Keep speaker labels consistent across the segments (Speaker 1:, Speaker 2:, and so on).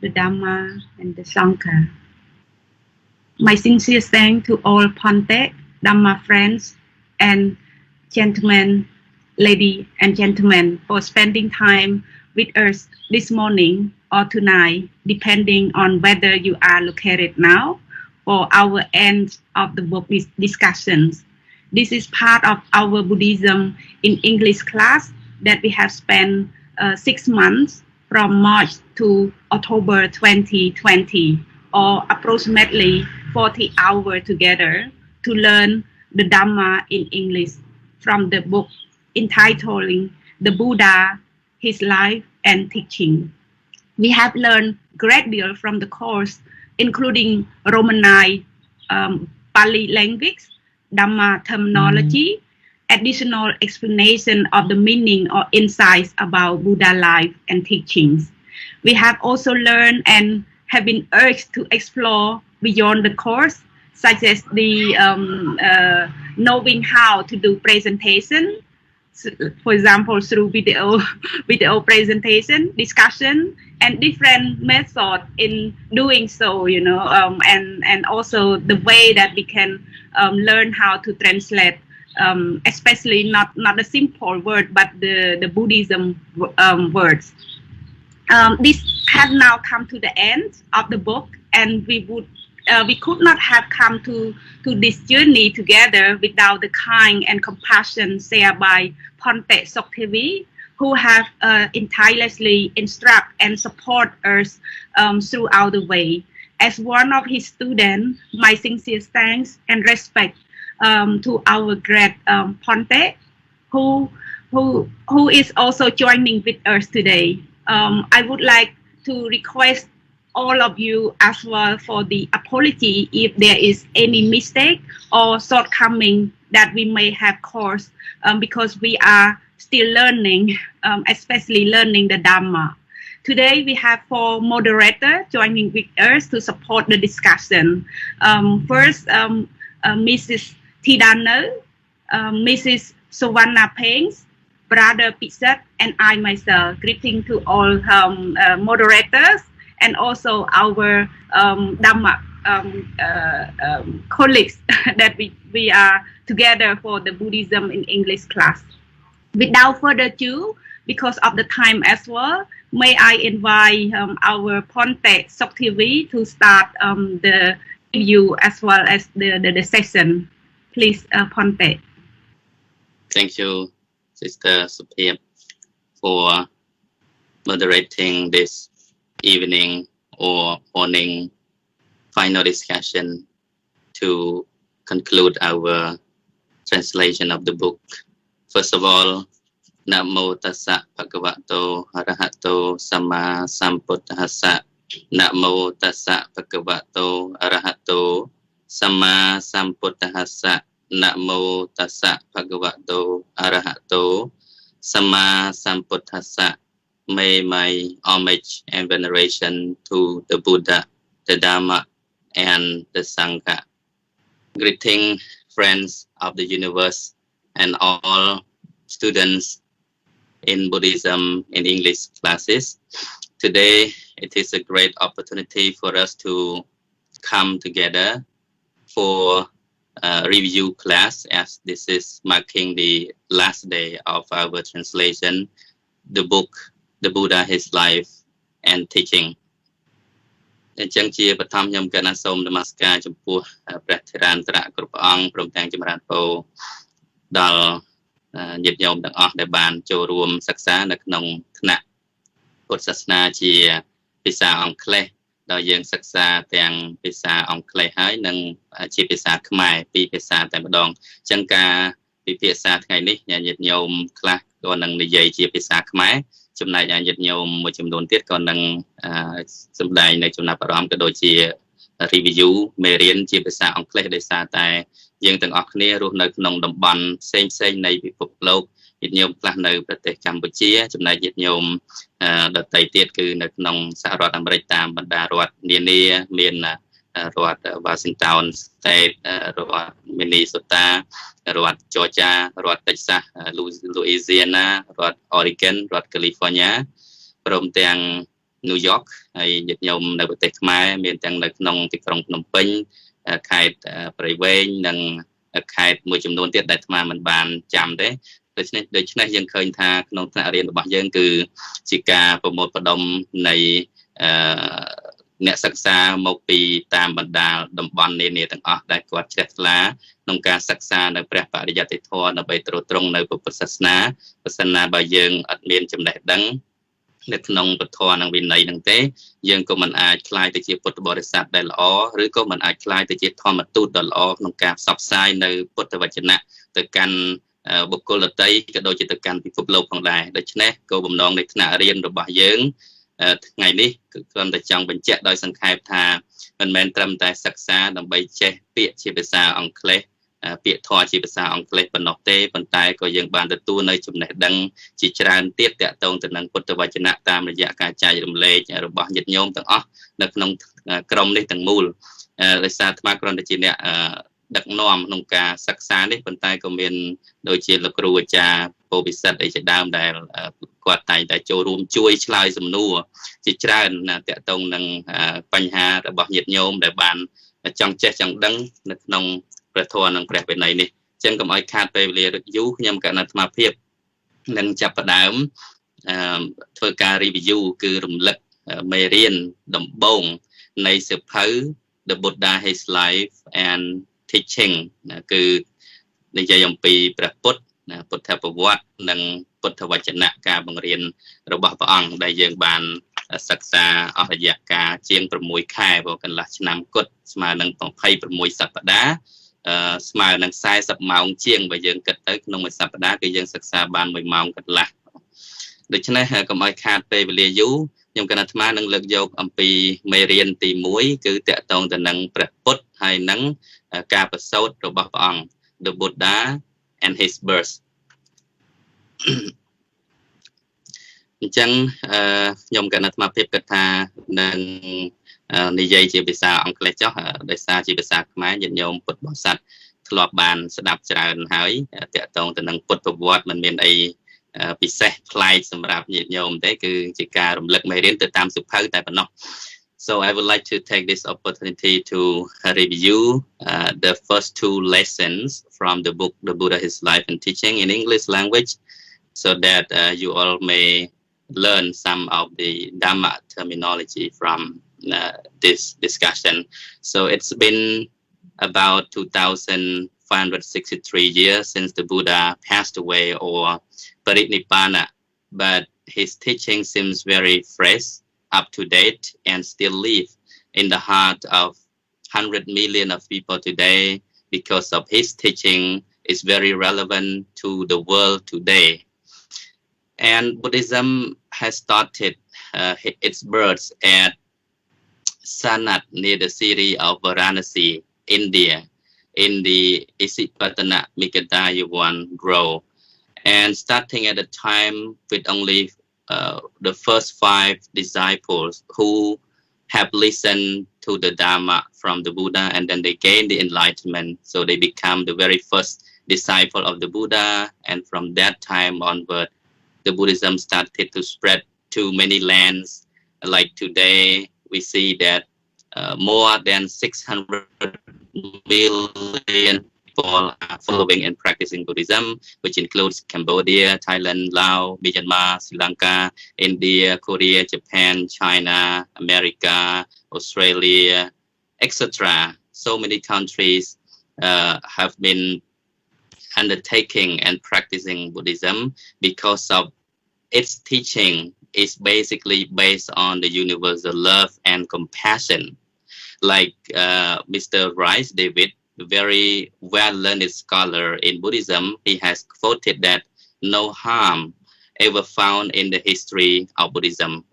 Speaker 1: the Dhamma and the Sangha. My sincere thanks to all Ponte Dhamma friends and gentlemen, ladies and gentlemen, for spending time with us this morning or tonight, depending on whether you are located now or our end of the book discussions. This is part of our Buddhism in English class that we have spent 6 months from March to October 2020, or approximately 40 hours together to learn the Dhamma in English from the book entitled The Buddha, His Life and Teaching. We have learned a great deal from the course, including Romanized Pali language, Dhamma terminology, additional explanation of the meaning or insights about Buddha life and teachings. We have also learned and have been urged to explore beyond the course, such as the knowing how to do presentation, for example, through video presentation, discussion, and different methods in doing so, and also the way that we can learn how to translate, especially not a simple word, but the Buddhism words. This has now come to the end of the book, and we could not have come to this journey together without the kind and compassion shared by Ponte Sokthevi, who have tirelessly instruct and support us throughout the way. As one of his students, my sincere thanks and respect to our great Ponte, who is also joining with us today. I would like to request all of you as well for the apology if there is any mistake or shortcoming that we may have caused, because we are still learning, especially learning the Dhamma. Today we have 4 moderators joining with us to support the discussion. First, Mrs. Tidana, Mrs. Savanna Pains, Brother Pisat, and I myself. Greeting to all moderators and also our Dhamma colleagues that we are together for the Buddhism in English class. Without further ado, because of the time as well, may I invite our Ponte Sokthevi to start the review as well as the session. Please, Ponte.
Speaker 2: Thank you, Sister Suphia, for moderating this evening or morning final discussion to conclude our translation of the book. First of all, Namo Tassa Bhagavato Arahato Sama Sambuddhassa. Namo Tassa Bhagavato Arahato Sama Sambuddhassa. Namo Tassa Bhagavato Arahato Sama Sambuddhassa. May my homage and veneration to the Buddha, the Dhamma, and the Sangha. Greeting friends of the universe and all students in Buddhism in English classes. Today, it is a great opportunity for us to come together for a review class, as this is marking the last day of our translation, the book, The Buddha, His Life and Teaching. អញ្ចឹងជាបឋមខ្ញុំកណាសូមនមស្ការចំពោះព្រះធរណត្រៈគ្រប់ព្រះអង្គព្រមទាំងចម្រើនពរដល់ញាតិញោមទាំងអស់ដែលបានចូលរួមសិក្សានៅក្នុងថ្នាក់ពុទ្ធសាសនាជាភាសាអង់គ្លេសដោយយើងសិក្សាទាំងភាសាអង់គ្លេសហើយនិងជាភាសាខ្មែរពីរភាសាតែម្ដងអញ្ចឹងការពិភាក្សាថ្ងៃនេះញាតិញោមខ្លះក៏នឹងនិយាយជាភាសាខ្មែរចំណែកឯញាតិញោមមួយចំនួនទៀតក៏នឹងសម្ដែងនៅចំណាប់អារម្មណ៍ក៏ដូចជា review មេរៀនជាភាសាអង់គ្លេសដោយសារតែយើងទាំងអស់គ្នារស់នៅក្នុងតំបន់ផ្សេងៗនៃពិភពលោកញាតិញោមខ្លះនៅប្រទេសកម្ពុជាចំណែកញាតិញោមដទៃទៀតគឺនៅក្នុងសហរដ្ឋអាមេរិកតាមបណ្ដារដ្ឋនានាមានរដ្ឋ Washington State រដ្ឋ Minnesota រដ្ឋ Georgia រដ្ឋ Texas Louisiana រដ្ឋ Oregon រដ្ឋ California ព្រមទាំង New York ហើយញាតិញោមនៅប្រទេសខ្មែរមានទាំងនៅក្នុងទីក្រុងភ្នំពេញខេត្តព្រៃវែងនិងខេត្តមួយចំនួនទៀតដែលអាត្មាមិនបានចាំទេដូច្នេះយើងឃើញថាក្នុងថ្នាក់រៀនរបស់យើងគឺជាការប្រមូលផ្ដុំនៃអ្នកសិក្សាមកពីតាមបណ្ដាតំបន់នានាទាំងអស់ដែលគាត់ជ្រះថ្លាក្នុងការសិក្សានៅព្រះបរិយត្តិធម៌ដើម្បីទ្រទ្រង់នៅពុទ្ធសាសនាបើសិនណាបើយើងអត់មានចំណេះដឹងនៅក្នុងពធនិងវិន័យហ្នឹងទេយើងក៏មិនអាចក្លាយទៅជាពុទ្ធបរិស័ទដែលល្អឬក៏មិនអាចក្លាយទៅជាធម្មទូតដ៏ល្អក្នុងការផ្សព្វផ្សាយនៅពុទ្ធវចនៈទៅកាន់បុគ្គលដទៃក៏ដូចជាទៅកាន់ពិភពលោកផងដែរដូច្នេះគោលបំណងនៃថ្នាក់រៀនរបស់យើងថ្ងៃនេះគឺគ្រាន់តែចង់បញ្ជាក់ដោយសង្ខេបថាមិនមែនត្រឹមតែសិក្សាដើម្បីចេះពាក្យជាភាសាអង់គ្លេសពាក្យធម៌ជាភាសាអង់គ្លេសប៉ុណ្ណោះទេប៉ុន្តែក៏យើងបានទទួលនៅចំណេះដឹងជាច្រើនទៀតទាក់ទងទៅនឹងពុទ្ធវចនៈតាមរយៈការចែករំលែករបស់ញាតិញោមទាំងអស់នៅក្នុងក្រុមនេះទាំងមូលដោយសារអាត្មាគ្រាន់តែជាអ្នកដឹកនាំក្នុងការសិក្សានេះប៉ុន្តែក៏មានដូចជាលោកគ្រូអាចារ្យពោធិសិទ្ធអីជាដើមដែលគាត់តែងតែចូលរួមជួយឆ្លើយសំណួរជាច្រើនតាក់ទងនឹងបញ្ហារបស់ញាតិញោមដែលបានចង់ចេះចង់ដឹងនៅក្នុងព្រះធម៌និងព្រះវិន័យនេះអញ្ចឹងកុំឲ្យខាតពេលវេលាយូរខ្ញុំកណ្ដាលអាត្មាភាពនឹងចាប់ផ្ដើមធ្វើការ review គឺរំលឹកមេរៀនដំបូងនៃសៀវភៅ The Buddha His Life and Teaching គឺនិយាយអំពីព្រះពុទ្ធពុទ្ធប្រវត្តិនិងពុទ្ធវចនៈការបង្រៀនរបស់ព្រះអង្គដែលយើងបានសិក្សាអស់រយៈកាលជាង6ខែព្រោះកន្លះឆ្នាំគត់ស្មើនឹង26សប្តាហ៍ស្មើនឹង40ម៉ោងជាងបើយើងគិតទៅក្នុងមួយសប្តាហ៍គឺយើងសិក្សាបាន1ម៉ោងកន្លះដូច្នេះកុំឲ្យខាតពេលវេលាយូរខ្ញុំគណៈអាត្មានឹងលើកយកអំពីមេរៀនទី1គឺតកតងទៅនឹងព្រះពុទ្ធហើយនឹងការប្រសូតរបស់ព្រះអង្គ The Buddha and his birth អញ្ចឹងខ្ញុំគណៈអាត្មាភាពគិតថានឹងនិយាយជាភាសាអង់គ្លេសចុះដោយសារជាភាសាខ្មែរញាតិញោមពុទ្ធបរិស័ទធ្លាប់បានស្ដាប់ច្រើនហើយតកតងទៅនឹងពុទ្ធប្រវត្តិមិនមានអីពិសេសប្លែកសម្រាប់ញាតិញោមទេគឺជាការរំលឹកមេរៀនទៅតាមសៀវភៅតែប៉ុណ្ណោះ So I would like to take this opportunity to review the first two lessons from the book The Buddha His Life and Teaching in English language so that you all may learn some of the Dhamma terminology from this discussion. So it's been about 2,563 years since the Buddha passed away or Parinibbana, but his teaching seems very fresh, up to date, and still live in the heart of 100 million of people today because of his teaching is very relevant to the world today. And Buddhism has started its birth at Sanat near the city of Varanasi, India, in the Isipatana Mikadayawan grove. And starting at the time with only the first 5 disciples who have listened to the Dhamma from the Buddha and then they gain the enlightenment. So they become the very first disciple of the Buddha, and from that time onward, the Buddhism started to spread to many lands. Like today, we see that more than 600 million people are following and practicing Buddhism, which includes Cambodia, Thailand, Laos, Myanmar, Sri Lanka, India, Korea, Japan, China, America, Australia, etc. So many countries have been undertaking and practicing Buddhism because of its teaching is basically based on the universal love and compassion. Like Mr. Rice David, a very well-learned scholar in Buddhism, he has quoted that no harm ever found in the history of Buddhism,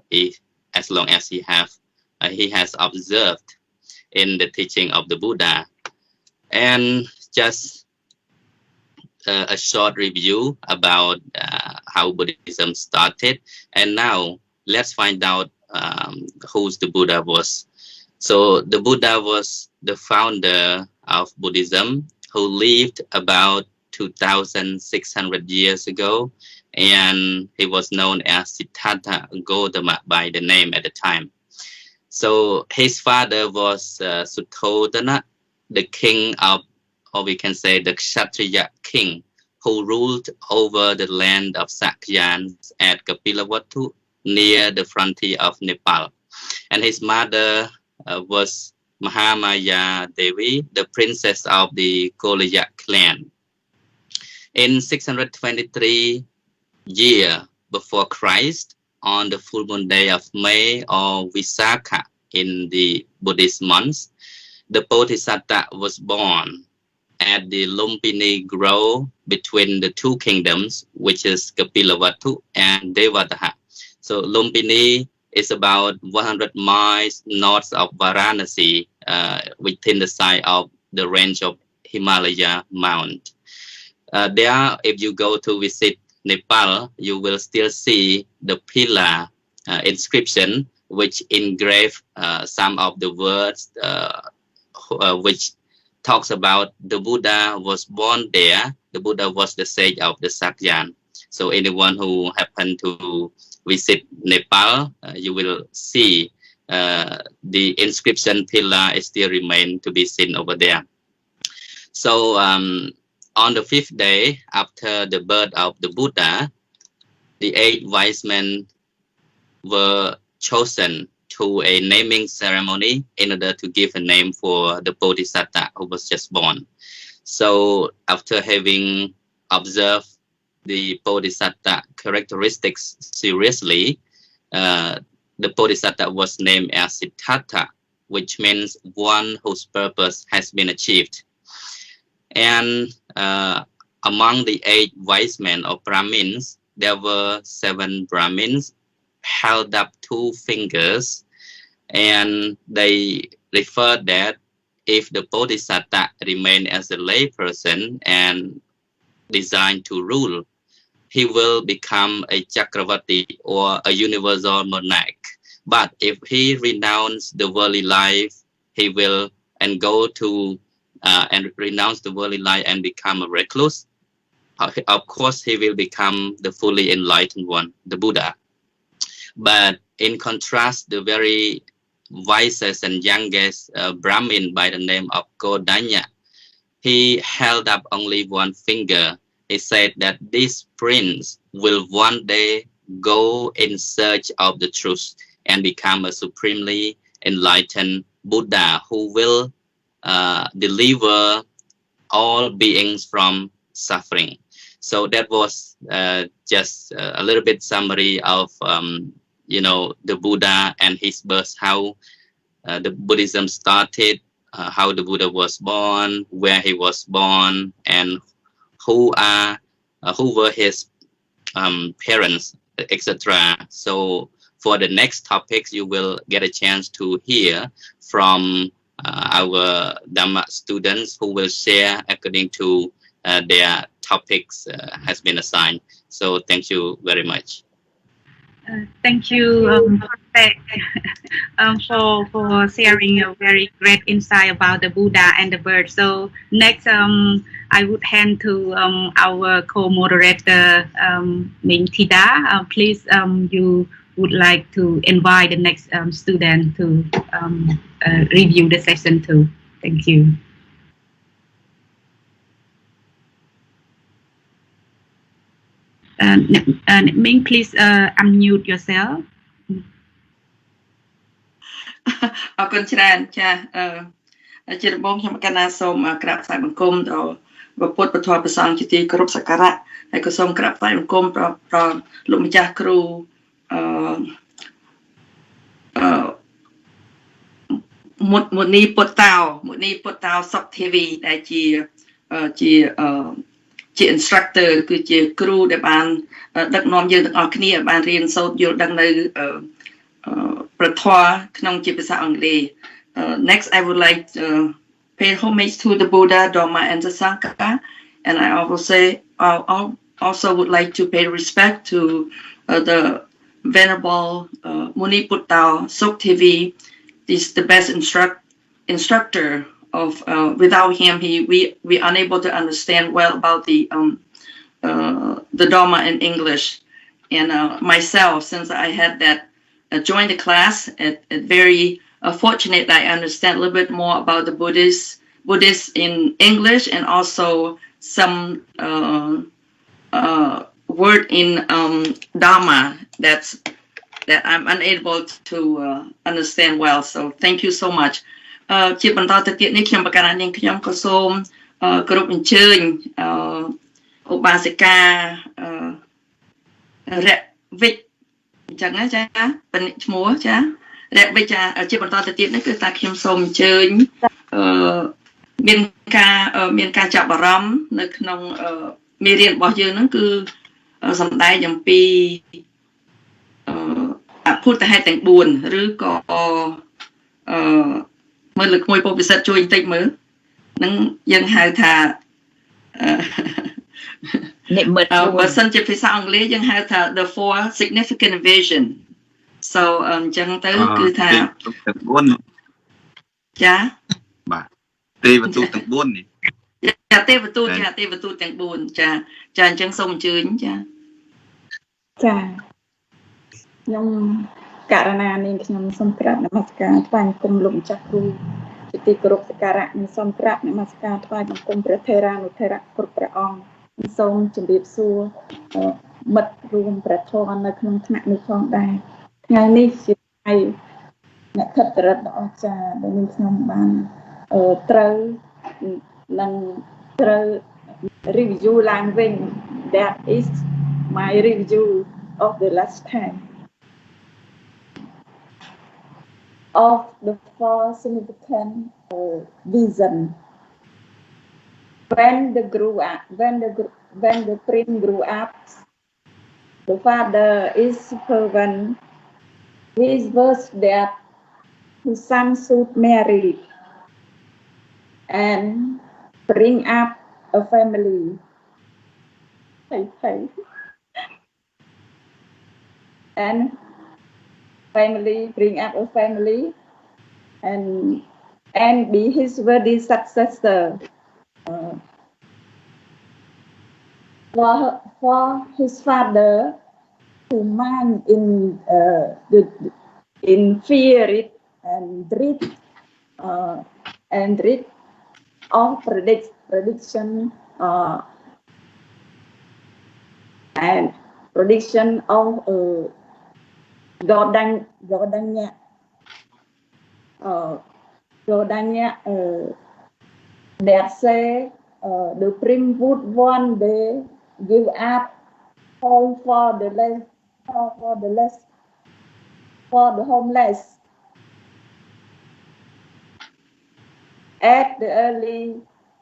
Speaker 2: as long as he has observed in the teaching of the Buddha. And just a short review about how Buddhism started. And now let's find out who the Buddha was. So the Buddha was the founder of Buddhism who lived about 2,600 years ago and he was known as Siddhartha Gautama by the name at the time. So his father was Suddhodana, the king of, or we can say the Kshatriya king, who ruled over the land of Sakyans at Kapilavatthu near the frontier of Nepal. And his mother was Mahamaya Devi, the princess of the Kolaya clan. In 623 year before Christ, on the full moon day of May or Visakha in the Buddhist months, the Bodhisattva was born at the Lumpini Grove between the two kingdoms, which is Kapilavatthu and Devadaha. So Lumpini is about 100 miles north of Varanasi, within the side of the range of Himalaya Mount. There, if you go to visit Nepal, you will still see the pillar inscription, which engrave some of the words which talks about the Buddha was born there. The Buddha was the sage of the Sakyan. So anyone who happened to visit Nepal, you will see the inscription pillar still remain to be seen over there. So on the 5th day after the birth of the Buddha, the 8 wise men were chosen to a naming ceremony in order to give a name for the Bodhisattva who was just born. So after having observed the Bodhisattva characteristics seriously, the Bodhisattva was named as Siddhartha, which means one whose purpose has been achieved. And among the 8 wise men or Brahmins, there were 7 Brahmins held up 2 fingers, and they referred that if the Bodhisattva remained as a lay person and designed to rule, he will become a Chakravarti or a universal monarch. But if he renounced the worldly life, he will and go to and renounce the worldly life and become a recluse. Of course, he will become the fully enlightened one, the Buddha. But in contrast, the very wisest and youngest Brahmin by the name of Kodanya, he held up only 1 finger. He said that this prince will one day go in search of the truth and become a supremely enlightened Buddha who will deliver all beings from suffering. So that was just a little bit summary of the Buddha and his birth, how the Buddhism started, how the Buddha was born, where he was born, and who were his parents, etc. So for the next topics, you will get a chance to hear from our Dhamma students who will share according to their topics has been assigned. So thank you very much.
Speaker 1: Thank you for sharing a very great insight about the Buddha and the bird. So next, I would hand to our co-moderator, Minh Thida. Please, you would like to invite the next student to review the session too. Thank you. Minh, please unmute yourself.
Speaker 3: អរគុណច្រើនចាជាដំបូងខ្ញុំកណាសូមក្រាបថ្វាយបង្គំដល់ព្រះពុទ្ធពធព្រះសង្ឃជាទីគោរពសក្ការៈហើយក៏សូមក្រាបថ្វាយបង្គំដល់លោកម្ចាស់គ្រូមុនីពុទ្ធោសុខធីវីដែលជា instructor គឺជាគ្រូដែលបានដឹកនាំយើងទាំងអស់គ្នាបានរៀនសូត្រយល់ដឹងនៅប្រធមក្នុងជាភាសាអង់គ្លេស Next I would like to pay homage to the Buddha, Dharma and the Sangha, and I also would like to pay respect to the venerable Muni Puttao Sukthevi. He's the best instructor of without him we unable to understand well about the the Dharma in English. And myself, since I had that joined the class, it very fortunate I understand a little bit more about the Buddhist in English, and also some word in Dharma that I'm unable to understand well. So thank you so much. ជាបន្តទៅទៀតនេះខ្ញុំប្រកាសនាងខ្ញុំក៏សូមគោរពអញ្ជើញឧបាសិការៈវិជ្ជអញ្ចឹងណាចាเป็นឈ្មោះចារៈវិជ្ជជាបន្តទៅទៀតនេះគឺតាខ្ញុំសូមអញ្ជើញមានការចាប់អារម្មណ៍នៅក្នុងមេរៀនរបស់យើងហ្នឹងគឺសម្ដែងអំពីអភូតហេតុទាំង4ឬក៏មើលលើក្មួយពោធិពិសិដ្ឋជួយបន្តិចមើលនឹងយើងហៅថានិមិត្តបើសិនជាភាសាអង់គ្លេសយើងហៅថា the four significant vision so អញ្ចឹងទៅគឺថា4ចាបាទទេវទូតទាំង4នេះចាទេវទូតទាំង4ចាអញ្ចឹងសូមអញ្ជើញចា
Speaker 4: ខ្ញុំករណានាងខ្ញុំសូមក្រាបនមស្ការថ្វាយបង្គំលោកម្ចាស់គ្រូជាទីគោរពសក្ការៈនិងសូមក្រាបនមស្ការថ្វាយបង្គំព្រះថេរានុថេរៈគ្រប់ព្រះអង្គសូមជម្រាបសួរមិត្តរួមព្រះធម៌នៅក្នុងថ្នាក់នេះផងដែរថ្ងៃនេះជាថ្ងៃអ្នកខិតរិទ្ធដ៏អស្ចារ្យដែលនាងខ្ញុំបានត្រូវនឹងត្រូវ review ឡើងវិញ that is my review of the last time of the four significant vision. When the prince grew up, the father is proven his verse that his son should marry and bring up a family. And bring up a family and be his worthy successor for his father to mind in fear and dread of prediction and prediction of Godanya that say the prince would one day give up all for the homeless at the early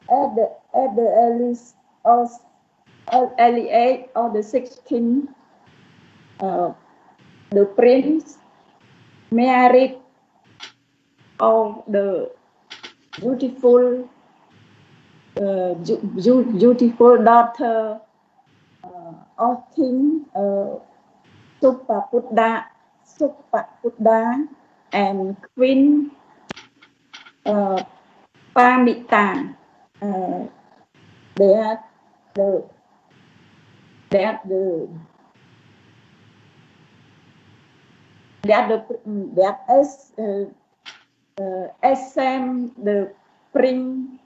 Speaker 4: age of the 16th. The prince married of the beautiful daughter of King Supaputta and Queen Pamita. That SM the prince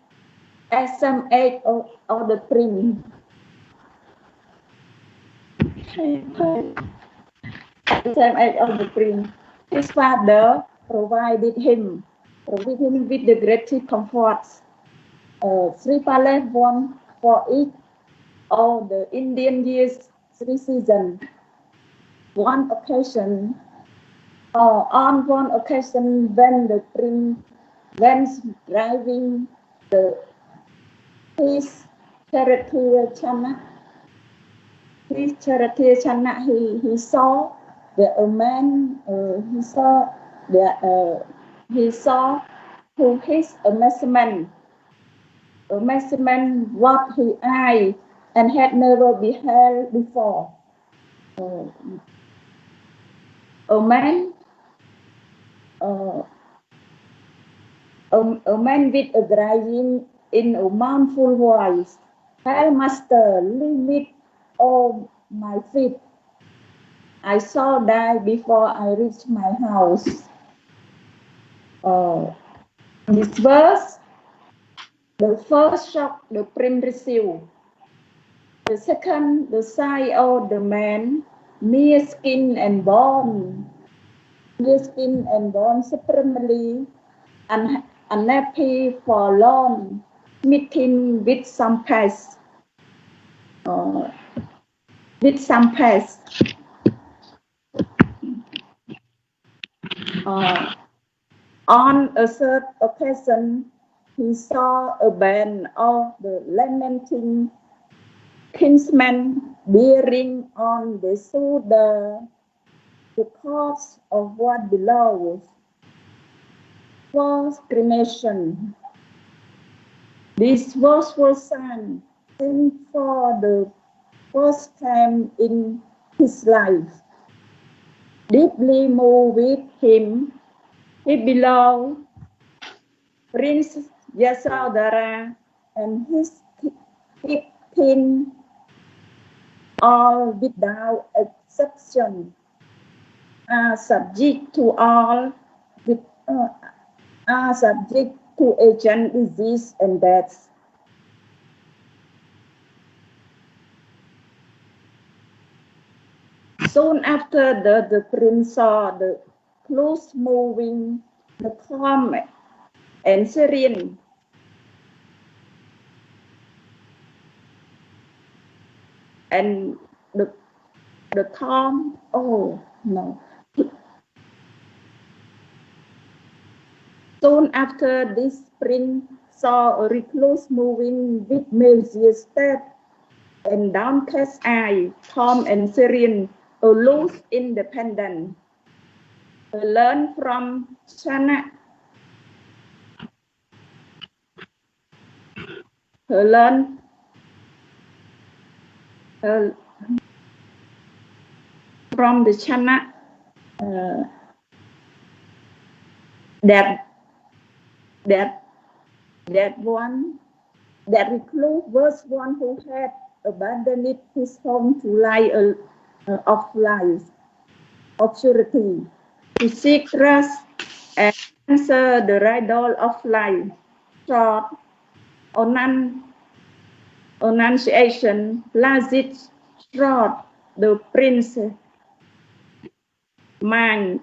Speaker 4: SM age of the prince. SM age of the prince. His father provided him with the greatest comforts. 3 palace one for each of the Indian years 3 seasons. On one occasion when the prince went driving his chariot chariot, he saw that a man he saw to his amazement what he eyed and had never beheld before. A man with a crying in a mournful voice, "Hail, Master, leave me oh my feet. I saw that before I reached my house. This verse, the first shock the prince received. The second, the sight of the man, mere skin and bone, supremely unhappy, forlorn, meet him with some past. On a certain occasion, he saw a band of the lamenting kinsmen bearing on the shoulder the corpse of what belongs was cremation. This was sung for the first time in his life. Deeply moved with him, he belonged Prince Yasodhara and his kin, all without exception, are subject to agent disease and death. Soon after, the prince saw the close moving, the calm and serene. And the calm, oh no. Soon after, this prince saw a recluse moving with measured step and downcast eye, calm and serene, a loose independent. Learn from Chana. Learn from the Chana that recluse was one who had abandoned his home to lie of life, obscurity, to seek rest and answer the riddle of life. Short Annunciation, Lazit short the prince mind,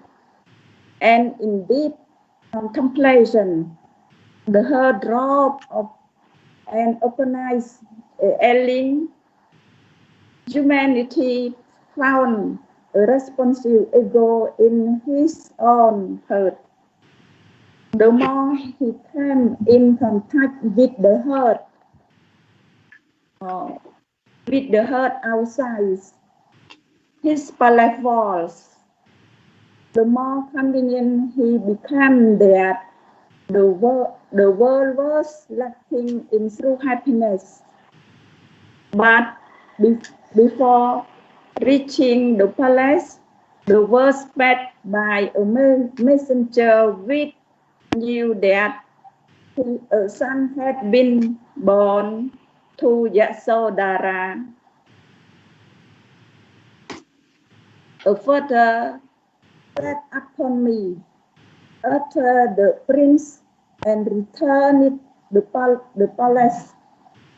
Speaker 4: and indeed contemplation, the her drop of an organized alien humanity found a responsive ego in his own heart. The more he came in contact with the heart outside his palace walls, the more convenient he became that the world was lacking in true happiness. But before reaching the palace, the was met by a messenger with news that a son had been born to Yasodhara. A father set upon me, uttered the prince, and returned the palace.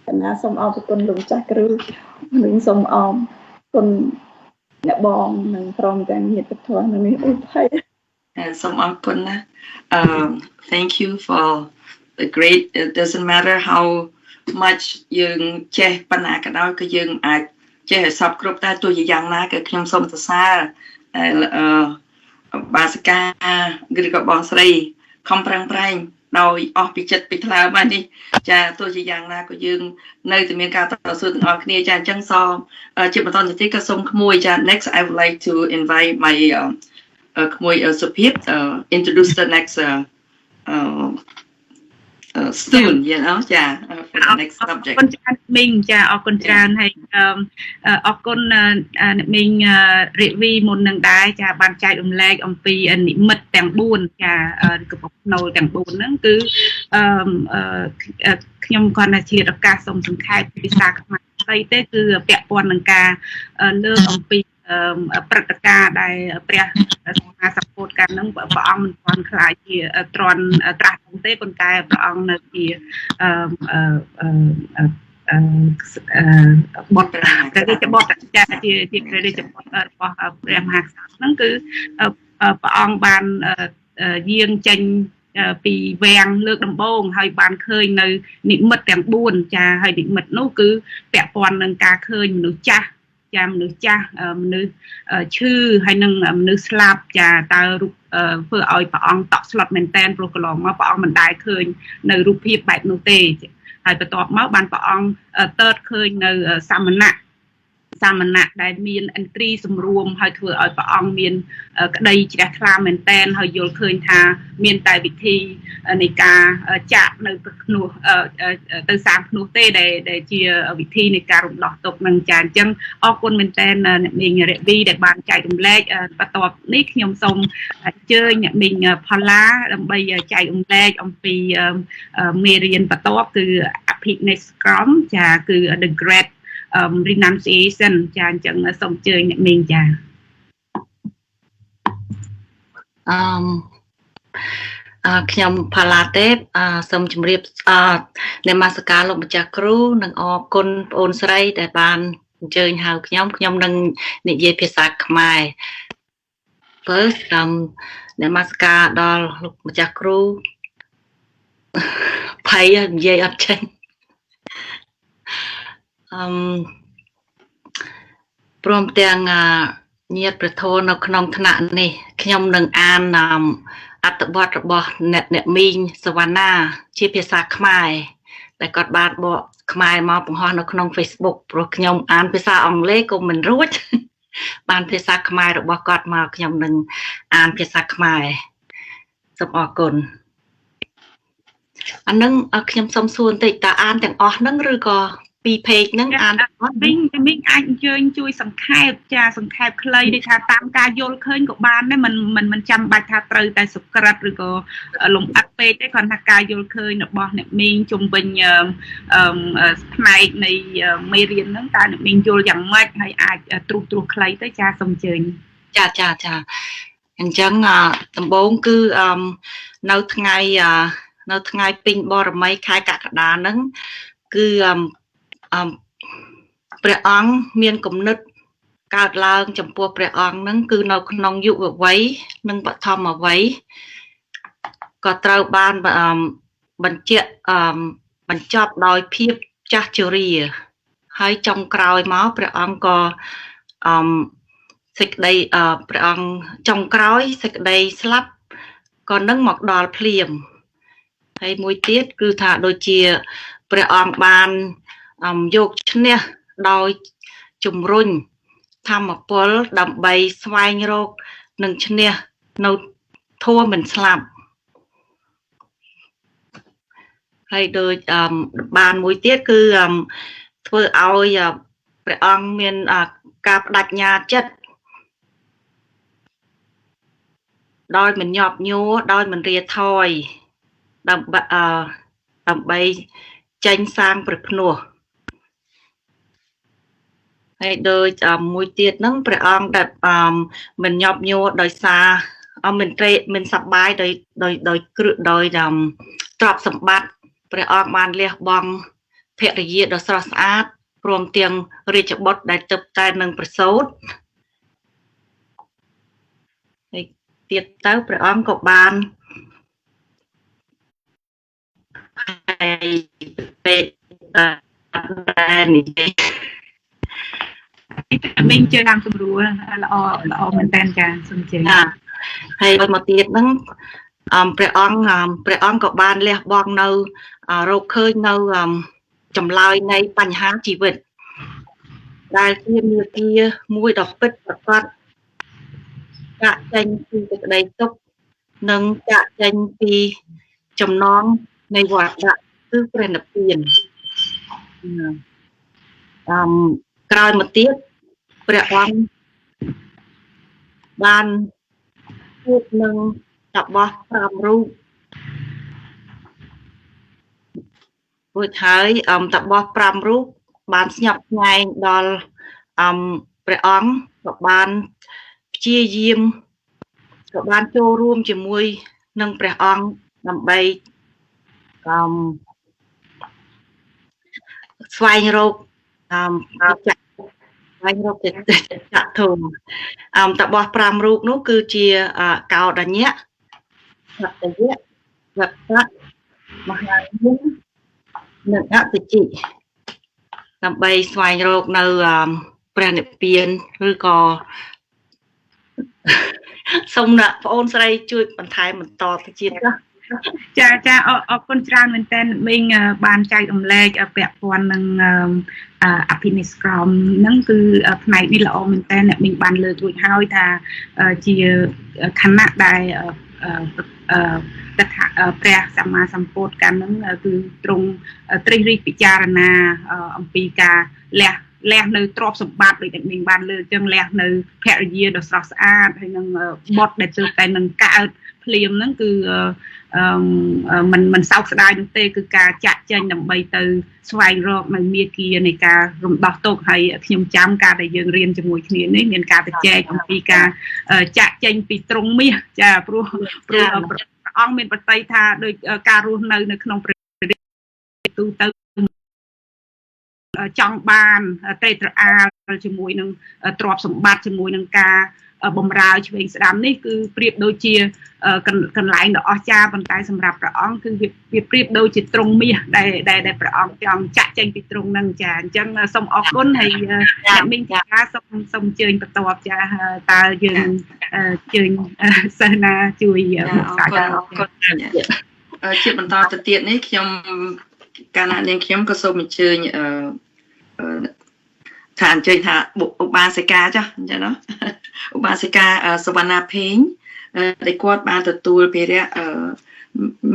Speaker 4: គណៈសូមអរគុណលោកចាស់គ្រូនិងសូមអរគុណអ្នកបងនិងក្រុមទាំងញាតិធម៌នៅនេះអរគុណ
Speaker 3: សូមអរគុណណា thank you for the great. It doesn't matter how much យើងចេះប៉ុណ្ណាក៏ដោយគឺយើងអាចចេះឲ្យសពគ្រប់តែទោះជាយ៉ាងណាគឺខ្ញុំសូមសរសើរបាសិកាឬក៏បងស្រីខំប្រឹងប្រែងដោយអស់ពីចិត្តពីថ្លើមហើយនេះចាទោះជាយ៉ាងណាក៏យើងនៅតែមានការតស៊ូទាំងអស់គ្នាចាអញ្ចឹងសូមជាបន្តទៅទៀតក៏សូមក្មួយចា next I would like to invite my ក្មួយសុភាព introduce the next student you know ចា for the next subject
Speaker 1: អរគុណច្រើនមីងចាអរគុណច្រើនហើយអរគុណអ្នកមីងរៀបវីមុននឹងដែរចាបានចែករំលែកអំពីនិមិត្តទាំង4ចាឬក៏ផ្នូលទាំង4ហ្នឹងគឺខ្ញុំគាត់តែឆ្លៀតឱកាសសូមសង្ខេបភាសាខ្មែរ ស្ដីទេគឺពាក់ព័ន្ធនឹងការលើកអំពីព្រឹត្តិការណ៍ដែលព្រះសម្មាសម្ពុទ្ធកាលហ្នឹងព្រះអង្គមិនទាន់ខ្លាចជាត្រន់ត្រាស់ទេប៉ុន្តែព្រះអង្គនៅជាបុត្រព្រះរាជបុត្រជាព្រះរាជបុត្ររបស់ព្រះមហាក្សត្រហ្នឹងគឺព្រះអង្គបានយាងចេញពីវាំងលើកដំបូងហើយបានឃើញនៅនិមិត្តទាំង4ចាហើយនិមិត្តនោះគឺពាក់ព័ន្ធនឹងការឃើញមនុស្សចាស់មនុស្សចាស់មនុស្សឈឺហើយនឹងមនុស្សស្លាប់ចាតើរូបធ្វើឲ្យព្រះអង្គតក់ស្លុតមែនតែនព្រោះកន្លងមកព្រះអង្គមិនដែលឃើញនៅរូបភាពបែបនោះទេហើយបន្ទាប់មកបានព្រះអង្គតើតឃើញនៅសាមណៈដែលមានឥន្ទ្រីសម្រួមហើយធ្វើឲ្យព្រះអង្គមានក្តីជ្រះថ្លាមែនតែនហើយយល់ឃើញថាមានតែវិធីនៃការចាក់នៅភ្នោះទៅសាមភ្នោះទេដែលជាវិធីនៃការរំដោះទុក្ខនឹងចាអញ្ចឹងអរគុណមែនតែនអ្នកមីងរ៉េវីដែលបានចែករំលែកបន្ទាប់នេះខ្ញុំសូមអញ្ជើញអ្នកមីងផល្លាដើម្បីចែករំលែកអំពីមេរៀនបន្ទាប់គឺអភិនិស្សក្រមចាគឺ the great renunciation ចាអញ្ចឹងសូមអញ្ជើញអ្នកមីងចា
Speaker 5: ខ្ញុំផល្លាទេពសូមជម្រាបនមស្ការលោកម្ចាស់គ្រូនិងអរគុណបងអូនស្រីដែលបានអញ្ជើញហៅខ្ញុំនឹងនិយាយភាសាខ្មែរ First នមស្ការដល់លោកម្ចាស់គ្រូភ័យនិយាយអត់ចេញព្រមទាំងញាតិព្រះធម៌នៅក្នុងថ្នាក់នេះខ្ញុំនឹងអានអត្ថបទរបស់អ្នកមីងសវណ្ណាជាភាសាខ្មែរដែលគាត់បានបកខ្មែរមកបង្ហោះនៅក្នុង Facebook ព្រោះខ្ញុំអានភាសាអង់គ្លេសក៏មិនរួចបានភាសាខ្មែររបស់គាត់មកខ្ញុំនឹងអានភាសាខ្មែរសូមអរគុណអានឹងខ្ញុំសូមសួរបន្តិចតើអានទាំងអស់ហ្នឹងឬក៏ពីពេកហ្នឹងអាន
Speaker 1: មីងអាចអញ្ជើញជួយសង្ខេបចាសង្ខេបខ្លីដូចថាតាមការយល់ឃើញក៏បានដែរមិនចាំបាច់ថាត្រូវតែសុក្រិតឬក៏លំអិតពេកទេគ្រាន់តែការយល់ឃើញរបស់អ្នកមីងជំវិញផ្នែកនៃមេរៀនហ្នឹងតើអ្នកមីងយល់យ៉ាងម៉េចហើយអាចត្រួសខ្លីទៅចាសូមអញ្ជើញ
Speaker 5: ចាអញ្ចឹងដំបូងគឺនៅថ្ងៃពេញបរមីខែកក្កដាហ្នឹងគឺព្រះអង្គមានគំនិតកើតឡើងចំពោះព្រះអង្គហ្នឹងគឺនៅក្នុងយុវវ័យនិងបឋមវ័យក៏ត្រូវបានបញ្ចប់ដោយភាពចាស់ជរាហើយចុងក្រោយមកព្រះអង្គក៏សេចក្តីព្រះអង្គចុងក្រោយសេចក្តីស្លាប់ក៏នឹងមកដល់ភ្លាមហើយមួយទៀតគឺថាដូចជាព្រះអង្គបានយកឈ្នះដោយជំរុញធម្មពលដើម្បីស្វែងរកនិងឈ្នះនៅធម៌មិនស្លាប់ហើយដូចបានមួយទៀតគឺធ្វើឲ្យព្រះអង្គមានការបដិញ្ញាចិត្តដោយមិនញាប់ញ័រដោយមិនរាថយដើម្បីចេញសាងព្រះភ្នោះហើយដូចមួយទៀតហ្នឹងព្រះអង្គដែលមិនញាប់ញ័រដោយសារមិនសប្បាយដោយទ្រព្យសម្បត្តិព្រះអង្គបានលះបង់ភរិយាដ៏ស្រស់ស្អាតព្រមទាំងរាជបុត្រដែលទើបតែនឹងប្រសូតហើយទៀតទៅព្រះអង្គក៏បាន
Speaker 1: មីងជឿតាមស្រួលល្អមែនតើចាសូមជឿ
Speaker 5: ហើយមកទៀតហ្នឹងព្រះអង្គក៏បានលះបង់នៅរកឃើញនៅចម្លើយនៃបញ្ហាជីវិតដែលជាមាគ៌ាមួយដ៏ពិតប្រាកដចាក់ចេញពីសេចក្តីទុក្ខនិងចាក់ចេញពីចំណងនៃវដ្តគឺព្រះនិព្វានក្រោយមកទៀតព្រះអង្គបានជួបនឹងតាបស5រូបរួចហើយតាបស5រូប បានស្ញប់ស្ញែងដល់ព្រះអង្គក៏បានព្យាយាមក៏បានចូលរួមជាមួយនឹងព្រះអង្គដើម្បីស្វែងរកស្វែងរកទេចធមតបោះ5រូបនោះគឺជាកោដញ្ញៈសត្យៈវត្តៈមហាយាននិងអតិជិដើម្បីស្វែងរកនៅព្រះនិព្វានឬក៏សូមអ្នកបងអូនស្រីជួយបន្ថែមបន្តទៅទៀត
Speaker 1: ចាអរគុណច្រើនមែនតើមីងបានចែករំលែកពាក់ព័ន្ធនឹងអភិនិស្ក្រមហ្នឹងគឺផ្នែកនេះល្អមែនតើអ្នកមីងបានលើករួចហើយថាជាខណៈដែលព្រះសម្មាសម្ពុទ្ធកាលហ្នឹងគឺទ្រង់ត្រិះរិះពិចារណាអំពីការលះនៅទ្រព្យសម្បត្តិដូចអ្នកមីងបានលើកចឹងលះនៅភរិយាដ៏ស្រស់ស្អាតហើយនឹងបុត្រដែលទើបតែនឹងកើតភ្លាមហ្នឹងគឺมันសោកស្ដាយនោះទេគឺការចាក់ចែងដើម្បីទៅស្វែងរកនៅមាគ៌ានៃការរំដោះទុក្ខហើយខ្ញុំចាំការដែលយើងរៀនជាមួយគ្នានេះមានការទៅចែកអំពីការចាក់ចែងពីទ្រង់មាសចាព្រោះព្រះអង្គមានបតីថាដោយការរស់នៅក្នុងព្រះរាជទូទៅចង់បានត្រេកត្រអាលជាមួយនឹងទ្រព្យសម្បត្តិជាមួយនឹងការបំរើឆ្វេងស្ដាំនេះគឺប្រៀបដូចជាកន្លែងដ៏អស្ចារ្យប៉ុន្តែសម្រាប់ព្រះអង្គគឺវាប្រៀបដូចជាទ្រង់មាសដែលព្រះអង្គចង់ចាក់ចេញពីទ្រង់នឹងចាអញ្ចឹងសូមអរគុណហើយអ្នកមីងចាសូមអញ្ជើញបន្តចាតើយើងអញ្ជើញសិស្សណាជួយសាកអរគុណ
Speaker 3: ជាបន្តទៅទៀតនេះខ្ញុំកាលណានាងខ្ញុំក៏សូមអញ្ជើញថាអញ្ជើញថាឧបាសិកាចាអញ្ចឹងណាឧបាសិកាសវណ្ណាភេងដែលគាត់បានទទួលភារៈ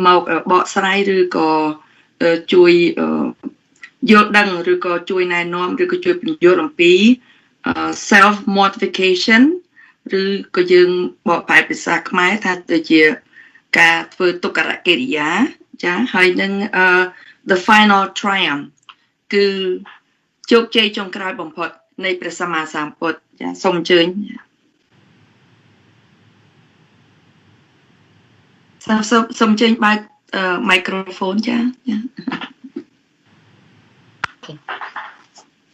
Speaker 3: មកបកស្រាយឬក៏ជួយយល់ដឹងឬក៏ជួយណែនាំឬក៏ជួយពន្យល់អំពី self mortification ឬក៏យើងបកប្រែភាសាខ្មែរថាទៅជាការធ្វើទុក្ករកិរិយាចាហើយនឹង the final triumph គឺជោគជ័យចុងក្រោយបំផុតនៃព្រះសម្មាសម្ពុទ្ធចាសូមអញ្ជើញសូមអញ្ជើញបើកមីក្រូហ្វូនចា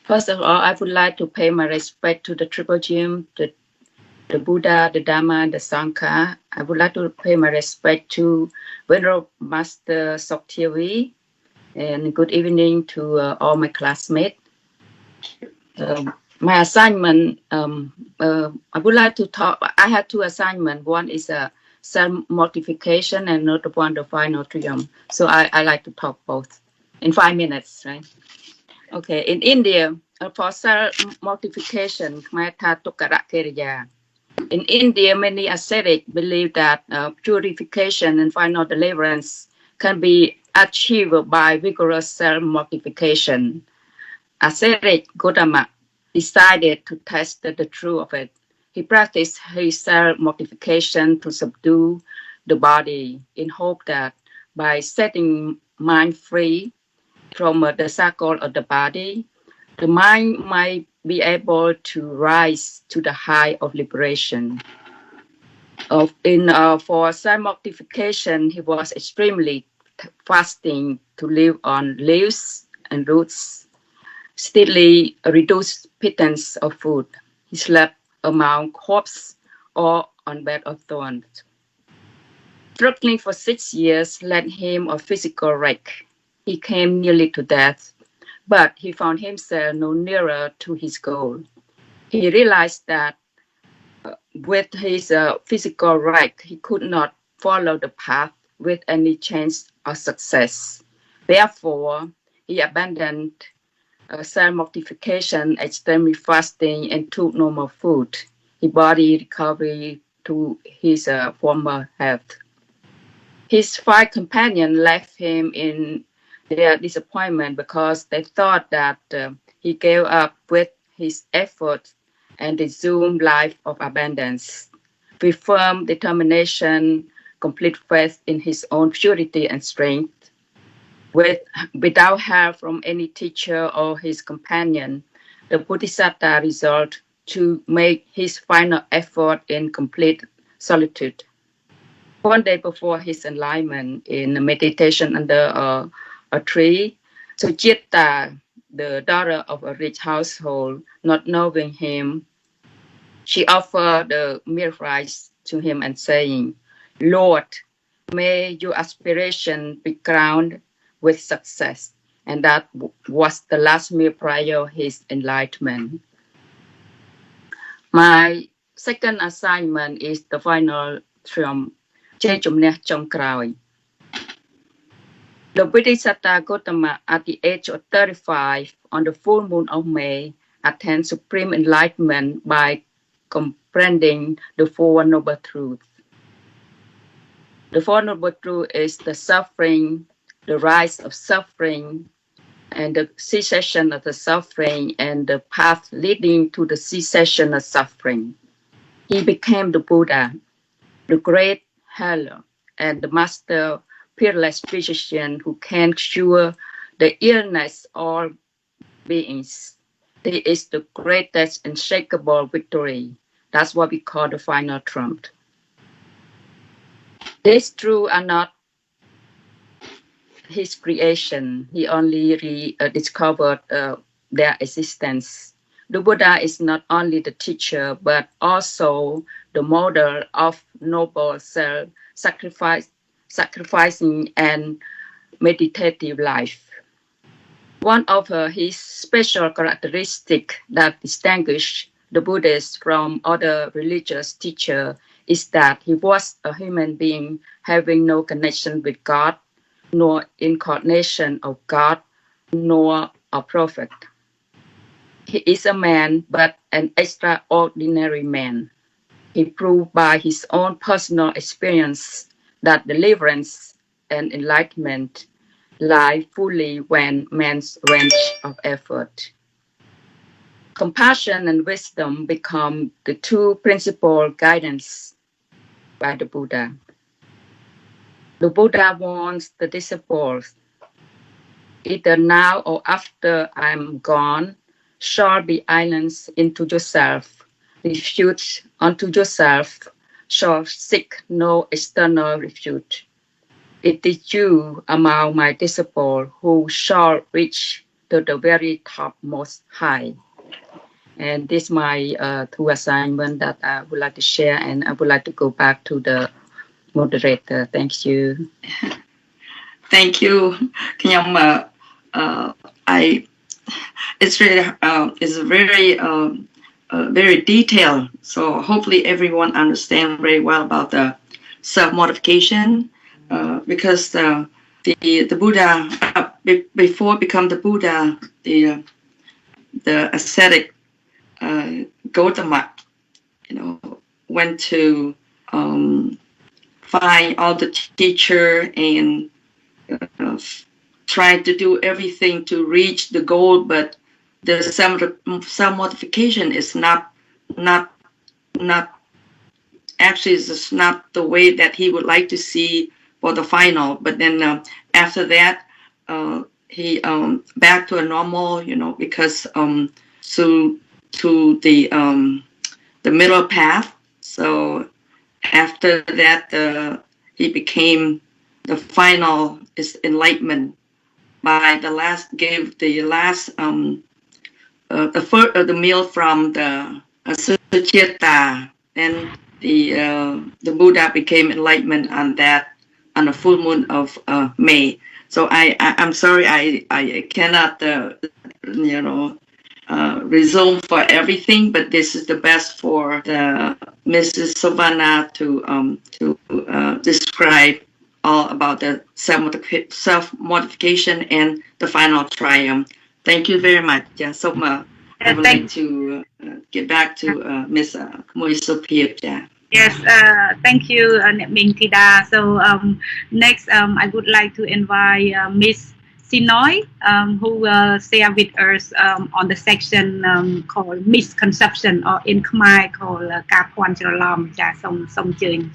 Speaker 6: First of all, I would like to pay my respect to the Triple Gem, the Buddha, the Dharma, the Sangha. I would like to pay my respect to Venerable Master Soktiavi, and good evening to all my classmates. My assignment, I would like to talk. I have two assignments. One is a self-mortification and another one the final triumph. So I like to talk both in 5 minutes, right? Okay, in India, for self-mortification, in India, many ascetics believe that purification and final deliverance can be achieved by vigorous self-mortification. Ascetic Gautama decided to test the truth of it. He practiced his self-mortification to subdue the body in hope that by setting mind free from the cycle of the body, the mind might be able to rise to the height of liberation. For self-mortification, he was extremely fasting to live on leaves and roots, steadily reduce pittance of food. He slept among corpses or on bed of thorns. Struggling for 6 years led him a physical wreck. He came nearly to death, but he found himself no nearer to his goal. He realized that with his physical wreck, he could not follow the path with any chance of success. Therefore, he abandoned self-mortification, extreme fasting, and took no more food. His body recovered to his former health. His 5 companions left him in their disappointment because they thought that he gave up with his effort and resumed life of abundance. With firm determination, complete faith in his own purity and strength, without help from any teacher or his companion, the Bodhisattva resolved to make his final effort in complete solitude. One day before his enlightenment in meditation under a tree, Suchita, the daughter of a rich household, not knowing him, she offered the milk rice to him and saying, Lord, may your aspiration be crowned with success. And that was the last meal prior his enlightenment. My second assignment is the final triumph. The Bodhisattva Gautama, at the age of 35, on the full moon of May, attained supreme enlightenment by comprehending the Four Noble Truths. The Four Noble Truths is the suffering, the rise of suffering, and the cessation of the suffering, and the path leading to the cessation of suffering. He became the Buddha, the great healer, and the master peerless physician who can cure the illness of all beings. This is the greatest unshakable victory. That's what we call the final trump. These truths are not his creation. He only discovered their existence. The Buddha is not only the teacher, but also the model of noble self-sacrificing and meditative life. One of his special characteristics that distinguish the Buddhist from other religious teachers is that he was a human being having no connection with God, nor incarnation of God, nor a prophet. He is a man, but an extraordinary man. He proved by his own personal experience that deliverance and enlightenment lie fully when man's range of effort. Compassion and wisdom become the two principal guidance by the Buddha. The Buddha warns the disciples, either now or after I am gone, shall be islands into yourself, refuge unto yourself, shall seek no external refuge. It is you among my disciples who shall reach to the very top most high. And this is my two assignments that I would like to share, and I would like to go back to the moderator. Thank you.
Speaker 3: Thank you. It's really it's very detailed. So hopefully everyone understands very well about the self-modification, because the Buddha before become the Buddha, the ascetic Gautama, went to find all the teacher and tried to do everything to reach the goal, but the self-modification is not actually is not the way that he would like to see for the final. But then after that, he back to a normal, because to the middle path. So after that, he became the final is enlightenment by the last the meal from the Suchita, and the Buddha became enlightenment on the full moon of May. So I'm sorry I cannot resume for everything, but this is the best for the Mrs. Savannah to describe all about the self-modification and the final triumph. Thank you very much. Yeah, so I would like to get back to Miss Moisopir. Yeah.
Speaker 1: Yes, thank you, Ming Tida. So next, I would like to invite Miss Sinoy, who will share with us on the section called misconception, or in Khmer called Kapwan Chalalam. Ja, Song Ching.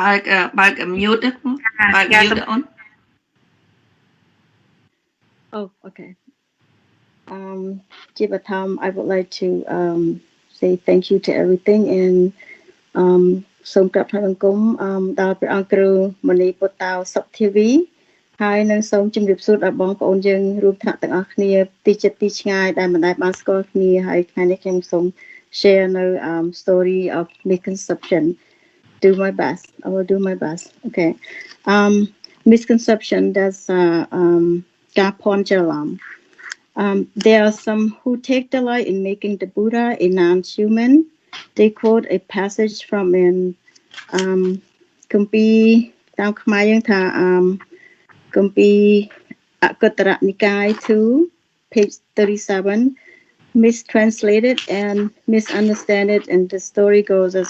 Speaker 3: បើក mute ណាបើក
Speaker 1: Yeah,
Speaker 3: mute អូន
Speaker 7: Oh, okay. Jibatam, I would like to say thank you to everything andសូមក្រាបថ្លែងបង្គំដល់ព្រះអង្គគ្រូមនីពុតាវសុខធីវីហើយនឹងសូមជម្រាបសួរដល់បងប្អូនយើងរួមថ្នាក់ទាំងអស់គ្នាទីជិតទីឆ្ងាយដែលមិនដែលបានស្គាល់គ្នាហើយថ្ងៃនេះខ្ញុំសូម share នៅ story of misconception. Do my best. I will do my best. Okay. Misconception that'sការភ័ន្តច្រឡំ there are some who take delight in making the Buddha a non-human. They quote a passage from an Kumpi តាមខ្មែរយើងថា Kumpi Akutara Nikai 2 page 37 mistranslated and misunderstood, and the story goes as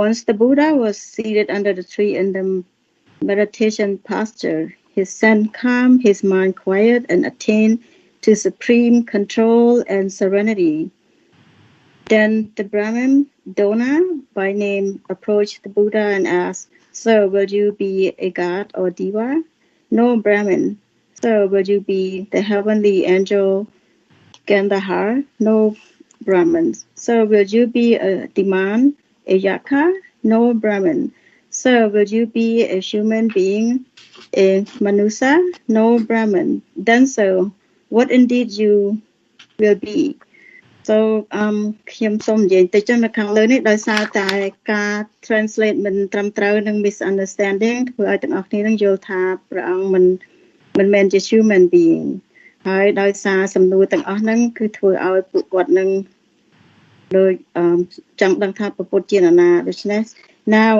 Speaker 7: once the Buddha was seated under the tree in the meditation posture, his sun calm, his mind quiet, and attained to supreme control and serenity. Then the Brahmin Dona by name approached the Buddha and asked, "Sir, will you be a god or diva?" "No, Brahmin." "Sir, will you be the heavenly angel Gandhar?" "No, Brahmin." "Sir, will you be a demon, a yaka?" "No, Brahmin." "Sir, will you be a human being, a manusa?" "No, Brahmin." "Then, sir, what indeed you will be?" So ខ្ញុំសូមនិយាយទៅចឹងនៅខាងលើនេះដោយសារតែការ translate មិនត្រឹមត្រូវនិង misunderstanding ធ្វើឲ្យទាំងអស់គ្នានឹងយល់ថាព្រះអង្គមិនមែនជា human being ហើយដោយសារសំណួរទាំងអស់ហ្នឹងគឺធ្វើឲ្យពួកគាត់នឹងដូចចង់ដឹងថាព្រះពុទ្ធជានរណាដូច្នេះ Now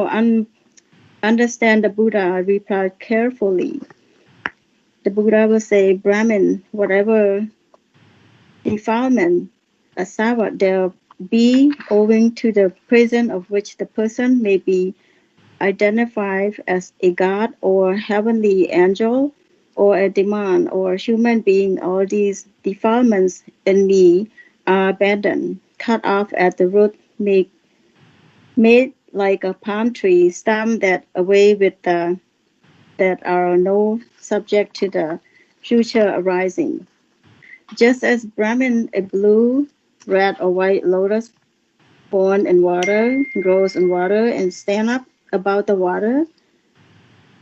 Speaker 7: understand the Buddha replied carefully. The Buddha will say, Brahmin, whatever defilement asava there be owing to the presence of which the person may be identified as a god or heavenly angel or a demon or human being, all these defilements in me are abandoned, cut off at the root, made like a palm tree stem that away with that are no subject to the future arising. Just as Brahmin, a blue, red, or white lotus born in water, grows in water, and stand up above the water,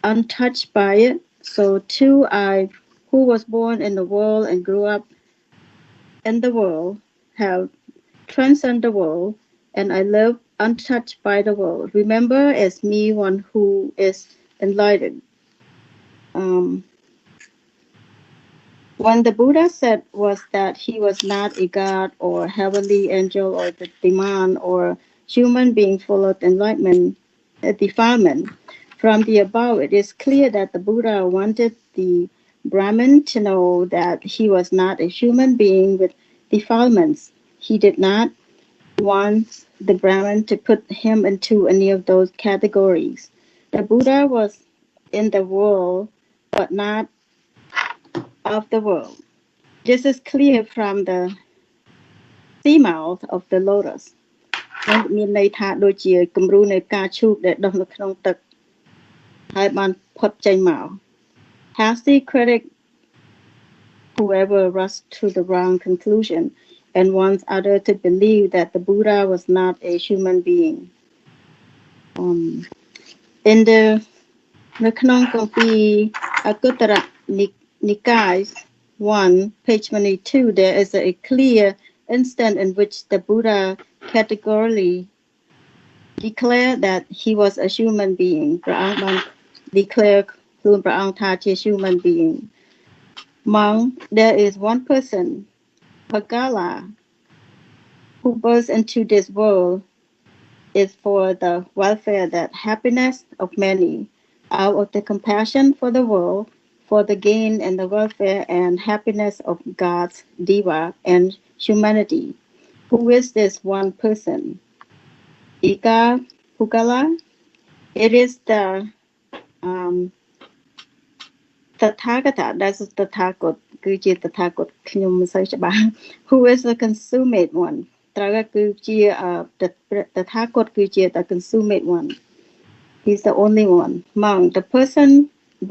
Speaker 7: untouched by it, so too I, who was born in the world and grew up in the world, have transcended the world, and I live untouched by the world. Remember as me one who is enlightened. When the Buddha said was that he was not a god or heavenly angel or the demon or human being full of enlightenment, defilement. From the above, it is clear that the Buddha wanted the Brahmin to know that he was not a human being with defilements. He did not want the Brahmin to put him into any of those categories. The Buddha was in the world, but not of the world. This is clear from the sea mouth of the lotus. មានន័យថាដូចជាគំរូនៃការឈូកដែលដុះនៅក្នុងទឹកហើយបានផុតចេញមក Hasty critic whoever rushed to the wrong conclusion and wants others to believe that the Buddha was not a human being. In the នៅក្នុងគម្ពីរអគុត្តរនិកាយ 1 page 22 there is a clear instant in which the Buddha categorically declared that he was a human being. ព្រះអង្គបាន declare ខ្លួនព្រះអង្គថាជា human being. Among there is one person, Pagala, who bursts into this world is for the welfare, that happiness of many, out of the compassion for the world, for the gain and the welfare and happiness of God's diva and humanity. Who is this one person? Ika Pugala? It is the Tathagata, that's Tathagot,គឺជា Tathagot ខ្ញុំមិនសូវច្បាស់ who is the consummate one, ត្រូវគឺជាតថាគតគឺជា the consummate one. He's the only one. Among the person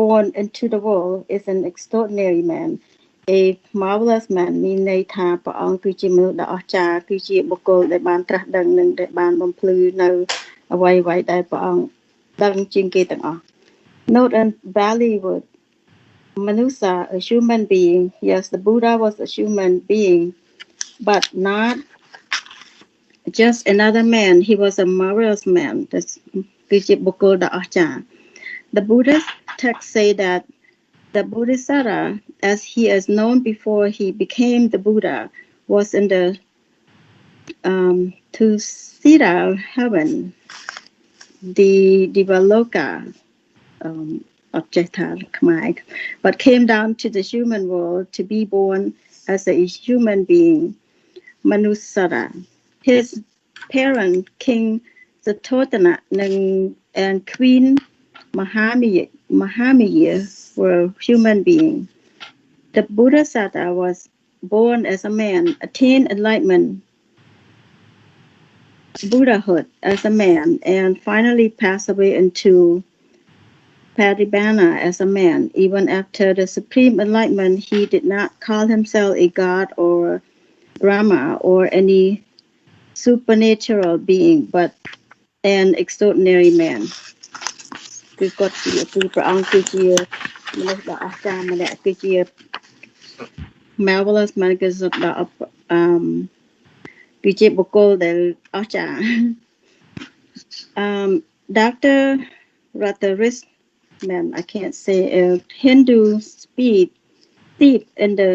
Speaker 7: born into the world is an extraordinary man, a marvelous man. មានន័យថាព្រះអង្គគឺជាមនុស្សដ៏អស្ចារ្យគឺជាបុគ្គលដែលបានត្រាស់ដឹងនិងដែលបានបំភ្លឺនៅអ្វីៗដែលព្រះអង្គដឹងជាងគេទាំងអស់ Note and Bollywood. Manusa, a human being. Yes, the Buddha was a human being, but not just another man. He was a marvelous man. The Buddhist text say that the Bodhisattva, as he is known before he became the Buddha, was in the Tusita heaven, the Devaloka, but came down to the human world to be born as a human being, Manusara. His parent, King Satotana and Queen Mahamaya were human beings. The Bodhisattva was born as a man, attained enlightenment, Buddhahood as a man, and finally passed away into Padibana as a man. Even after the supreme enlightenment, he did not call himself a god or Brahma or any supernatural being, but an extraordinary man. គឺគាត់គឺព្រះអង្គគឺជាមនុស្សដ៏អស្ចារ្យម្នាក់គឺជា marvelous man គឺជាបុគ្គលដែលអស្ចារ្យ Dr. Radhakrishnan, I can't say a Hindu steep in the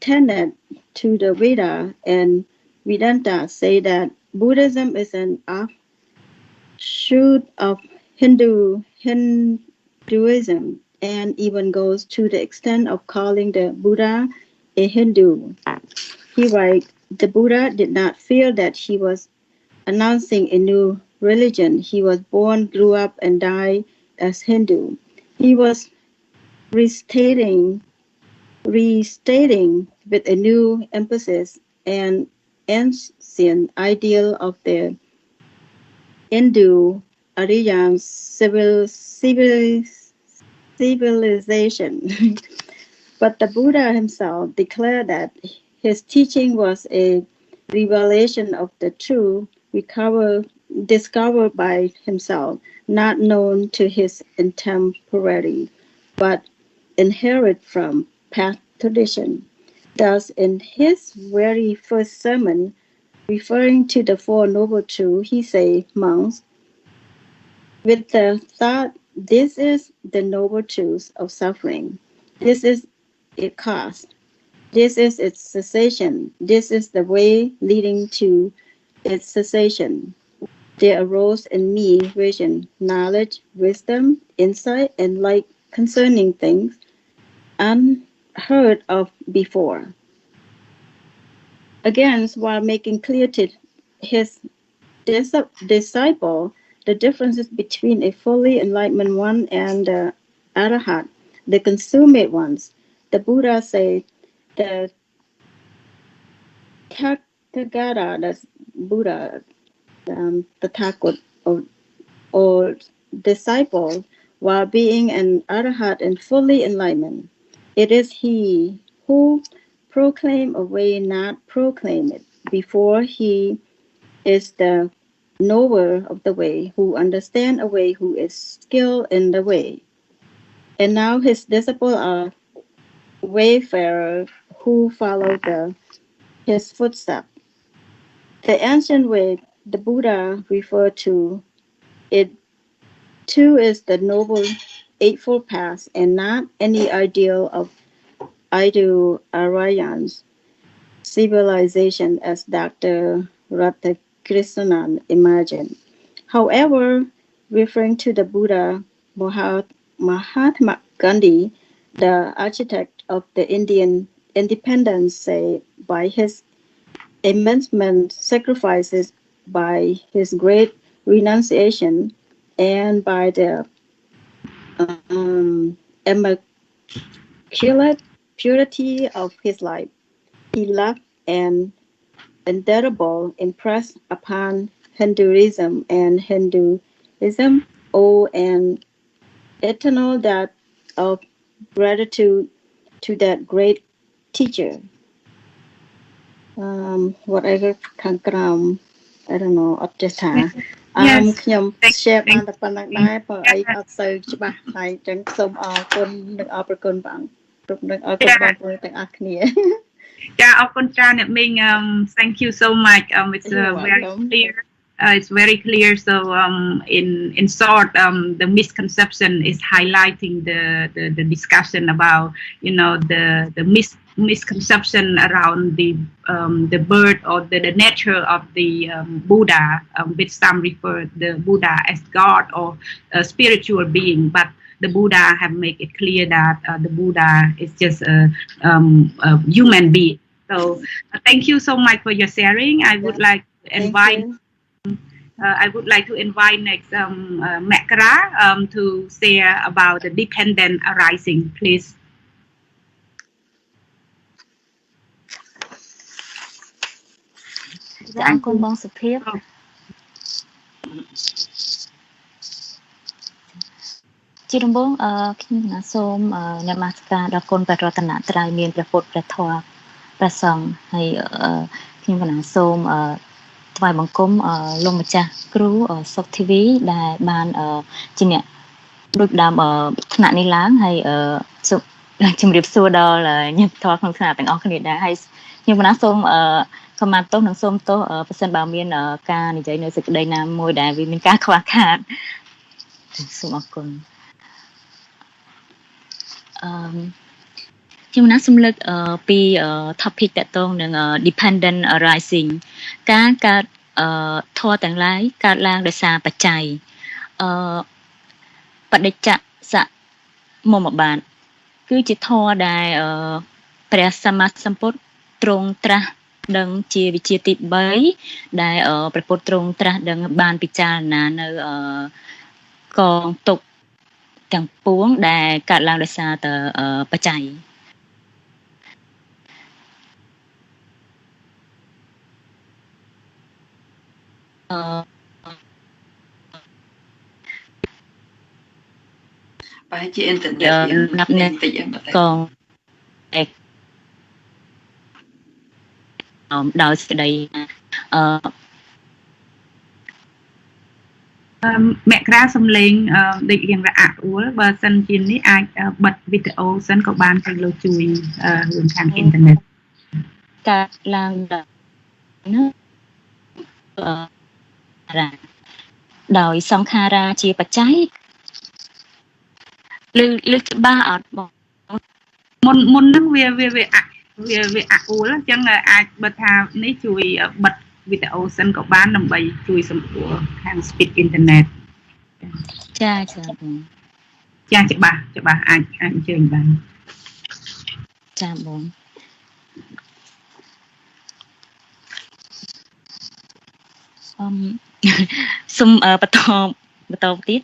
Speaker 7: tenet to the Veda and Vedanta say that Buddhism is an offshoot of Hinduism and even goes to the extent of calling the Buddha a Hindu. He writes, the Buddha did not feel that he was announcing a new religion. He was born, grew up, and died as Hindu. He was restating with a new emphasis an ancient ideal of the Indo-Aryan civilization. But the Buddha himself declared that his teaching was a revelation of the truth discovered by himself, not known to his contemporary, but inherited from past tradition. Thus, in his very first sermon, referring to the Four Noble Truths, he said, monks, with the thought, this is the noble truth of suffering. This is its cause. This is its cessation. This is the way leading to its cessation. There arose in me vision, knowledge, wisdom, insight, and light concerning things unheard of before. Again, while making clear to his disciple the differences between a fully enlightened one and the Arahat, the consummate ones, the Buddha said the Tathagata, that's Buddha, the Tathagata or disciple, while being an Arahat and fully enlightened, it is he who proclaim a way, not proclaim it. Before he is the knower of the way, who understand a way, who is skilled in the way. And now his disciples are wayfarers who follow his footsteps. The ancient way the Buddha referred to, it too is the noble eightfold path and not any ideal of Indo-Aryan civilization as Dr. Radhakrishnan imagined. However, referring to the Buddha, Mahatma Gandhi, the architect of the Indian independence, say by his immense sacrifices, by his great renunciation, and by the immaculate purity of his life, he loved and indelible impress upon Hinduism and Hinduism owe an eternal debt of gratitude to that great teacher. Whatever ខាងក្រោម I don't know អត់ចេះថា
Speaker 1: Yes.
Speaker 7: ខ្ញុំ
Speaker 1: Thank-
Speaker 7: share បាន
Speaker 1: thank-
Speaker 7: តែប៉ុណ្្នឹងដែរព្រោះអីអត់សូវច្បាស់ហើយអញ្ចឹងសូមអរគុណនិងអរព្រគុណបងគ្រប់នឹងអរគុណបងប្អូនទាំងអស់គ្នា
Speaker 1: Yeah, Akuntra, thank you so much. It's
Speaker 7: You're
Speaker 1: very
Speaker 7: welcome.
Speaker 1: clear. It's very clear. So, in short, the misconception is highlighting the discussion about the misconception around the birth or the nature of the Buddha, which some refer the Buddha as God or a spiritual being, but the Buddha have made it clear that the Buddha is just a human being. So thank you so much for your sharing. I would like to invite. I would like to invite next Makara to share about the dependent arising, please.
Speaker 8: អរគុណបងសុភាព ជាដំបូងខ្ញុំសូមនមស្ការដល់គុណព្រះរតនត្រ័យមានព្រះពុទ្ធព្រះធម៌ព្រះសង្ឃហើយខ្ញុំកណាសូមថ្វាយបង្គំលោកម្ចាស់គ្រូសុខធីវីដែលបានជាអ្នកដូចដើមថ្នាក់នេះឡើងហើយសូមជំរាបសួរដល់ញាតិធម៌ក្នុងថ្នាក់ទាំងអស់គ្នាដែរហើយខ្ញុំកណាសូមខមាទោសនិងសូមទោសប្រសិនបើមានការនិយាយនៅសេចក្តីណាមួយដែលវាមានការខ្វះខាតសូមអរគុណ ខ្ញុំណាសូមលើកពី topic តកតងនឹង dependent arising ការកើតធម៌ទាំងឡាយកើតឡើងដោយសារបច្ច័យបដិច្ចសមុំបាទគឺជាធម៌ដែលព្រះសម្មាសម្ពុទ្ធទ្រង់ត្រាស់ដឹងជាវិជាទី3ដែលព្រះពុទ្ធទ្រង់ត្រាស់ដឹងបានពិចារណានៅកងទុក្ខ ទាំងពួងដែលកើតឡើងដោយសារតែបច្ច័យ
Speaker 3: បែរជាអ៊ីនធឺណិតណាប់នេះតិចអីមកកង
Speaker 8: ដោយសេចក្តី
Speaker 1: Makara សំឡេងដូចរៀងរអាក់អួលបើសិនជានេះអាចបិទវីដេអូសិនក៏បានទៅលោកជួយរឿងខាងអ៊ីនធឺណិត
Speaker 8: កើតឡើងដោយសង្ខារាជាបច្ច័យលើច្បាស់អត់បង
Speaker 1: មុននឹងវាអាក់អួលអញ្ចឹងអាចបិទថានេះជួយបិទ វីដេអូសិនក៏បានដើម្បីជួយសម្រួលខាង speed internet
Speaker 8: ចា
Speaker 1: ច្បាស់អាចអញ្ជើញបាន
Speaker 8: ចាបងសូមបន្តទៀត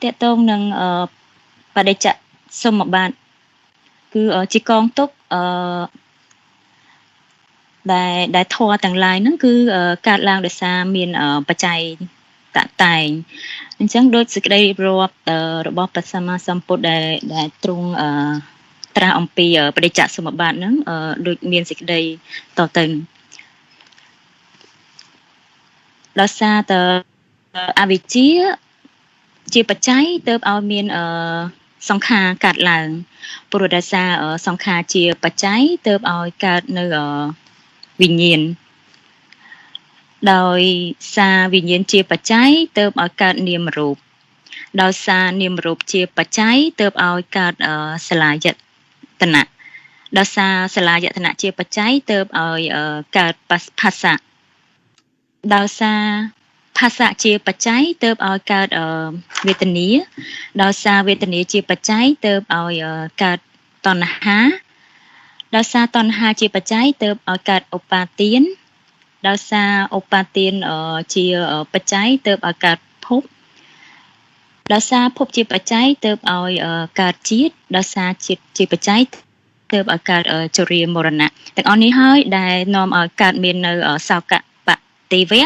Speaker 8: តកតងនឹងបដិច្ចសមបាទគឺជាកងទុកដែលធម៌ទាំងឡាយហ្នឹងគឺកើតឡើងដោយសារមានបច្ច័យតតែងអញ្ចឹងដូចសេចក្តីរាប់របស់ព្រះសម្មាសម្ពុទ្ធដែលទ្រង់ត្រាស់អំពីបដិច្ចសមបាទហ្នឹងដូចមានសេចក្តីតទៅដោយសារតែអវិជ្ជាជាបច្ច័យទើបឲ្យមានសង្ខារកើតឡើងព្រោះដោយសារសង្ខារជាបច្ច័យទើបឲ្យកើតនៅវិញ្ញាណដោយសារវិញ្ញាណជាបច្ច័យទើបឲ្យកើតនាមរូបដោយសារនាមរូបជាបច្ច័យទើបឲ្យកើតសលាយតនៈដោយសារសលាយតនៈជាបច្ច័យទើបឲ្យកើតភាសៈដោយសារភាសៈជាបច្ច័យទើបឲ្យកើតវេទនាដោយសារវេទនាជាបច្ច័យទើបឲ្យកើតតណ្ហាដោយសារតណ្ហាជាបច្ច័យទើបឲ្យកើតឧបាទានដោយសារឧបាទានជាបច្ច័យទើបឲ្យកើតភពដោយសារភពជាបច្ច័យទើបឲ្យកើតជាតិដោយសារជាតិជាបច្ច័យ ទើបឲ្យកើតជរាមរណៈទាំងអស់នេះហើយដែលនាំឲ្យកើតមាននៅសោកបតិវៈ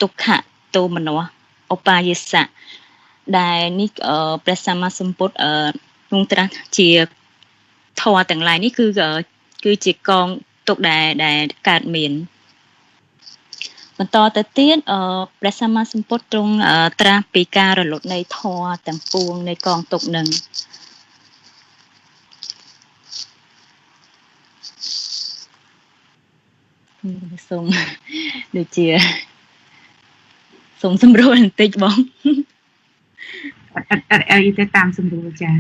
Speaker 8: ទុក្ខទោមនស្សឧបាយសៈដែលនេះព្រះសម្មាសម្ពុទ្ធទ្រង់ត្រាស់ជាធម៌ទាំងឡាយនេះគឺជាកងទុក្ខដែលកើតមានបន្តទៅទៀតព្រះសម្មាសម្ពុទ្ធទ្រង់ត្រាស់ពីការរលត់នៃធម៌ទាំងពួងនៃកងទុក្ខនឹងសូមដូចជាសូមសម្រួលបន្តិចបង
Speaker 1: អីទៅតាមសម្រួលចា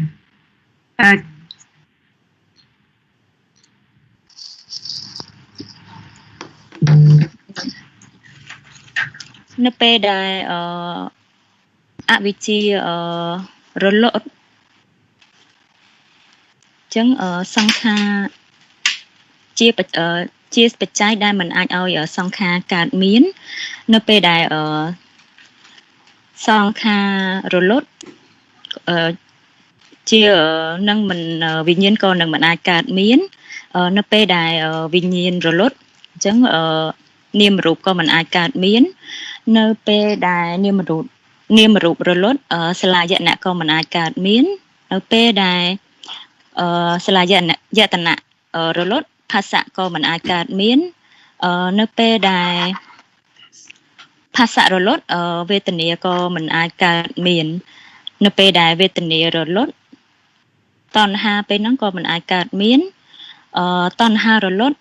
Speaker 8: នៅពេលដែលអវិជ្ជារលត់ចឹងសង្ខារជាបច្ច័យដែលមិនអាចឲ្យសង្ខារកើតមាននៅពេលដែលសង្ខាររលត់ជានឹងមិនវិញ្ញាណក៏នឹងមិនអាចកើតមាននៅពេលដែលវិញ្ញាណរលត់អញ្ចឹងនាមរូបក៏មិនអាចកើតមាននៅពេលដែលនាមរូបរលត់សលាយតនៈក៏មិនអាចកើតមាននៅពេលដែលសលាយតនៈរលត់ភាសៈក៏មិនអាចកើតមាននៅពេលដែលភាសៈរលត់វេទនាក៏មិនអាចកើតមាននៅពេលដែលវេទនារលត់តណ្ហាពេលហ្នឹងក៏មិនអាចកើតមានតណ្ហារលត់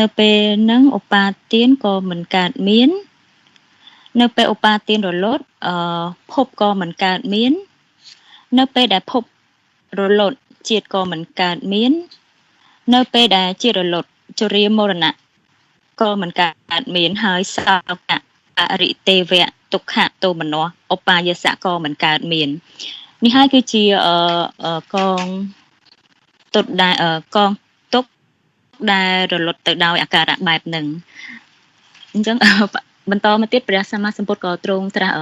Speaker 8: នៅពេលហ្នឹងឧបាទានក៏មិនកើតមាននៅពេលឧបាទានរលត់ភពក៏មិនកើតមាននៅពេលដែលភពរលត់ជាតិក៏មិនកើតមាននៅពេលដែលជាតិរលត់ជរាមរណៈក៏មិនកើតមានហើយសោកៈអរិទេវៈទុក្ខទោមនស្សឧបាយសៈក៏មិនកើតមាននេះហើយគឺជាកងទុតដែលកងទុកដែលរលត់ទៅដោយអាការៈបែបហ្នឹងអញ្ចឹងបន្តមកទៀតព្រះសម្មាសម្ពុទ្ធក៏ទ្រង់ត្រាស់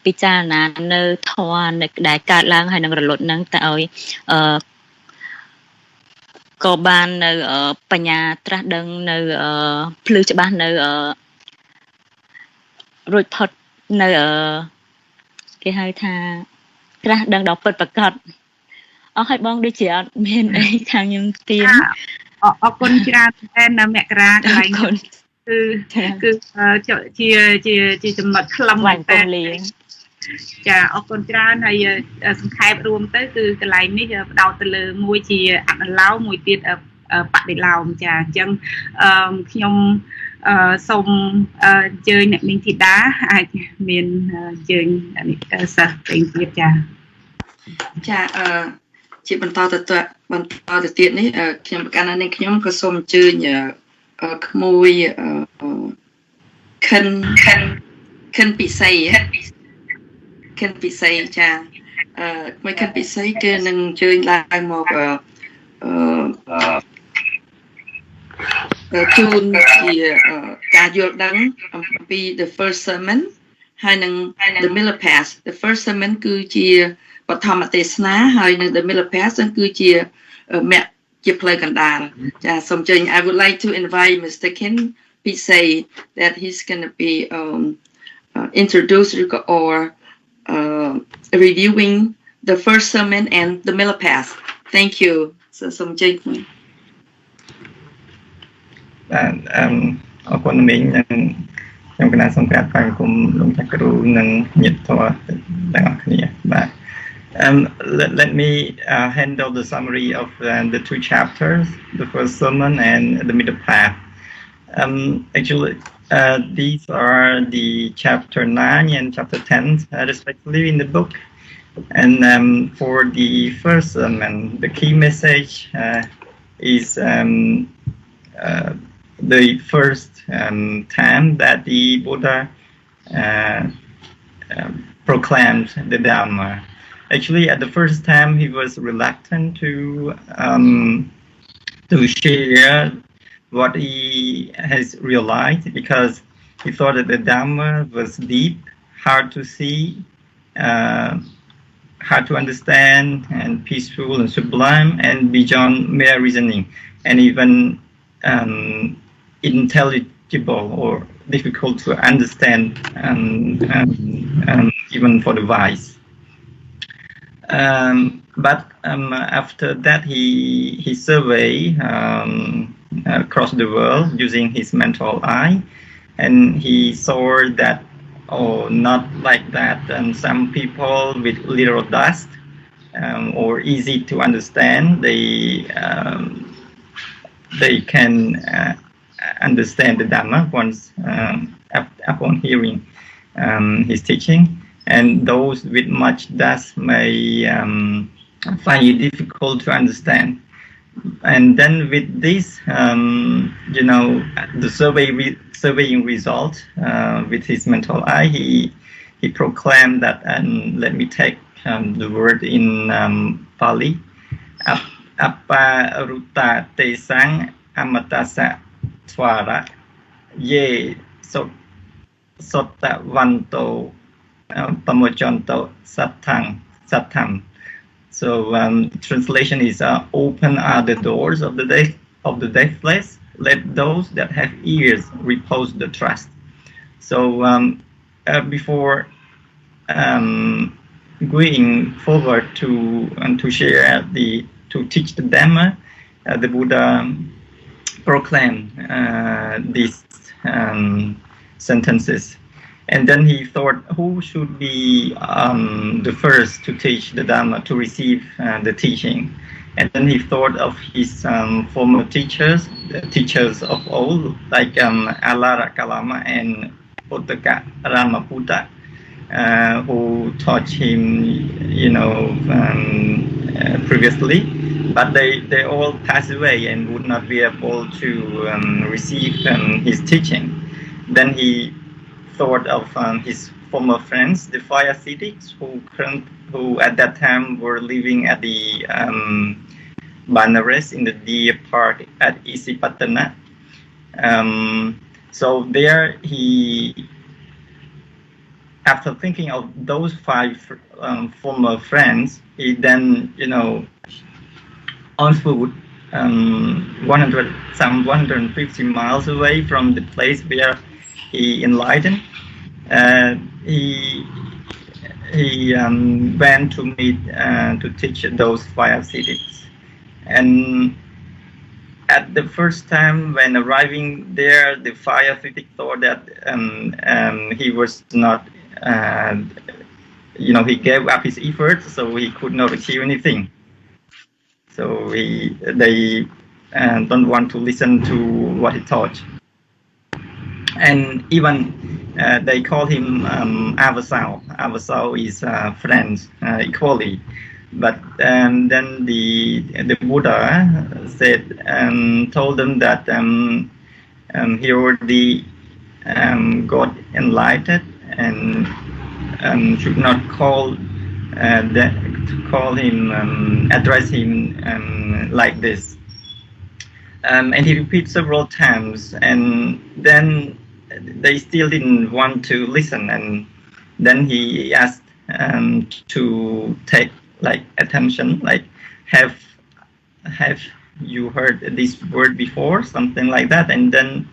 Speaker 8: ពិចារណានៅធម៌ដែលកើតឡើងហើយនឹងរលត់ហ្នឹងទៅឲ្យក៏បាននៅបញ្ញាត្រាស់ដឹងនៅភ្លឺច្បាស់នៅរួចផុតនៅគេហៅថាត្រាស់ដឹងដល់ពិតប្រាកដអស់ហើយបងដូចជាអត់មានអីខាងខ្ញុំទៀត
Speaker 1: អរគុណច្រើនតែនៅមករាកន្លែងគឺជាចំណុចខ្លឹមតែចាអរគុណច្រើនហើយសង្ខេបរួមទៅគឺកន្លែងនេះផ្ដោតទៅលើមួយជាអនុឡោមមួយទៀតបដិឡោមចាអញ្ចឹងខ្ញុំសូមអញ្ជើញអ្នកនាងធីតាអាចមានអញ្ជើញសិស្សផ្សេងទៀតចា
Speaker 3: ជាបន្តទៅទៀតនេះខ្ញុំប្រកាសថានាងខ្ញុំក៏សូមអញ្ជើញក្មួយខិនពិសីចាក្មួយខិនពិសីគឺនឹងអញ្ជើញឡើងមកជូនជាការយល់ដឹងអំពី the first sermon ហើយនឹង the middle path the first sermon គឺជាបឋមទេសនាហើយនឹង the middle path គឺជាមគ្គជាផ្លូវកណ្ដាលចាសូមអញ្ជើញ I would like to invite Mr. Ken Pisay that he's going to be introducing or reviewing the first sermon and the middle path. Thank you. So សូមអញ្ជើញ
Speaker 9: អរគុណមីងខ្ញុំគណៈសង្កាត់បាង្គមលោកចក្រូនិងញាតិធម៌ទាំងអស់គ្នាបាទ let me handle the summary of the two chapters, the first sermon and the middle path. Actually, these are the chapter 9 and chapter 10, respectively, in the book. And for the first sermon, the key message is the first time that the Buddha proclaimed the Dharma. Actually, at the first time, he was reluctant to share what he has realized because he thought that the Dharma was deep, hard to see, hard to understand and peaceful and sublime and beyond mere reasoning, and even intelligible or difficult to understand, even for the wise. But after that, he surveyed across the world using his mental eye, and he saw that, oh, not like that. And some people with little dust or easy to understand, they can understand the Dhamma once upon hearing his teaching. And those with much dust may find it difficult to understand. And then with this, the surveying result with his mental eye, he proclaimed that, and let me take the word in Pali, Apparuta Tesang Amatasa Swara Ye Sotavanto Pamojanto Satam. So translation is open are the doors of the deathless. Let those that have ears repose the trust. So before going forward to share to teach the Dhamma, the Buddha proclaimed these sentences. And then he thought, who should be the first to teach the Dhamma, to receive the teaching? And then he thought of his former teachers, the teachers of old, like Alara Kalama and Ottaka Ramaputta, who taught him, previously. But they all passed away and would not be able to receive his teaching. Then he thought of his former friends, the five ascetics, who at that time were living at the Banaras in the Deer Park at Isipatana. So there he, after thinking of those five former friends, he then, on foot, 150 miles away from the place where he enlightened, he went to meet to teach those five ascetics. And at the first time when arriving there, the five ascetics thought that he was not, he gave up his efforts, so he could not achieve anything. So they don't want to listen to what he taught. And even they call him Avasau. Avasau is friends equally. But then the Buddha said, told them that he already got enlightened and should not address him like this. And he repeated several times, and then they still didn't want to listen. And then he asked to take attention, have you heard this word before, something like that. And then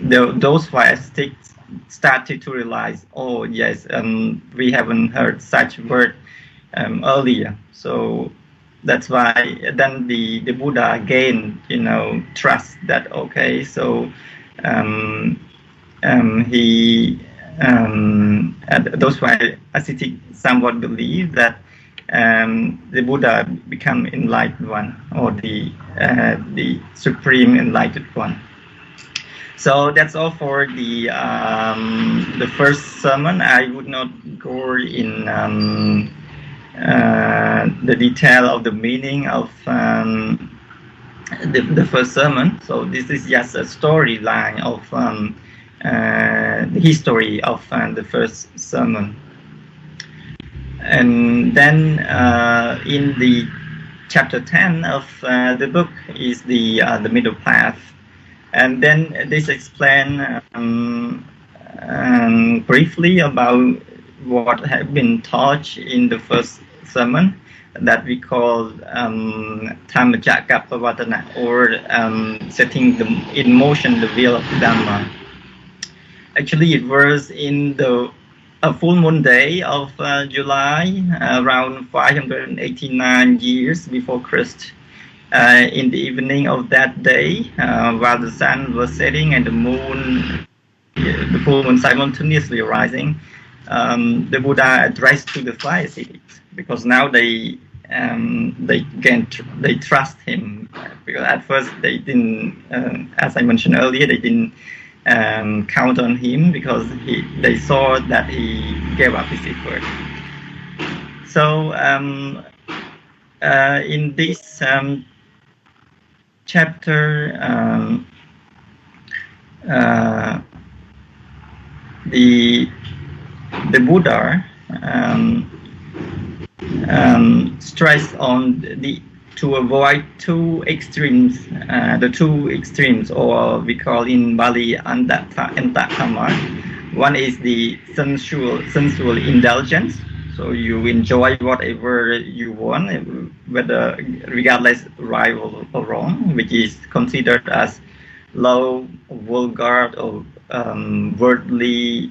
Speaker 9: those five ascetics started to realize, oh yes, we haven't heard such word earlier. So that's why then the Buddha again, trust that, okay, so those five ascetics somewhat believe that the Buddha become enlightened one, or the supreme enlightened one. So that's all for the first sermon. I would not go in the detail of the meaning of the first sermon. So this is just a storyline of the history of the first sermon. And then in the chapter 10 of the book is the middle path. And then this explain briefly about what had been taught in the first sermon that we call Dhammacakkappavattana, or setting in motion the wheel of Dhamma. Actually, it was in a full moon day of July, around 589 years before Christ. In the evening of that day, while the sun was setting and the full moon simultaneously rising, the Buddha addressed to the 5 cities, because now they trust him, because at first they didn't, as I mentioned earlier, they didn't count on him because they saw that he gave up his effort. So in this chapter, the Buddha stressed on to avoid two extremes, or we call in Bali antakkhamma. One is the sensual indulgence. So you enjoy whatever you want, whether regardless right or wrong, which is considered as low, vulgar, or worldly,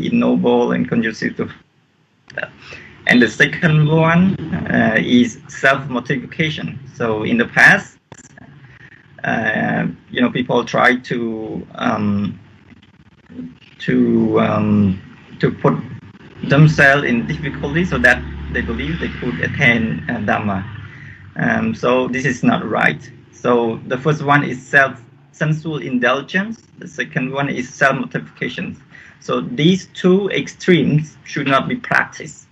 Speaker 9: ignoble, and conducive to. And the second one is self-mortification. So in the past, people try to put themselves in difficulty so that they believe they could attain Dhamma. So this is not right. So the first one is sensual indulgence. The second one is self-mortification. So these two extremes should not be practiced.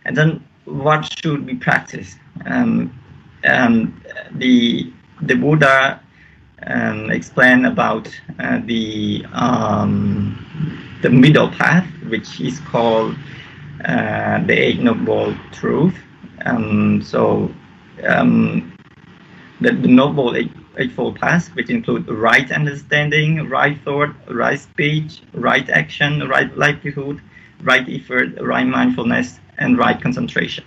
Speaker 9: And then what should be practiced? The Buddha explained about the middle path, which is called the Eight Noble Truth. The Noble Eightfold Path, which include right understanding, right thought, right speech, right action, right livelihood, right effort, right mindfulness, and right concentration.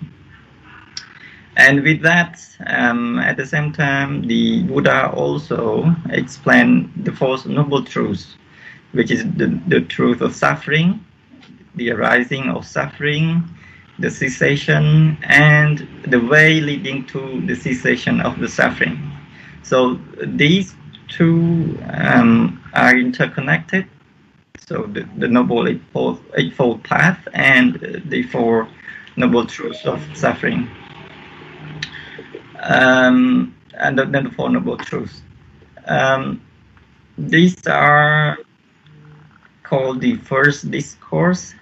Speaker 9: And with that, at the same time, the Buddha also explained the Four Noble Truths, which is the truth of suffering, the arising of suffering, the cessation, and the way leading to the cessation of the suffering. So these two are interconnected. So the Noble Eightfold Path and the Four Noble Truths of suffering. And then the Four Noble Truths. These are called the first discourse,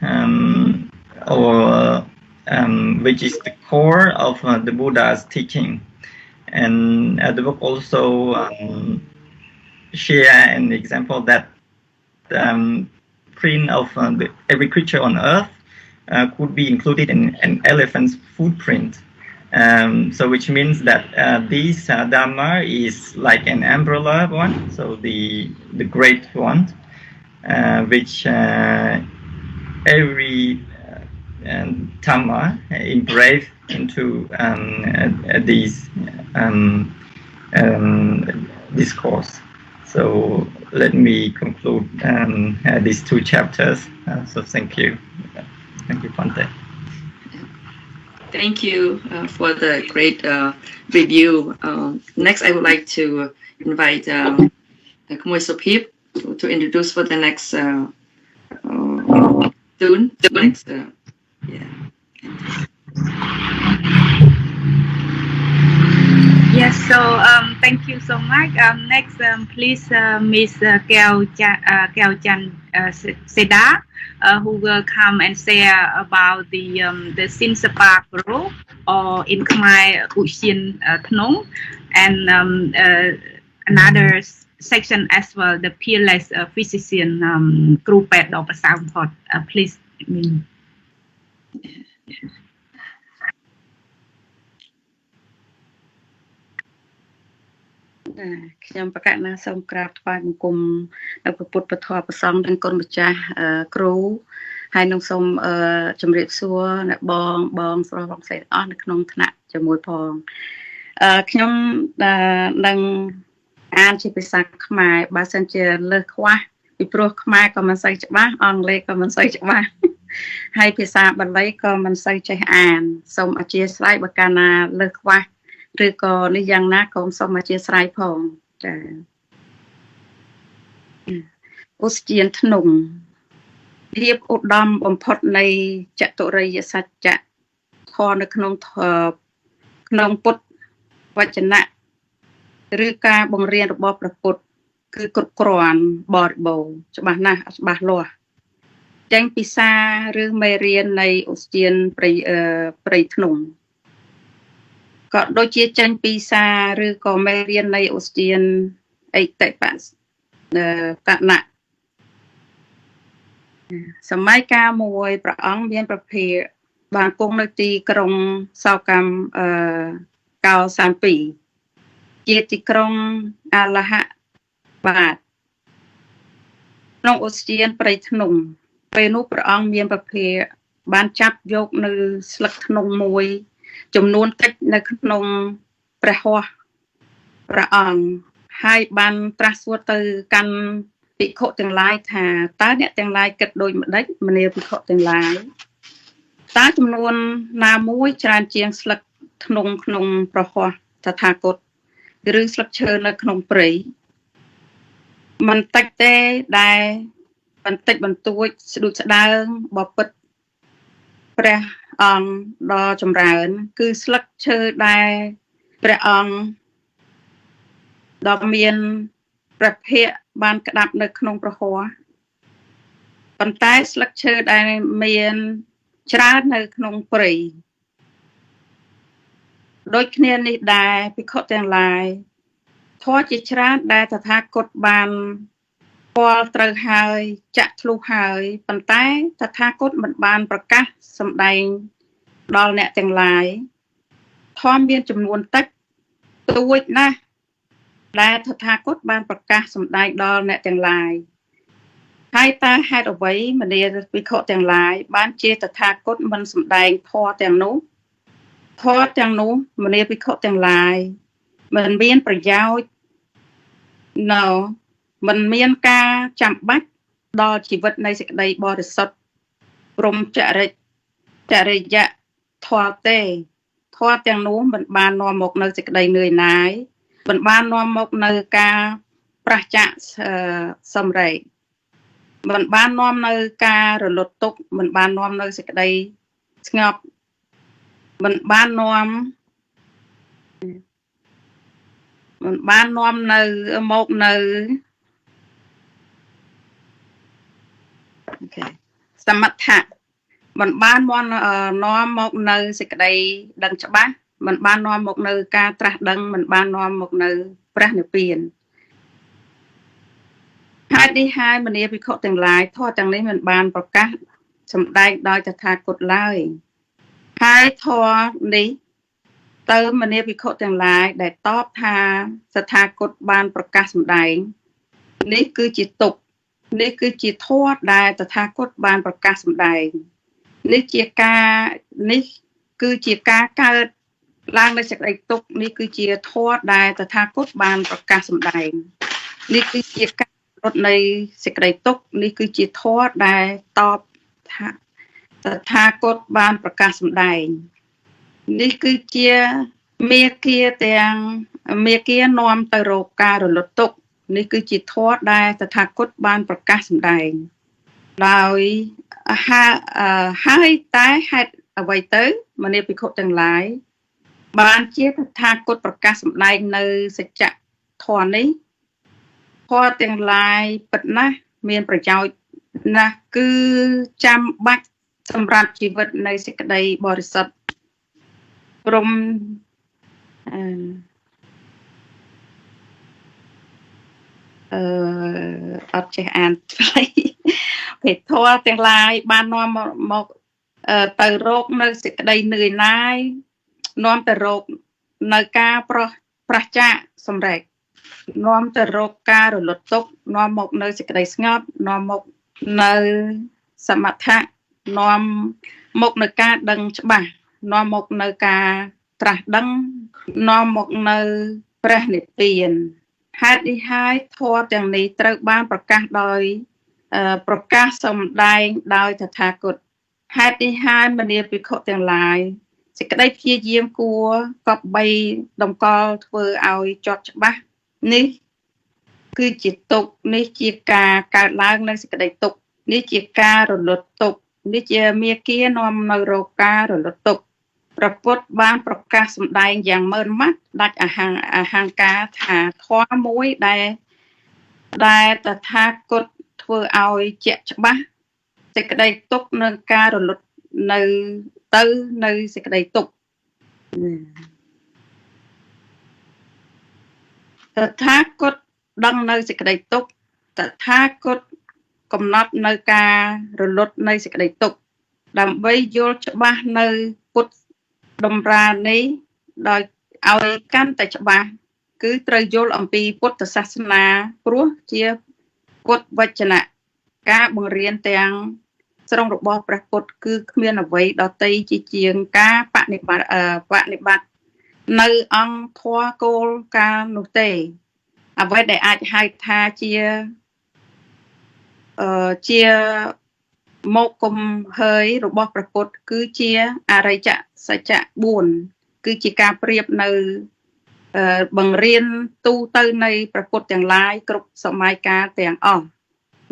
Speaker 9: which is the core of the Buddha's teaching. And the book also share an example that print of every creature on earth could be included in an elephant's footprint. So which means that this Dhamma is like an umbrella one, so the great one, which every Dhamma engraved into these discourse. So let me conclude these two chapters. So thank you. Thank you, Bhante.
Speaker 3: Thank you for the great review. Next, I would like to invite Khmoy Sophip to introduce for the next student. Next,
Speaker 1: Yes, so thank you so much. Next, please, Miss Keo Chan Seda, who will come and share about the Sinsapa group, or in Khmer Uchin Thnong, and another section as well, the peerless physician group at Dr. Soundport. Please,
Speaker 10: ខ្ញុំប្រកាសណាសូមក្រាបថ្វាយបង្គំដល់ព្រះពុទ្ធពធព្រះសង្ឃទាំងគុណម្ចាស់គ្រូ ហើយនឹងសូមជំរាបសួរអ្នកបងស្រុកផ្សេងអស់នៅក្នុងថ្នាក់ជាមួយផងខ្ញុំនឹងអានជាភាសាខ្មែរបើសិនជាលើសខ្វះពីព្រោះខ្មែរក៏មិនសូវច្បាស់អង់គ្លេសក៏មិនសូវច្បាស់ហើយភាសាបាលីក៏មិនសូវចេះអានសូមអធិស្ឋានបើកាលណាលើសខ្វះឬក៏នេះយ៉ាងណាក៏សូមអធិស្ឋានផងចា៎ឧស្សាហ៍ធ្នង់ភាពឧត្តមបំផុតនៃចតុរយសច្ចៈធម៌នៅក្នុងពុទ្ធវចនៈឬការបង្រៀនរបស់ព្រះពុទ្ធគឺគ្រប់គ្រាន់បរិបូរណ៍ច្បាស់ណាស់ច្បាស់លាស់ចេញពីសារឬមេរៀននៃឧស្សាហ៍ព្រៃធ្នង់ក៏ដូចជាចេញពីសារឬក៏មេរៀននៃឧស្សាហ៍អិតិបស្សតនៈសម័យកាលមួយព្រះអង្គមានប្រភេទបានគង់នៅទីក្រុងសោកម្មកោសាំពីជាទីក្រុងអាឡហបាទក្នុងឧស្សាហ៍ព្រៃធ្នង់ពេលនោះព្រះអង្គមានប្រភេទបានចាប់យកនៅស្លឹកធ្នង់មួយចំនួនតិចនៅក្នុងព្រះហស្ថព្រះអង្គហើយបានត្រាស់សួរទៅកាន់ភិក្ខុទាំងឡាយថាតើអ្នកទាំងឡាយគិតដូចម្ដេចមនាភិក្ខុទាំងឡាយតើចំនួនណាមួយច្រើនជាងស្លឹកធ្នង់ក្នុងព្រះហស្ថតថាគតឬស្លឹកឈើនៅក្នុងព្រៃមិនតិចទេដែលបន្តិចបន្តួចស្ដួចស្ដើងបពិតព្រះអង្គដ៏ចម្រើនគឺស្លឹកឈើដែលព្រះអង្គដ៏មានព្រះភ័ក្ត្របានក្តាប់នៅក្នុងព្រះហស្ថប៉ុន្តែស្លឹកឈើដែលមានច្រើននៅក្នុងព្រៃដូចគ្នានេះដែរភិក្ខុទាំងឡាយធម៌ជាច្រើនដែលតថាគតបានពាល់ត្រូវហើយចាក់ធ្លុះហើយប៉ុន្តែតថាគតមិនបានប្រកាសសម្ដែងដល់អ្នកទាំងឡាយធម៌មានចំនួនតិចតួចណាស់ដែលតថាគតបានប្រកាសសម្ដែងដល់អ្នកទាំងឡាយហើយតើហេតុអ្វីមនាភិក្ខុទាំងឡាយបានជាតថាគតមិនសម្ដែងធម៌ទាំងនោះមនាភិក្ខុទាំងឡាយមិនមានប្រយោជន៍មិនមានការចាំបាច់ដល់ជីវិតនៃសេចក្តីបរិសុទ្ធព្រមចរិយៈធម៌ទេធម៌ទាំងនោះមិនបាននាំមកនៅសេចក្តីនឿយណាយមិនបាននាំមកនៅការប្រះចាកសម្រេចមិនបាននាំនៅការរលត់ទុក្ខមិនបាននាំនៅសេចក្តីស្ងប់មិនបាននាំនៅមកនៅសមថៈមិនបាននាំមកនៅសេចក្តីដឹងច្បាស់មិនបាននាំមកនៅការត្រាស់ដឹងមិនបាននាំមកនៅព្រះនិព្វានហេតុនេះហើយមនាភិក្ខុទាំងឡាយធម៌ទាំងនេះមិនបានប្រកាសសម្ដែងដោយតថាគតឡើយហើយធម៌នេះទៅមនាភិក្ខុទាំងឡាយដែលតបថាសទ្ធាគតបានប្រកាសសម្ដែងនេះគឺជាទុក្ខនេះគឺជាធម៌ដែលតថាគតបានប្រកាសសម្ដែងនេះគឺជាការកើតឡើងនៃសេចក្តីទុក្ខនេះគឺជាធម៌ដែលតថាគតបានប្រកាសសម្ដែងនេះគឺជាការរត់នៃសេចក្តីទុក្ខនេះគឺជាធម៌ដែលតបថាតថាគតបានប្រកាសសម្ដែងនេះគឺជាមេគានាំទៅរកការរលត់ទុក្ខនេះគឺជាធម៌ដែលតថាគតបានប្រកាសសម្ដែងដោយហើយតែហេតុអ្វីទៅមនាភិក្ខុទាំងឡាយបានជាតថាគតប្រកាសសម្ដែងនៅសច្ចធម៌នេះធម៌ទាំងឡាយពិតណាស់មានប្រយោជន៍ណាស់គឺចាំបាច់សម្រាប់ជីវិតនៃសេចក្តីបរិសុទ្ធព្រមអត់ចេះអានថ្លៃពេធម៌ទាំងឡាយបាននាំមកទៅរកនៅសេចក្តីនឿយណាយនាំទៅរកនៅការប្រះចាកសម្រេចនាំទៅរកការរលត់ទុក្ខនាំមកនៅសេចក្តីស្ងប់នាំមកនៅសមថៈ នាំមកនៅការដឹងច្បាស់នាំមកនៅការត្រាស់ដឹងនាំមកនៅព្រះនិព្វានហេតុនេះហើយធម៌ទាំងនេះត្រូវបានប្រកាសដោយប្រកាសសម្ដែងដោយតថាគតហេតុនេះហើយមនាភិក្ខុទាំងឡាយសេចក្តីព្យាយាមគួរកប់បីតម្កល់ធ្វើឲ្យជាប់ច្បាស់នេះគឺជាទុក្ខនេះជាការកើតឡើងនៃសេចក្តីទុក្ខនេះជាការរលត់ទុក្ខនេះជាមាគានាំនៅរកការរលត់ទុក្ខព្រះពុទ្ធបានប្រកាសសម្ដែងយ៉ាងម៉ឺនម៉ាត់ដាច់អហង្ការថាធម៌មួយដែលតថាគតធ្វើឲ្យជាក់ច្បាស់សេចក្តីទុក្ខនិងការរលត់នៅទៅនៅសេចក្តីទុក្ខតថាគតដឹងនៅសេចក្តីទុក្ខតថាគតកំណត់នៅការរលត់នៃសេចក្តីទុក្ខដើម្បីយល់ច្បាស់នៅពុទ្ធតម្រានេះដោយឲ្យកាន់តែច្បាស់គឺត្រូវយល់អំពីពុទ្ធសាសនាព្រោះជាពុទ្ធវចនៈការបង្រៀនទាំងស្រុងរបស់ព្រះពុទ្ធគឺគ្មានអ្វីដទៃជាងការបនិបត្តិនៅអង្គធម៌គោលការណ៍នោះទេអ្វីដែលអាចហៅថាជាមកគំហើយរបស់ព្រះពុទ្ធគឺជាអរិយសច្ចៈ4គឺជាការប្រៀបនៅបង្រៀនទូទៅនៃព្រះពុទ្ធទាំងឡាយគ្រប់សម័យកាលទាំងអស់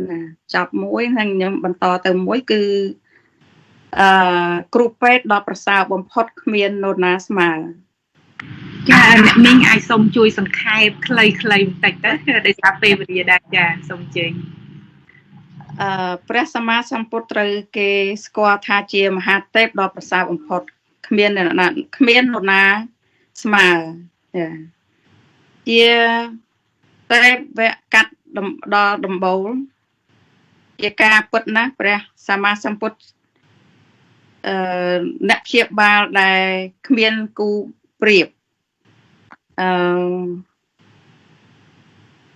Speaker 10: ណាចប់មួយហើយខ្ញុំបន្តទៅមួយគឺគ្រូពេទ្យដ៏ប្រសើរបំផុតគ្មាននរណាស្មើ
Speaker 1: ចាអ្នកមីងអាចសូមជួយសង្ខេបខ្លីៗបន្តិចទៅដោយសារពេលវេលាដែរចាសូមជើញ
Speaker 10: ព្រះសម្មាសម្ពុទ្ធត្រូវគេស្គាល់ថាជាមហាទេពដ៏ប្រសើរបំផុតគ្មាននរណាស្មើជាទេពកាត់ដល់ដំបូលជាការពិតណាស់ព្រះសម្មាសម្ពុទ្ធអ្នកព្យាបាលដែលគ្មានគូប្រៀប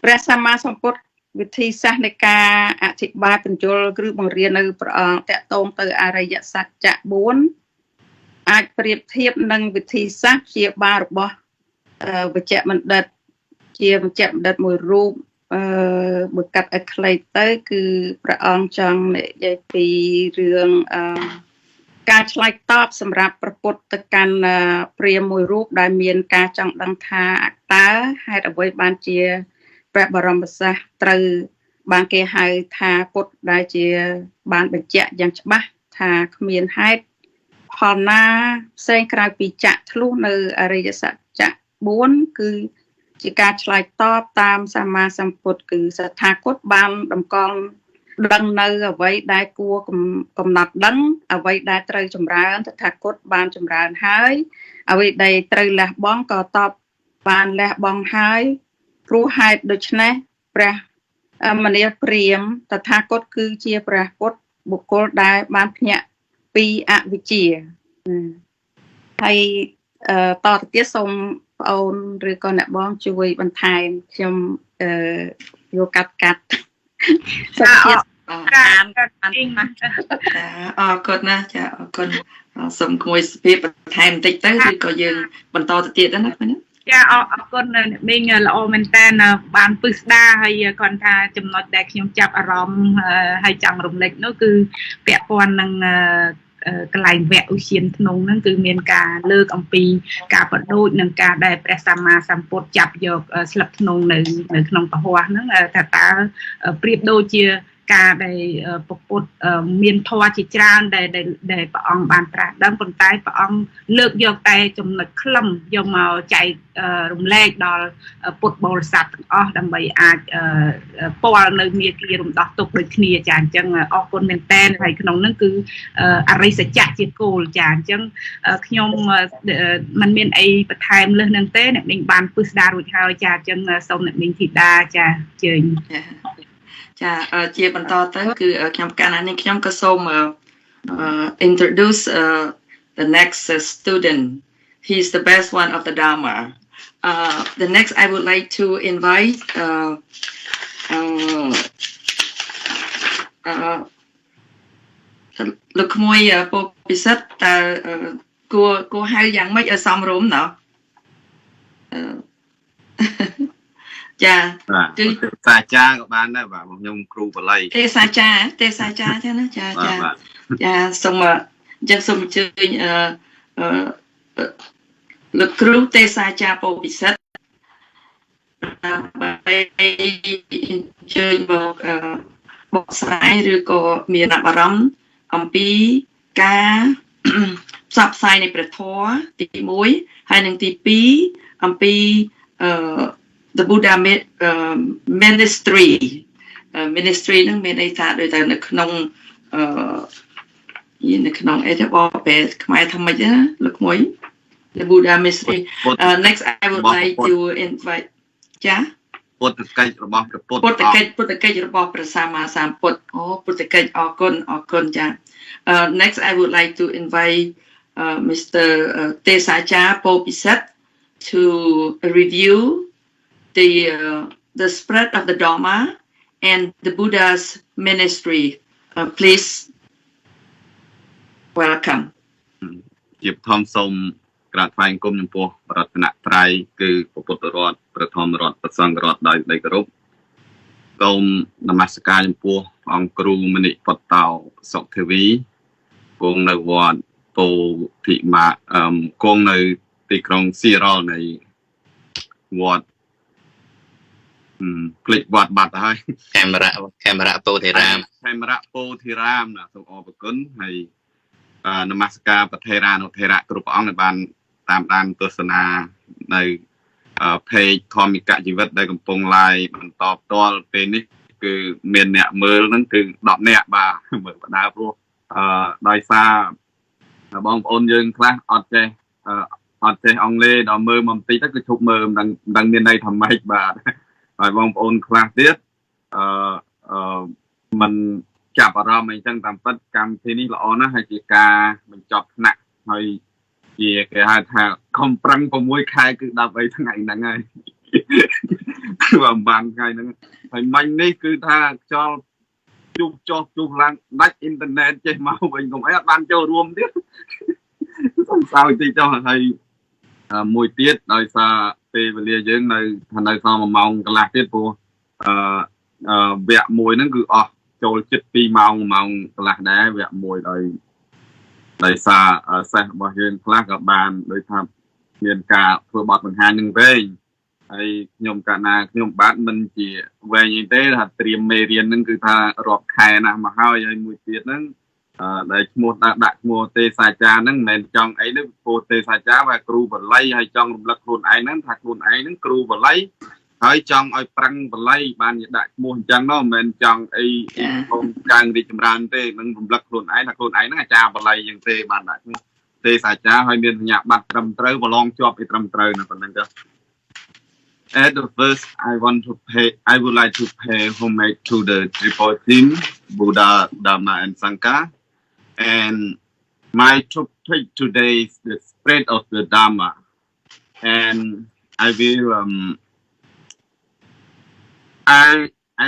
Speaker 10: ព្រះសម្មាសម្ពុទ្ធវិធីសាស្ត្រនៃការអធិប្បាយបញ្យលឬបង្រៀននៅព្រះអង្គតកតងទៅអរិយសច្ចៈ4អាចប្រៀបធៀបនឹងវិធីសាស្ត្រព្យាបាលរបស់វេជ្ជបណ្ឌិតជាវេជ្ជបណ្ឌិតមួយរូបបើកាត់ឲ្យខ្លីទៅគឺព្រះអង្គចង់និយាយពីរឿងការឆ្លើយតបសម្រាប់ព្រះពុទ្ធទៅកាន់ព្រាហ្មណ៍មួយរូបដែលមានការចង់ដឹងថាតើហេតុអ្វីបានជាព្រះបរមសាស្ត្រត្រូវបានគេហៅថាពុទ្ធដែលជាបានបញ្ជាក់យ៉ាងច្បាស់ថាគ្មានហេតុផលណាផ្សេងក្រៅពីចាក់ធ្លុះនៅអរិយសច្ចៈ4គឺជាការឆ្លើយតបតាមសម្មាសម្ពុទ្ធគឺសត្ថាគតបានតម្កល់ដឹងនៅអ្វីដែលគួរកំណត់ដឹងអ្វីដែលត្រូវចម្រើនតថាគតបានចម្រើនហើយអ្វីដែលត្រូវលះបង់ក៏តបបានលះបង់ហើយព្រោះហេតុដូច្នេះព្រះមនាព្រាហ្មណ៍តថាគតគឺជាព្រះពុទ្ធបុគ្គលដែលបានភ្ញាក់ពីអវិជ្ជាហើយតទៅទៀតសូមបងអូនឬក៏អ្នកបងជួយបន្ថែមខ្ញុំយកកាត់
Speaker 3: ចាអរគុណណាស់ចាអរគុណសូមគួយស្ពាបបន្ថែមបន្តិចទៅឬក៏យើងបន្តទៅទៀតណាឃើញទេ
Speaker 1: ចាអរគុណអ្នកមីងល្អមែនតើបានពឹស្ដារហើយគាត់ថាចំណុចដែលខ្ញុំចាប់អារម្មណ៍ហើយចង់រំលឹកនោះគឺពាក់ព័ន្ធនឹងកន្លែងវគ្គឧស្សាហធ្នងហ្នឹងគឺមានការលើកអំពីការបដូចនិងការដែលព្រះសម្មាសម្ពុទ្ធចាប់យកស្លឹកធ្នងនៅក្នុងពហុហ្នឹងថាតើប្រៀបដូចជាការដែលពុទ្ធមានធម៌ជាច្រើនដែលព្រះអង្គបានត្រាស់ដឹងប៉ុន្តែព្រះអង្គលើកយកតែចំណុចខ្លឹមយកមកចែករំលែកដល់ពុទ្ធបរិស័ទទាំងអស់ដើម្បីអាចពាល់នៅមាគ៌ារំដោះទុក្ខដូចគ្នាចាអញ្ចឹងអរគុណមែនតើហើយក្នុងហ្នឹងគឺអរិយសច្ចៈជាគោលចាអញ្ចឹងខ្ញុំមិនមានអីបន្ថែមលើសហ្នឹងទេអ្នកនាងបានពឹស្ដាររួចហើយចាអញ្ចឹងសូមអ្នកនាងធីតាចាជើញ
Speaker 3: ចាជាបន្តទៅគឺខ្ញុំកាលណានេះខ្ញុំក៏សូម introduce the next student. He's the best one of the Dharma. The next I would like to invite លោកក្មួយពោពិសិដ្ឋតើគួរហៅយ៉ាងម៉េចឲ្យសមរម្យណោះចា
Speaker 11: គឺសាចាក៏បានដែរបាទខ្ញុំគ្រូបល័យ
Speaker 3: ទេសាចាទេណាចាសូមអញ្ចឹងសូមអញ្ជើញលោកគ្រូទេសាចាពោពិសិដ្ឋដើម្បីអញ្ជើញមកបកស្រាយឬក៏មានអារម្មណ៍អំពីការផ្សព្វផ្សាយនៃព្រះធម៌ទី1ហើយនិងទី2អំពី the Buddha ministry នឹងមានន័យថាដូចតែនៅក្នុងនៅក្នុងអីទៅបបពេលខ្មែរថាម៉េចណាលោកមួយ the Buddha ministry next I would like to invite ចា
Speaker 11: ពុទ្ធកិច្ចរបស់ព្រះពុទ្ធ
Speaker 3: ពុទ្ធកិច្ចរបស់ព្រះសម្មាសម្ពុទ្ធអូពុទ្ធកិច្ចអរគុណចា next I would like to invite Mr. Tesacha Popisat to review the spread of the Dharma and the Buddha's ministry. Please welcome.
Speaker 11: ជាបឋមសូមក្រាបថ្វាយគុំចំពោះរតនត្រ័យគឺពុទ្ធរដ្ឋប្រធមរដ្ឋប្រសង្ឃរដ្ឋដោយដីគោរពសូមនមស្ការចំពោះអង្គគ្រូមនិពតោសុខធាវីគង់នៅវត្តពោធិមាគង់នៅទីក្រុងស៊ីរ៉លនៃវត្តคลิกវត្តបាត់ទៅហើយ
Speaker 2: ខេមរៈពោធិរាម
Speaker 11: ណាសូមអរគុណហើយនមស្ការប្រធេរានុធេរៈគ្រប់អង្គដែលបានតាមដានទស្សនានៅpage ធម្មកជីវិតដែលកំពុង live បន្តផ្ទាល់ពេលនេះគឺមានអ្នកមើលហ្នឹងគឺ10នាក់បាទមើលបដាព្រោះដោយសារបងប្អូនយើងខ្លះអត់ចេះអង់គ្លេសដល់មើលមកបន្តិចទៅគឺឈប់មើលមិនដឹងមានន័យថាម៉េចបាទហើយបងប្អូនខ្លះទៀតមិនចាប់អារម្មណ៍អីចឹងតាមពិតកម្មវិធីនេះល្អណាស់ហើយជាការបញ្ចប់ថ្នាក់ហើយជាគេហៅថាខំប្រឹង6ខែគឺ13ថ្ងៃហ្នឹងហើយបានថ្ងៃហ្នឹងហើយមិញនេះគឺថាខ្យល់ជុះឡើងដាច់អ៊ីនធឺណិតចេះមកវិញកុំអីអត់បានចូលរួមទៀតសំសើចតិចចុះហើយមួយទៀតដោយសារពេលវេលាយើងនៅសល់1ម៉ោងកន្លះទៀតព្រោះវគ្គ1ហ្នឹងគឺអស់ចូលជិត2ម៉ោងកន្លះដែរវគ្គ1ដោយសារសេសរបស់យើងខ្លះក៏បានដោយថាមានការធ្វើបទបង្ហាញនឹងវែងហើយខ្ញុំកាលណាខ្ញុំបាទមិនជាវែងទេថាត្រៀមមេរៀនហ្នឹងគឺថារាប់ខែណាស់មកហើយមួយទៀតហ្នឹងដែលឈ្មោះដាក់ឈ្មោះទេសាចាហ្នឹងមិនមែនចង់អីទេព្រោះទេសាចាវាគ្រូបល័យហើយចង់រំលឹកខ្លួនឯងហ្នឹងថាខ្លួនឯងហ្នឹងគ្រូបល័យហើយចង់ឲ្យប្រឹងបល័យបានដាក់ឈ្មោះអញ្ចឹងនោះមិនមែនចង់អីកូនកាងរីកចម្រើនទេនឹងរំលឹកខ្លួនឯងថាខ្លួនឯងហ្នឹងអាចារ្យបល័យយ៉ាងទេបានដាក់ឈ្មោះទេសាចាហើយមានសញ្ញាបត្រត្រឹមត្រូវប្រឡងជាប់ឲ្យត្រឹមត្រូវណាប៉ុណ្ណឹងទៅ At the first, I would like to pay homage to the triple team, Buddha, Dharma, and Sangha. And my topic today is the spread of the Dharma. And I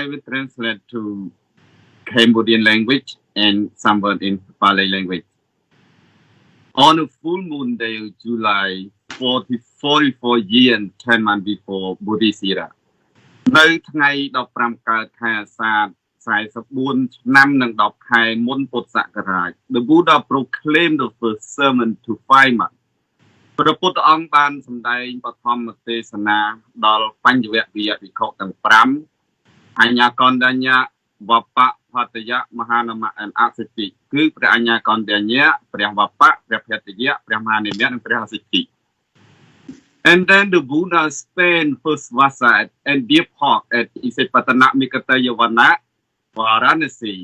Speaker 11: will translate to Cambodian language and some word in Pali language. On a full moon day of July 44 years and 10 months before Bodhisattva នៅថ្ងៃ15កើតខែអាសាឍ44ឆ្នាំនិង10ខែមុនពុទ្ធសករាជ The Buddha proclaimed the first sermon to 5 months ព្រះពុទ្ធអង្គបានសម្ដែងបឋមទេសនាដល់បញ្ញវគិយភិក្ខុទាំង5អញ្ញាកណ្ដញ្ញៈវបៈផតយៈមហានមៈ and អសិទ្ធិគឺព្រះអញ្ញាកណ្ដញ្ញៈព្រះវបៈព្រះភតយៈព្រះមហានិមៈនិងព្រះអសិទ្ធិ And then the Buddha spent first vasa and deep hawk at Isipatana Mikatayavana Varanasi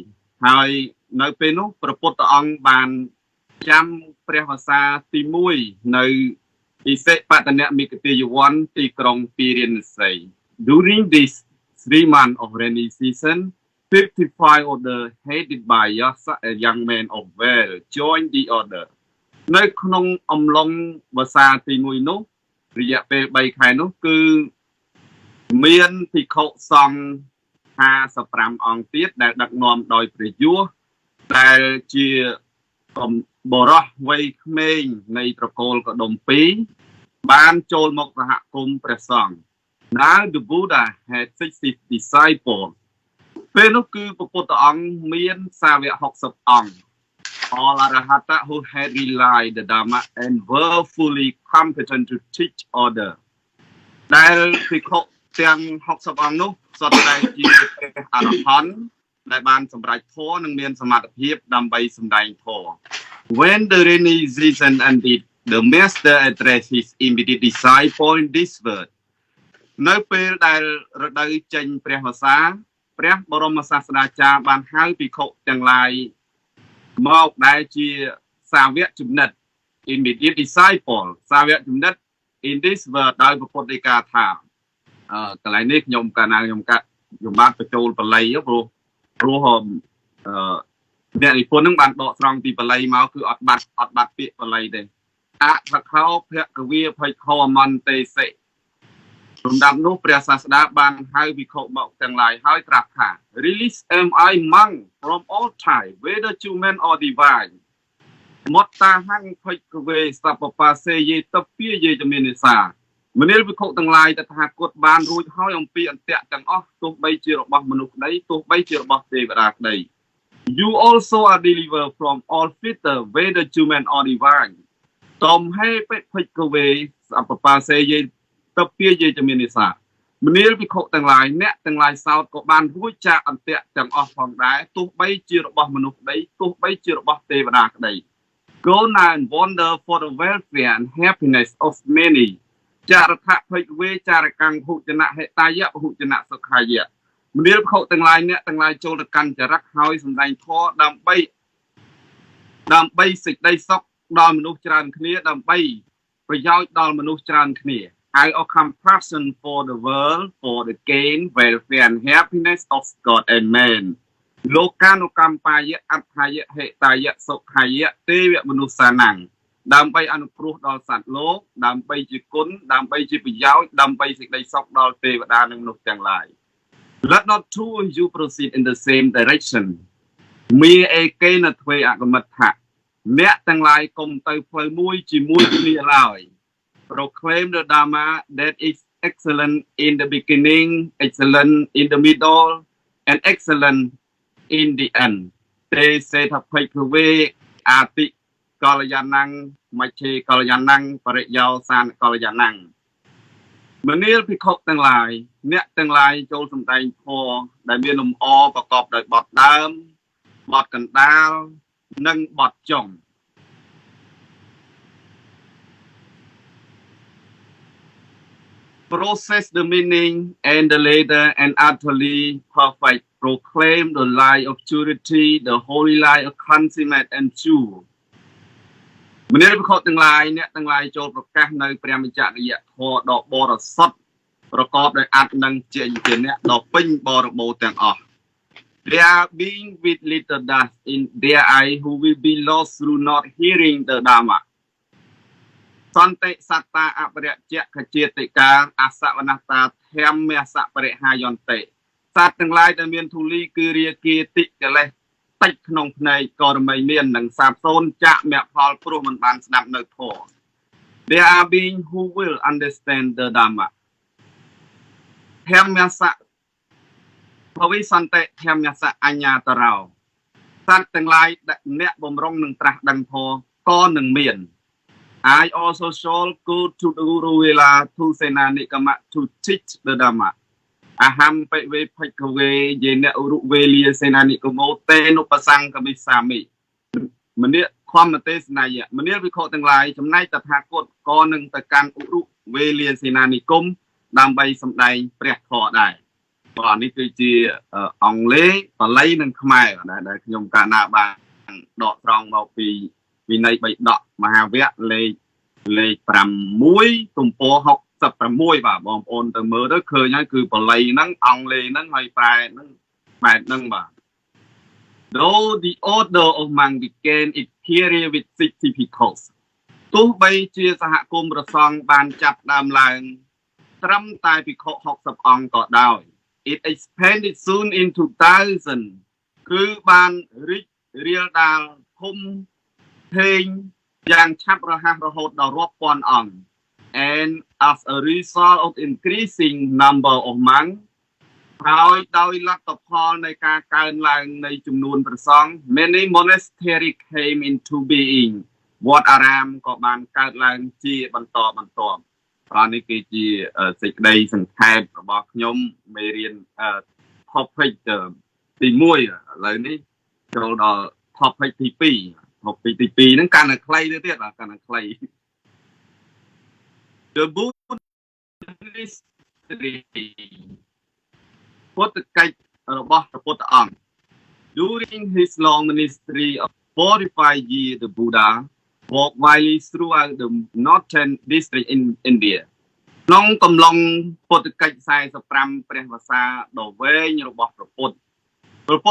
Speaker 11: ហើយនៅពេលនោះព្រះពុទ្ធអង្គបានចាំព្រះវសាទី1នៅឥសិបតនមិគតិយវ័នទីក្រុងពីរាណសី During this 3 months of rainy season 55 order headed by Yasa a young man of valor joined the order នៅក្នុងអំឡុងវសាទី1នោះរយៈពេល3ខែនោះគឺមានភិក្ខុសង្ឃ55អង្គទៀតដែលដឹកនាំដោយព្រះយស ដែលជាបរោះវ័យក្មេងនៃត្រកូលកដុំពីរបានចូលមកសហគមន៍ព្រះសង្ឃ Now the Buddha had 60 disciples ពេលនោះគឺព្រះពុទ្ធអង្គមានសាវក60អង្គ All Arahata who had relied the Dhamma and were fully competent to teach order ដែលភិក្ខុទាំង60អង្គនោះសុទ្ធតែជាអរហន្តដែលបានសម្រេចធម៌និងមានសមត្ថភាពដើម្បីសម្ដែងធម៌ When the rainy season ended, the master addressed his immediate disciple in this word នៅពេលដែលរដូវចេញព្រះវស្សាព្រះបរមសាស្តាចារ្យបានហៅភិក្ខុទាំងឡាយមកដែលជាសាវកចំណិត immediate disciple សាវកចំណិត in this word ដោយព្រះពុទ្ធដីកាថាកន្លែងនេះខ្ញុំកាលណាខ្ញុំបានបញ្ចូលបល័យព្រោះអ្នកនិពន្ធនឹងបានដកស្រង់ពីបល័យមកគឺអត់បាត់ពាក្យបល័យទេអថខោភគវាភ័យខោអមន្តេសិសម្រាប់នោះព្រះសាស្តាបានហៅភិក្ខុមកទាំងឡាយហើយត្រាស់ថា Release am I monk from all time whether human or divine មតតាហង្ភ័យកវេសពបាសេយេតពាយេចមេនិសាមនាលភិក្ខុទាំងឡាយតថាគតបានរួចហើយអំពីអន្តៈទាំងអស់ទោះបីជារបស់មនុស្សក្តីទោះបីជារបស់ទេវតាក្តី You also are delivered from all fetter whether human or divine តំហេបិភ័យកវេសពបាសេយេតពាយេចមេនិសាមនាលភិក្ខុទាំងឡាយអ្នកទាំងឡាយសោតក៏បានរួចចាកអន្តៈទាំងអស់ផងដែរទោះបីជារបស់មនុស្សក្តីទោះបីជារបស់ទេវតាក្តី Go now and wonder for the welfare and happiness of many ចារថភ័យវេចារកាំងភុជនៈហេតាយៈភុជនៈសុខាយៈមនាលភិក្ខុទាំងឡាយអ្នកទាំងឡាយចូលទៅកាន់ចរិតហើយសម្ដែងធម៌ដើម្បីសេចក្តីសុខដល់មនុស្សច្រើនគ្នាដើម្បីប្រយោជន៍ដល់មនុស្សច្រើនគ្នា Out of compassion for the world for the gain welfare and happiness of God and man លោកានុកម្មបាយៈអដ្ឋាយៈហេតាយៈសុខាយៈទេវមនុស្សសានាំងដើម្បីអនុគ្រោះដល់សត្វលោកដើម្បីជាគុណដើម្បីជាប្រយោជន៍ដើម្បីសេចក្តីសុខដល់ទេវតានិងមនុស្សទាំងឡាយ Let not two of you proceed in the same direction មីអេកេណទ្វេអកមិដ្ឋៈអ្នកទាំងឡាយកុំទៅផ្លូវមួយជាមួយគ្នាឡើយ Proclaim the Dhamma that is excellent in the beginning excellent in the middle and excellent in the end ទេសេថភ័យកវេអាតិកល្យាណੰមជ្ឈេកល្យាណੰបរិយោសានកល្យាណੰមនាលភិក្ខុទាំងឡាយអ្នកទាំងឡាយចូលសម្ដែងធម៌ដែលមានលំអប្រកបដោយបទដើមបទកណ្ដាលនិងបទចុង Process the meaning and the later and utterly perfect proclaim the light of purity the holy light of consummate and true មនាលភិក្ខុទាំងឡាយអ្នកទាំងឡាយចូលប្រកាសនៅព្រះមច្ចរិយធម៌ដ៏បរិសុទ្ធប្រកបដោយអត្តនិងជាអ្នកដ៏ពេញបរិបូរណ៍ទាំងអស់ There are being with little dust in their eye who will be lost through not hearing the Dhamma សន្តិសត្តាអបរិជ្ជខចេតិកាអសវនតាធម្មសបរិហាយន្តិសត្វទាំងឡាយដែលមានធូលីគឺរាគាតិកិលេសតិចក្នុងភ្នែកក៏រមែងមាននឹងសាបសូន្យចាក់មគ្គផលព្រោះមិនបានស្ដាប់នៅធម៌ There are being who will understand the Dhamma ធម្មសៈភវិសន្តិធម្មសៈអញ្ញាតរោសត្វទាំងឡាយអ្នកបំរុងនឹងត្រាស់ដឹងធម៌ក៏នឹងមាន I also shall go to the Guru Vela to Senanikama to teach the Dhamma. Aham pe ve phikkhave yena uru velia Senanikamo te nupasang kamisami. មនាខមទេសនាយៈមនាវិខទាំងឡាយចំណែកតថាគតក៏នឹងទៅកាន់ឧរុវេលាសេនានិគមដើម្បីសម្ដែងព្រះធម៌ដែរបាទនេះគឺជាអង់គ្លេសបាលីនិងខ្មែរដែលខ្ញុំកាលណាបានដកស្រង់មកពីវិន័យបៃដកមហាវគ្គលេខ6ទំព័រ66បាទបងប្អូនទៅមើលទៅឃើញហើយគឺបាលីហ្នឹងអង់គ្លេសហ្នឹងហើយប្រែហ្នឹងបែបហ្នឹងបាទ Though the order of monk began its career with 60 pickles ទោះបីជាសហគមន៍ប្រសង់បានចាប់ដើមឡើងត្រឹមតែភិក្ខុ60អង្គក៏ដោយ It expanded soon into thousands គឺបានរីក រៀលដាលធំធេងយ៉ាងឆាប់រហ័សរហូតដល់រាប់ពាន់អង្គ and as a result of increasing number of monks ហើយដោយលទ្ធផលនៃការកើនឡើងនៃចំនួនព្រះសង្ឃ many monasteries came into being វត្តអារាមក៏បានកើតឡើងជាបន្តបន្ទាប់ព្រោះនេះគឺជាសេចក្តីសង្ខេបរបស់ខ្ញុំមេរៀនtopic ទី1ឥឡូវនេះចូលដល់ topic ទី2 topic ទី2ហ្នឹងកាន់តែខ្លីទៅទៀតបាទកាន់តែខ្លី The Buddhist ពុទ្ធកិច្ចរបស់ព្រះពុទ្ធអង្គ During his long ministry of 45 years the Buddha walked widely throughout the northern district in India ក្នុងកំឡុងពុទ្ធកិច្ច45ព្រះវស្សាដ៏វែងរបស់ព្រះពុទ្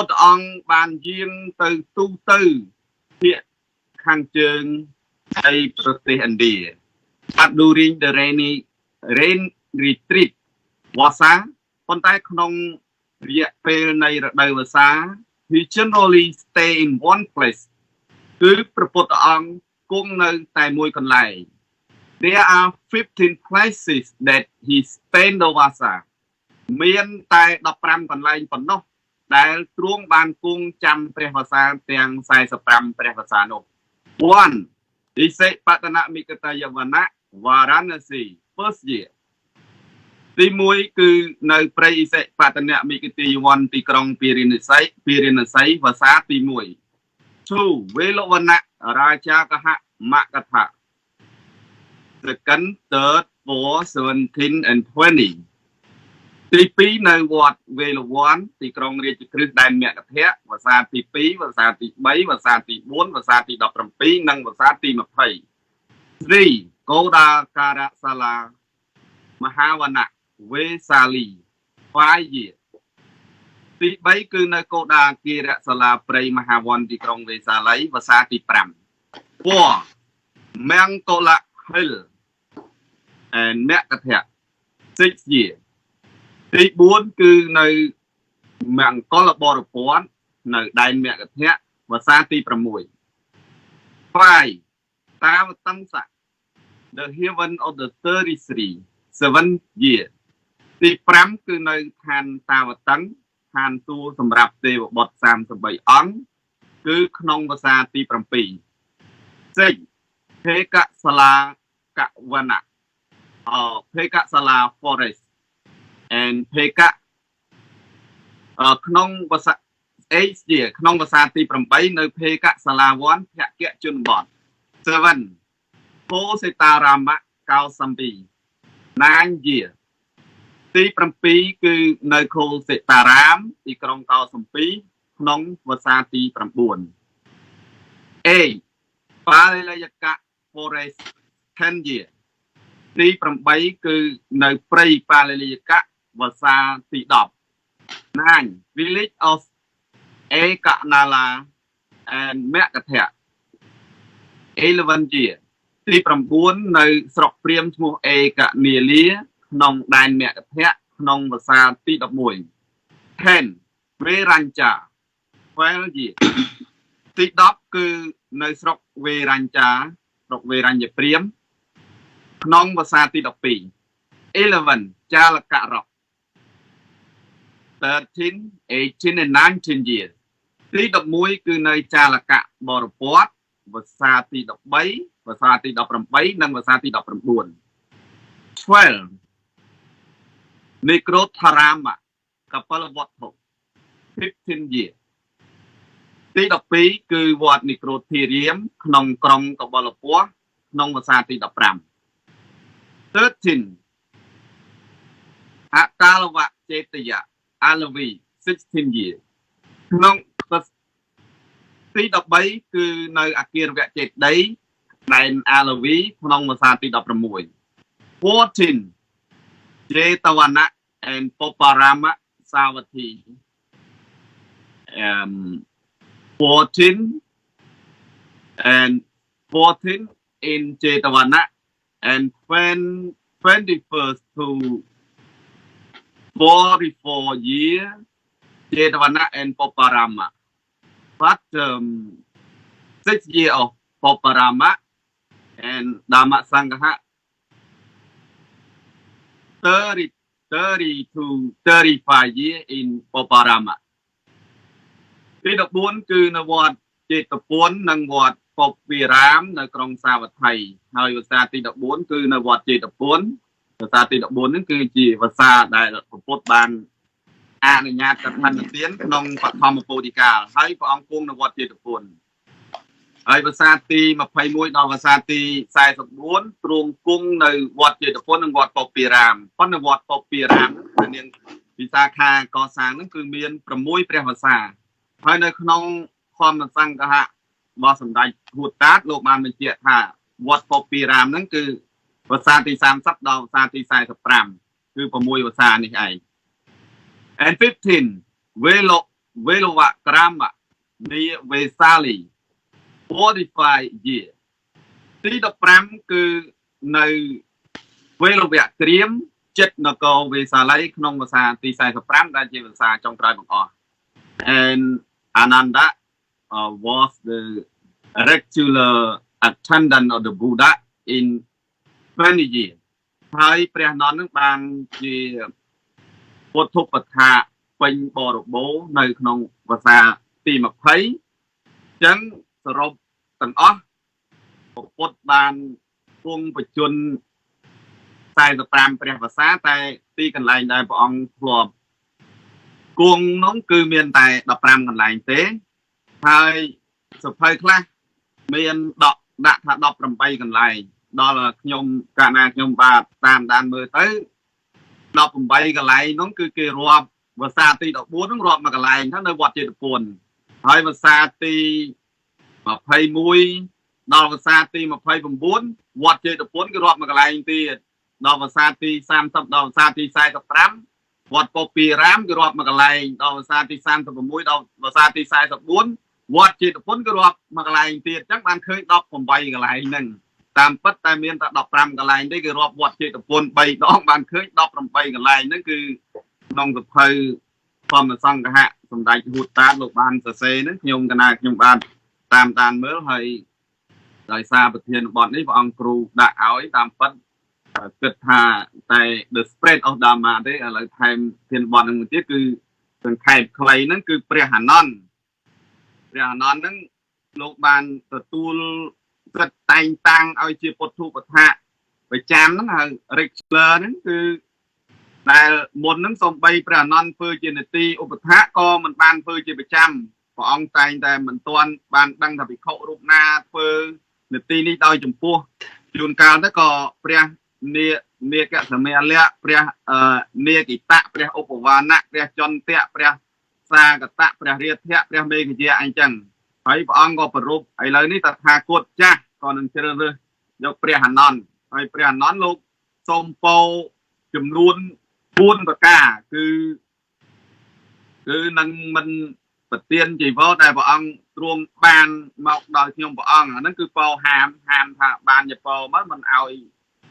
Speaker 11: ធអង្គបានយាងទៅទូទៅភាគខាងជើងនៃប្រទេសឥណ្ឌា But during the rain retreat វស្សាប៉ុន្តែក្នុងរយៈពេលនៃរដូវវស្សា he generally stay in one place គឺព្រះពុទ្ធអង្គគង់នៅតែមួយកន្លែង There are 15 places that he spent the vasa មានតែ15កន្លែងប៉ុណ្ណោះដែលទ្រង់បានគង់ចាំព្រះវស្សាទាំង45ព្រះវស្សានោះ 1. ឥសិបតនមិកតយវណៈ Varanasi first year ទី1គឺនៅព្រៃឥសិបតនមិគតិយវ័នទីក្រុងពារិណស័យវស្សាទី1 2. វេលវណៈរាជាកហមកថា Second, third, fourth, 17 and 20 ទី2នៅវត្តវេលវ័នទីក្រុងរាជក្រឹស្នដែនមគធៈវស្សាទី2វស្សាទី3វស្សាទី4វស្សាទី17និងវស្សាទី20 3. កោដាការៈសាលាមហាវណៈវេសាលី 5 year ទី3គឺនៅកោដាគិរៈសាលាព្រៃមហាវ័នទីក្រុងវេសាលីវស្សាទី5 4. មង្គល Hill and មគធៈ 6 year ទី4គឺនៅមង្គលបរិព័ន្ធនៅដែនមគធៈវស្សាទី6 5. តាវតង្សៈ The heaven of the 33 7 year ទី5គឺនៅឋានតាវតឹងឋានទូលសម្រាប់ទេវបុត្រ33អង្គគឺក្នុងវស្សាទី7 6. ភេកសាលាកវណៈភេកសាលា forest and ភេកក្នុងវស្សា 8 year ក្នុងវស្សាទី8នៅភេកសាលាវ័នភគជនបទ 7. ពោសេតារាមៈកោសំពី 9 year ទី7គឺនៅខោសេតារាមទីក្រុងកោសំពីក្នុងវស្សាទី9 8. បាលយកៈ forest 10 year ទី8គឺនៅព្រៃបាលយកៈវស្សាទី10 9. Village of Ekanala and មគធៈ 11 year ទី9នៅស្រុកព្រាមឈ្មោះអេកនាលាក្នុងដែនមគធៈក្នុងវស្សាទី11 10. វេរញ្ចា 12 year ទី10គឺនៅស្រុកវេរញ្ចាស្រុកវេរញ្ញព្រាមក្នុងវស្សាទី12 11. ចាលករៈ 13, 18 and 19 years ទី11គឺនៅចាលកៈបរិពតវស្សាទី13វស្សាទី18និងវស្សាទី19 12. និក្រូថារាមៈកបលវត្ថុ 15 years ទី12គឺវត្តនិក្រូធារាមក្នុងក្រុងកបលពស្តុក្នុងវស្សាទី15 13. អកាលវៈចេតយៈ Alavi 16 years ក្នុងទី13គឺនៅអគារវៈចេតិយដែន Alavi ក្នុងវស្សាទី16 14. ចេតវណៈ and Poparama Savatthi 14 in Jetavana and 21st to 44 year Jetavana and Poparama but 6 years of Paparama and Dhamma Sangha 30 to 35 years in Paparama ទី14គឺនៅវត្តចេតពុននិងវត្តពពវិរាមនៅក្រុងសាវត្ថីហើយភាសាទី14គឺនៅវត្តចេតពុនភាសាទី14ហ្នឹងគឺជាភាសាដែលព្រះពុទ្ធបានអនុញ្ញាតកថាទានក្នុងបឋមពោធិកាលហើយព្រះអង្គគង់នៅវត្តចេតពុនហើយភាសាទី21ដល់ភាសាទី44ទ្រង់គង់នៅវត្តចេតពុននិងវត្តពពវិរាមប៉ុន្តែវត្តពពវិរាមហ្នឹងនាងវិសាខាកសាងហ្នឹងគឺមាន6ព្រះភាសាហើយនៅក្នុងធម្មសង្ឃៈរបស់សម្ដេចពុទ្ធតាលោកបានបញ្ជាក់ថាវត្តពពវិរាមហ្នឹងគឺភាសាទី30ដល់ភាសាទី45គឺ6ភាសានេះឯង and 15 Velova Krama near Vesali 45 year ទី15គឺនៅវេលវៈក្រៀមចិត្តនគរវេសាល័យក្នុងភាសាទី45ដែលជាភាសាចុងក្រោយបង្អស់ and Ananda was the regular attendant of the Buddha in 20 years ហើយព្រះនន្ទនឹងបានជាពុទ្ធុបថាពេញបរិបូរនៅក្នុងភាសាទី20អញ្ចឹងសរុបទាំងអស់ពុទ្ធបានគង់បជន45ព្រះភាសាតែទីកន្លែងដែលព្រះអង្គធ្លាប់គង់នោះគឺមានតែ15កន្លែងទេហើយសភៅខ្លះមានដាក់ថា18កន្លែងដល់ខ្ញុំកាលណាខ្ញុំបាទតាមដានមើលទៅ18កន្លែងនោះគឺគេរាប់ភាសាទី14នោះរាប់មួយកន្លែងហ្នឹងនៅវត្តចេតពុនហើយភាសាទី21ដល់ភាសាទី29វត្តចេតពុនគឺរាប់មួយកន្លែងទៀតដល់ភាសាទី30ដល់ភាសាទី45វត្តពពវិរាមគឺរាប់មួយកន្លែងដល់ភាសាទី36ដល់ភាសាទី44វត្តចេតពុនគឺរាប់មួយកន្លែងទៀតអញ្ចឹងបានឃើញ18កន្លែងហ្នឹងតាមពិតតែមានតែ15កន្លែងទេគឺរាប់វត្តចេតពុន3ដងបានឃើញ18កន្លែងហ្នឹងគឺក្នុងសភៅធម្មសង្ឃៈសម្ដេចពុទ្ធតាលោកបានសរសេរហ្នឹងខ្ញុំកណាខ្ញុំបានតាមដានមើលហើយដោយសារប្រធានបទនេះព្រះអង្គគ្រូដាក់ឲ្យតាមពិតគិតថាតែ the spread of Dharma ទេឥឡូវថែមប្រធានបទហ្នឹងមួយទៀតគឺសង្ខេបខ្លីហ្នឹងគឺព្រះអានន្ទហ្នឹងលោកបានទទួលសិទ្ធិតែងតាំងឲ្យជាពុទ្ធុបថាប្រចាំហ្នឹងហើយ regular ហ្នឹងគឺដែលមុនហ្នឹងសំបីព្រះអានន្ទធ្វើជានាទីឧបថាក៏មិនបានធ្វើជាប្រចាំព្រះអង្គតែងតែមិនទាន់បានដឹងថាភិក្ខុរូបណាធ្វើនាទីនេះដោយចំពោះជួនកាលទៅក៏ព្រះនាគសមលៈព្រះនាគិតៈព្រះឧបវាណៈព្រះចន្ទៈព្រះសាកតៈព្រះរាធៈព្រះមេឃជាអញ្ចឹងហើយព្រះអង្គក៏ប្រពឥឡូវនេះតថាគតចាស់ក៏នឹងជ្រើសរើសយកព្រះអានន្ទហើយព្រះអានន្ទលោកសូមពោចំនួន4ប្រការគឺនឹងមិនប្រទានជីវរដែលព្រះអង្គទ្រង់បានមកដល់ខ្ញុំព្រះអង្គអាហ្នឹងគឺពោហាមថាបានជាពោមកមិនឲ្យ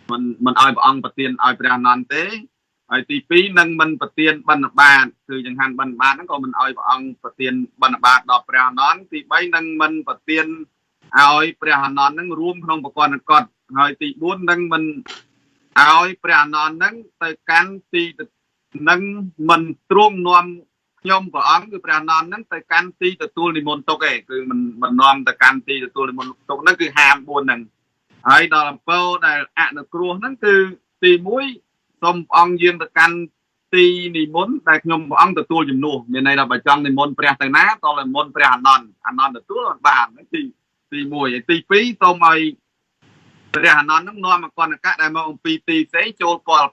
Speaker 11: ព្រះអង្គប្រទានឲ្យព្រះអានន្ទទេហើយទី2នឹងមិនប្រទានបណ្ឌបាតគឺចង្ហាន់បណ្ឌបាតហ្នឹងក៏មិនឲ្យព្រះអង្គប្រទានបណ្ឌបាតដល់ព្រះអានន្ទទី3នឹងមិនប្រទានឲ្យព្រះអានន្ទហ្នឹងរួមក្នុងប្រព័ន្ធកតហើយទី4នឹងមិនឲ្យព្រះអានន្ទហ្នឹងទៅកាន់ទីនឹងមិនទ្រង់នាំខ្ញុំព្រះអង្គគឺព្រះអានន្ទហ្នឹងទៅកាន់ទីទទួលនិមន្តទុកឯងគឺមិននាំទៅកាន់ទីទទួលនិមន្តទុកហ្នឹងគឺហាម4ហ្នឹងហើយដល់អំពើដែលអនុគ្រោះហ្នឹងគឺទី1សូមព្រះអង្គយាងទៅកាន់ទីនិមន្តដែលខ្ញុំព្រះអង្គទទួលជំនួសមានន័យថាបើចង់និមន្តព្រះទៅណាតើនិមន្តព្រះអានន្ទទទួលបានទី1ហើយទី2សូមឲ្យព្រះអានន្ទហ្នឹងនាំអកនកៈដែលមកអំពីទីផ្សេងចូលគាល់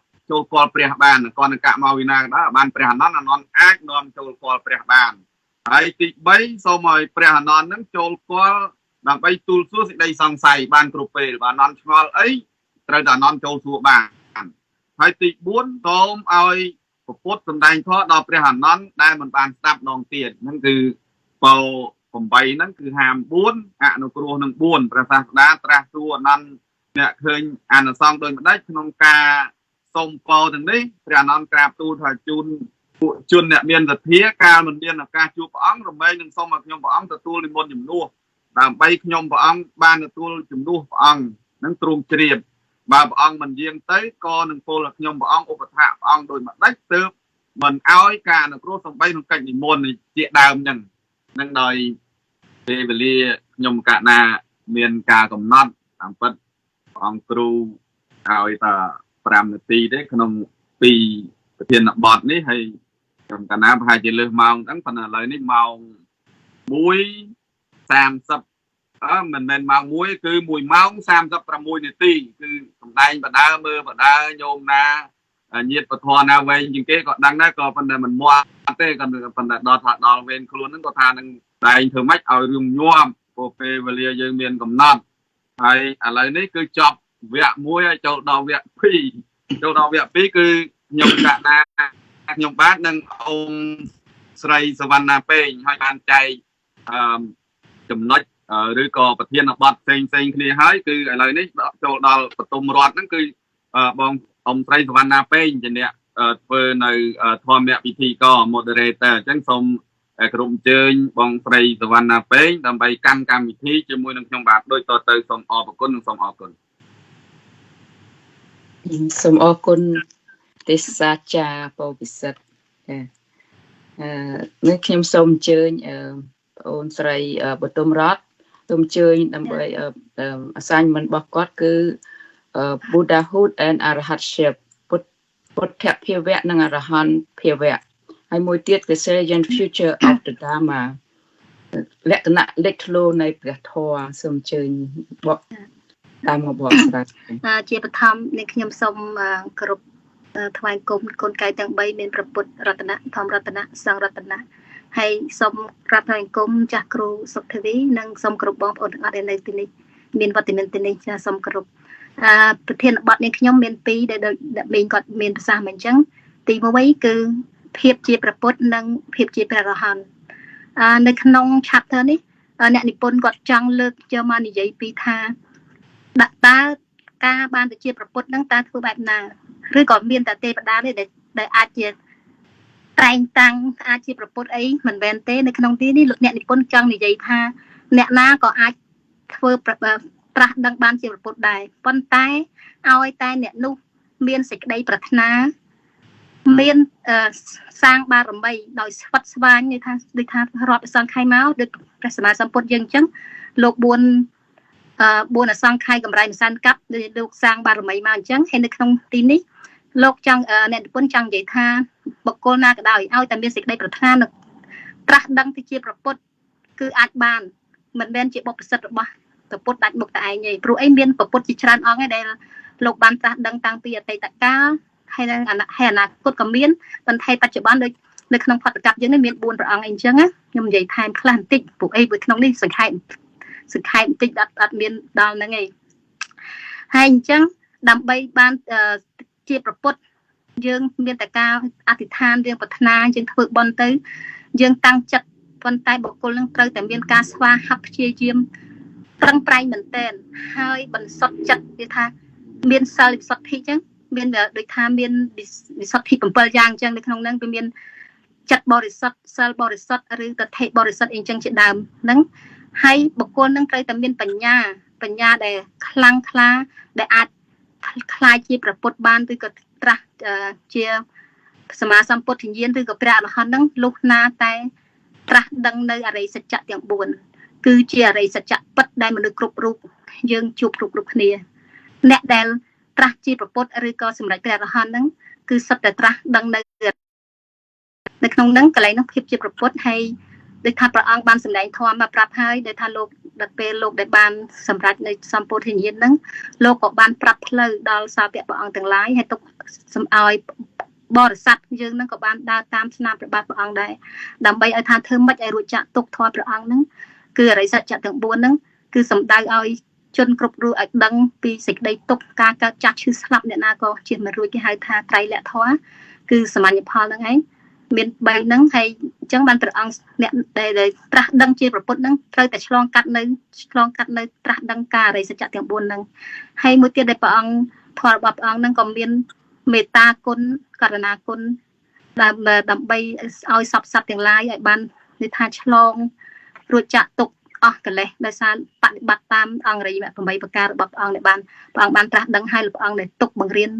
Speaker 11: ព្រះបានអកនកៈមកវិណាក៏ដោយបានព្រះអានន្ទអាចនាំចូលគាល់ព្រះបានហើយទី3សូមឲ្យព្រះអានន្ទហ្នឹងចូលគាល់ដើម្បីទូលសួរសេចក្តីសង្ស័យបានគ្រប់ពេលបើអានន្ទឆ្ងល់អីត្រូវតែអានន្ទចូលសួរបានហើយទី4សូមឲ្យពុទ្ធសម្ដែងធម៌ដល់ព្រះអានន្ទដែលមិនបានស្ដាប់ដងទៀតហ្នឹងគឺពោ8ហ្នឹងគឺហាម4អនុគ្រោះនឹង4ព្រះសាស្តាត្រាស់សួរអានន្ទអ្នកឃើញអានិសង្សដោយម្ដេចក្នុងការសុំពោទាំងនេះព្រះអានន្ទក្រាបទូលថាជូន ពួកជនអ្នកមានសទ្ធាកាលមិនមានឱកាសជួបព្រះអង្គរមែងនឹងសូមឲ្យខ្ញុំព្រះអង្គទទួលនិមន្តជំនួសដើម្បីខ្ញុំព្រះអង្គបានទទួលជំនួសព្រះអង្គនឹងទ្រង់ជ្រាបបើព្រះអង្គមិនយាងទៅក៏នឹងពលឲ្យខ្ញុំព្រះអង្គឧបត្ថម្ភព្រះអង្គដោយម្ដេចទើបមិនឲ្យការអនុគ្រោះសំបីក្នុងកិច្ចនិមន្តជាដើមហ្នឹងនឹងដោយពេលវេលាខ្ញុំកណាមានការកំណត់តាមពិតព្រះអង្គគ្រូឲ្យតែ5នាទីទេក្នុងពីប្រធានបទនេះហើយខ្ញុំកណាប្រហែលជាលើសម៉ោងហ្នឹងប៉ុន្តែឥឡូវនេះម៉ោង 1:30 មិនមែនម៉ោង 1 គឺ 1 ម៉ោង 36 នាទីគឺសំដែងបដាមើលបដាញោមណាញាតពធណាវែងជាងគេក៏ដឹងដែរក៏ប៉ុន្តែមិនមាត់ទេក៏ប៉ុន្តែដល់វេនខ្លួនហ្នឹងក៏ថានឹងតែងធ្វើម៉េចឲ្យរឿងញាប់ព្រោះពេលវេលាយើងមានកំណត់ហើយឥឡូវនេះគឺចប់វគ្គ 1 ហើយចូលដល់វគ្គ 2 ចូលដល់វគ្គ 2 គឺខ្ញុំកណាខ្ញុំបាទនឹងអូនស្រីសវណ្ណាពេងហើយបានចែកចំណុចឬក៏ប្រធានបទផ្សេងគ្នាហើយគឺឥឡូវនេះចូលដល់បតុមរដ្ឋហ្នឹងគឺបងអ៊ំស្រីសវណ្ណាពេងជាអ្នកធ្វើនៅធម្មពិធីក៏ moderator អញ្ចឹងសូមក្រុមអញ្ជើញបងស្រីសវណ្ណាពេងដើម្បីកាន់កម្មវិធីជាមួយនឹងខ្ញុំបាទដូចតទៅសូមអរគុណនិងសូមអរគុណ
Speaker 6: សូមអរគុណទេសសាចារពពិសិដ្ឋនេះខ្ញុំសូមអញ្ជើញបងអូនស្រីបតុមរដ្ឋសូមអញ្ជើញដើម្បី assignment របស់គាត់គឺ Buddhahood and Arahatship ពុទ្ធភាវៈនិងអរហន្តភាវៈហើយមួយទៀតគឺ Salient Future of the Dharma លក្ខណៈលេចធ្លោនៃព្រះធម៌សូមអញ្ជើញបកតាមមកបកស្រាយ
Speaker 12: ជាបឋមនេះខ្ញុំសូមគោរពថ្វាយគុំកូនកាយទាំង3មានព្រះពុទ្ធរតនៈធម្មរតនៈសង្ឃរតនៈហើយសូមក្រាបថ្វាយគុំចាស់គ្រូសុខធាវីនិងសូមគោរពបងប្អូនទាំងអស់ដែលនៅទីនេះមានវត្តមានទីនេះចាសូមគោរពប្រធានបទនេះខ្ញុំមាន2ដែលមីងគាត់មានប្រសាសន៍មកអញ្ចឹងទី1គឺភាពជាព្រះពុទ្ធនិងភាពជាព្រះអរហន្តនៅក្នុង chapter នេះអ្នកនិពន្ធគាត់ចង់លើកយកមកនិយាយពីថាដាក់តើការបានទៅជាព្រះពុទ្ធនឹងតើធ្វើបែបណាឬក៏មានតែទេវតាទេដែលអាចជាតែងតាំងអាចជាព្រះពុទ្ធអីមិនមែនទេនៅក្នុងទីនេះលោកអ្នកនិពន្ធចង់និយាយថាអ្នកណាក៏អាចធ្វើត្រាស់ដឹងបានជាព្រះពុទ្ធដែរប៉ុន្តែឲ្យតែអ្នកនោះមានសេចក្តីប្រាថ្នាមានសាងបារមីដោយស្វិតស្វាញដូចថារាប់អសង្ខ័យមកដូចព្រះសម្មាសម្ពុទ្ធយើងអញ្ចឹងលោក4អសង្ខ័យកម្រៃម្សានកັບដូចលោកសាងបារមីមកអញ្ចឹងហើយនៅក្នុងទីនេះលោកចង់អ្នកនិពន្ធចង់និយាយថាបុគ្គលណាក៏ដោយឲ្យតែមានសេចក្តីប្រាថ្នានឹងត្រាស់ដឹងទៅជាព្រះពុទ្ធគឺអាចបានមិនមែនជាបុព្វសិទ្ធិរបស់ព្រះពុទ្ធដាច់មុខតែឯងទេព្រោះអីមានព្រះពុទ្ធជាច្រើនអង្គឯដែលលោកបានត្រាស់ដឹងតាំងពីអតីតកាលហើយនឹងអនាគតក៏មានប៉ុន្តែបច្ចុប្បន្នដូចនៅក្នុងផតកັບយើងនេះមាន4ព្រះអង្គអីអញ្ចឹងខ្ញុំនិយាយថែមខ្លះបន្តិចពួកអីនៅក្នុងនេះសង្ខេបបន្តិចអត់មានដល់ហ្នឹងឯងហើយអញ្ចឹងដើម្បីបានជាព្រះពុទ្ធយើងមានតែការអធិដ្ឋានយើងប្រាថ្នាយើងធ្វើបុណ្យទៅយើងតាំងចិត្តប៉ុន្តែបុគ្គលនឹងត្រូវតែមានការស្វាហាប់ព្យាយាមប្រឹងប្រែងមែនទែនហើយបន្សុទ្ធចិត្តគេថាមានសិលវិសុទ្ធិអញ្ចឹងមានដូចថាមានវិសុទ្ធិ7យ៉ាងអញ្ចឹងនៅក្នុងហ្នឹងវាមានចិត្តបរិសុទ្ធសិលបរិសុទ្ធឬតថេបរិសុទ្ធអីអញ្ចឹងជាដើមហ្នឹងហើយបុគ្គលនឹងត្រូវតែមានបញ្ញាដែលខ្លាំងក្លាដែលអាចខ្លាយជាព្រះពុទ្ធបានឬក៏ត្រាស់ជាសម្មាសម្ពុទ្ធញ្ញាណឬក៏ព្រះអរហន្តហ្នឹងលុះណាតែត្រាស់ដឹងនៅអរិយសច្ចៈទាំង4គឺជាអរិយសច្ចៈពិតដែលមនុស្សគ្រប់រូបយើងជួបគ្រប់គ្នាអ្នកដែលត្រាស់ជាព្រះពុទ្ធឬក៏សម្រេចព្រះអរហន្តហ្នឹងគឺសុទ្ធតែត្រាស់ដឹងនៅក្នុងហ្នឹងកន្លែងនោះភាពជាព្រះពុទ្ធហើយដូចថាព្រះអង្គបានសម្ដែងធម៌មកប្រាប់ហើយដែលថាលោកដល់ពេលលោកដែលបានសម្រេចនៅសម្ពោធិញ្ញាណហ្នឹងលោកក៏បានប្រាប់ផ្លូវដល់សាវកព្រះអង្គទាំងឡាយហើយទុកសម្ឲ្យបរិស័ទយើងហ្នឹងក៏បានដើរតាមស្នាមព្រះបាទព្រះអង្គដែរដើម្បីឲ្យថាធ្វើម៉េចឲ្យរួចចាក់ទុកធម៌ព្រះអង្គហ្នឹងគឺអរិយសច្ចៈទាំង4ហ្នឹងគឺសំដៅឲ្យជនគ្រប់រូបឲ្យដឹងពីសេចក្តីទុក្ខការកើតចាស់ឈឺស្លាប់អ្នកណាក៏ជាមិនរួចគេហៅថាត្រៃលក្ខធម៌គឺសាមញ្ញផលហ្នឹងឯងមាន3ហ្នឹងហើយអញ្ចឹងបានព្រះអង្គអ្នកដែលត្រាស់ដឹងជាព្រះពុទ្ធហ្នឹងត្រូវតែឆ្លងកាត់នៅត្រាស់ដឹងការអរិយសច្ចៈទាំង4ហ្នឹងហើយមួយទៀតដែលព្រះអង្គធម៌របស់ព្រះអង្គហ្នឹងក៏មានមេត្តាគុណករុណាគុណ ដើម្បីឲ្យសពសត្វទាំងឡាយឲ្យបាននិយាយថាឆ្លងរួចចាក់ទុកអស់កិលេសដោយសារបប្រតិបត្តិតាមអង្គរិយមគ្គ8ប្រការរបស់ព្រះអង្គដែលបានព្រះអង្គបានត្រាស់ដឹងឲ្យព្រះអង្គដែលទុកបង្រៀន